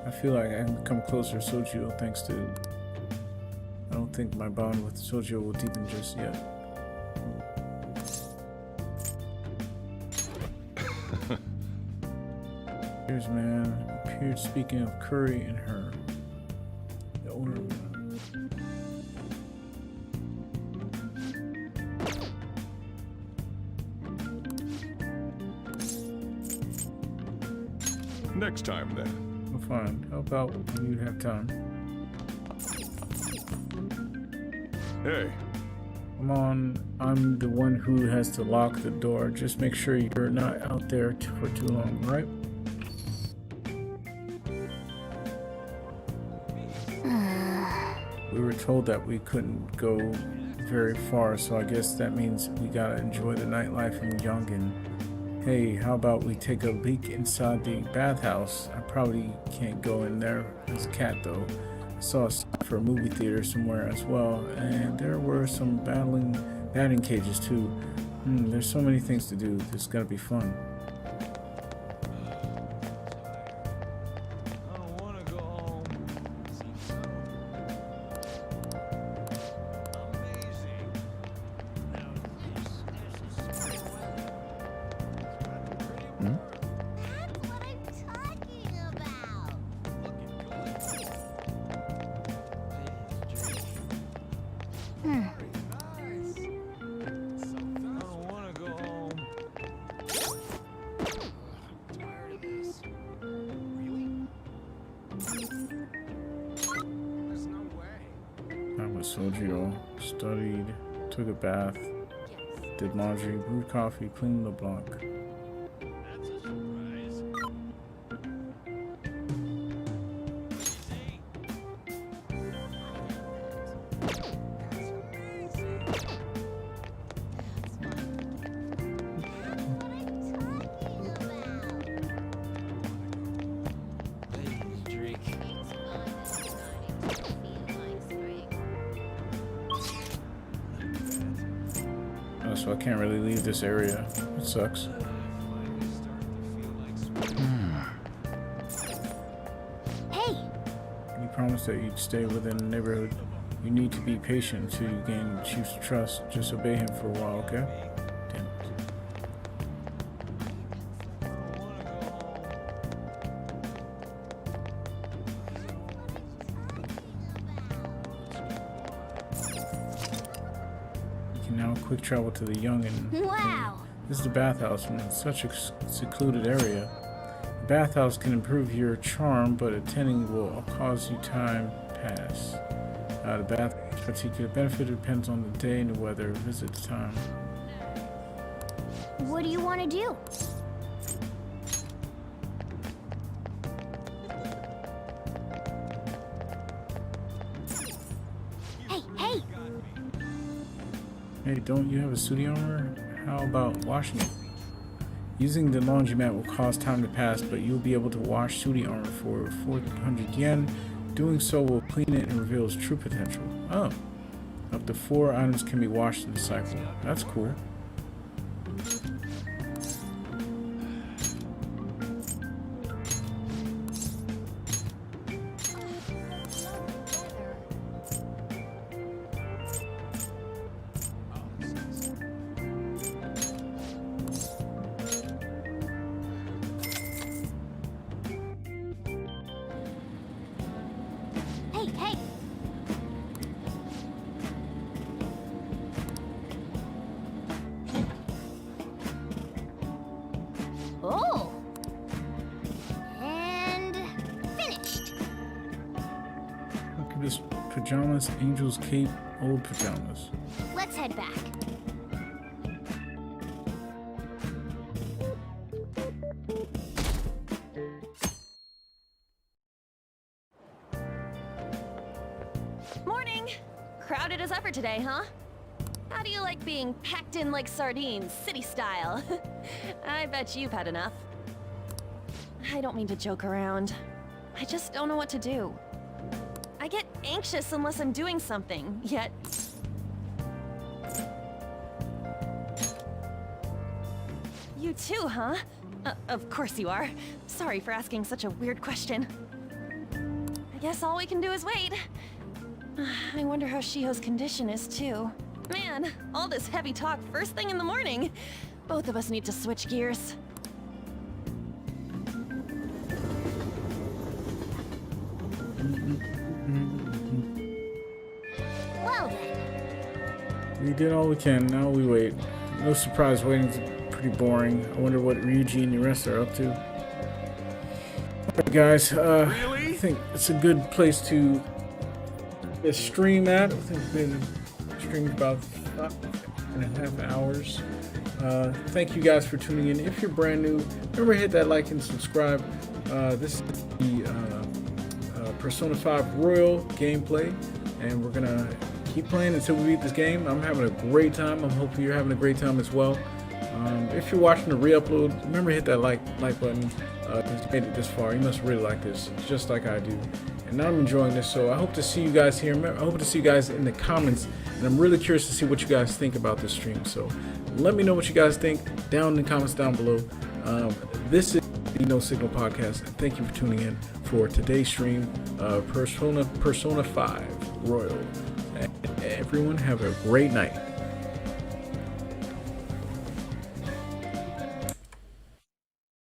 I feel like I can become closer to Sojiro thanks to... I don't think my bond with Sojiro will deepen just yet. Here's man appeared speaking of Curry and her. The owner. Next time then. Well, fine. How about when you have time? Hey. Come on, I'm the one who has to lock the door. Just make sure you're not out there for too long, right? We were told that we couldn't go very far, so I guess that means we gotta enjoy the nightlife in Yongen. Hey, how about we take a peek inside the bathhouse? I probably can't go in there as a cat though. saw a sign for a movie theater somewhere as well, and there were some batting cages too. There's so many things to do. This is gonna be fun. Sojiro, studied, took a bath, did laundry, brewed coffee, cleaned the block. So I can't really leave this area. It sucks. Hey! You promised that you'd stay within the neighborhood. You need to be patient until you gain the chief's trust. Just obey him for a while, okay? Damn it. Now quick travel to the Youngin. Wow! This is the bathhouse in such a secluded area. The bathhouse can improve your charm, but attending will cause you time pass. The bathhouse particular benefit depends on the day and the weather. Visit time. What do you want to do? Hey! Hey, don't you have a pseudonym? How about washing it? Using the laundromat will cause time to pass, but you'll be able to wash pseudonym for 400 yen. Doing so will clean it and reveal its true potential. Oh. Up to 4 items can be washed in the cycle. That's cool. Hey! Oh! And finished. Look at this pajamas, angel's cape, old pajamas. Let's head back. Morning! Crowded as ever today, huh? How do you like being packed in like sardines, city style? I bet you've had enough. I don't mean to joke around. I just don't know what to do. I get anxious unless I'm doing something, yet... You too, huh? Of course you are. Sorry for asking such a weird question. I guess all we can do is wait. I wonder how Shiho's condition is, too. Man, all this heavy talk first thing in the morning. Both of us need to switch gears. Well then. We did all we can, now we wait. No surprise, waiting's pretty boring. I wonder what Ryuji and the rest are up to. Alright guys, I think it's a good place to stream at. I think we've been streaming about 5.5 hours. Thank you guys for tuning in. If you're brand new, remember to hit that like and subscribe. This is the Persona 5 Royal gameplay, and we're gonna keep playing until we beat this game. I'm having a great time. I'm hoping you're having a great time as well. If you're watching the re-upload, remember to hit that like button. If you made it this far, you must really like this, just like I do. and I'm enjoying this. So I hope to see you guys here. I hope to see you guys in the comments, and I'm really curious to see what you guys think about this stream. So let me know what you guys think down in the comments down below. This is the No Signal Podcast, and thank you for tuning in for today's stream, Persona 5 Royal. And everyone have a great night.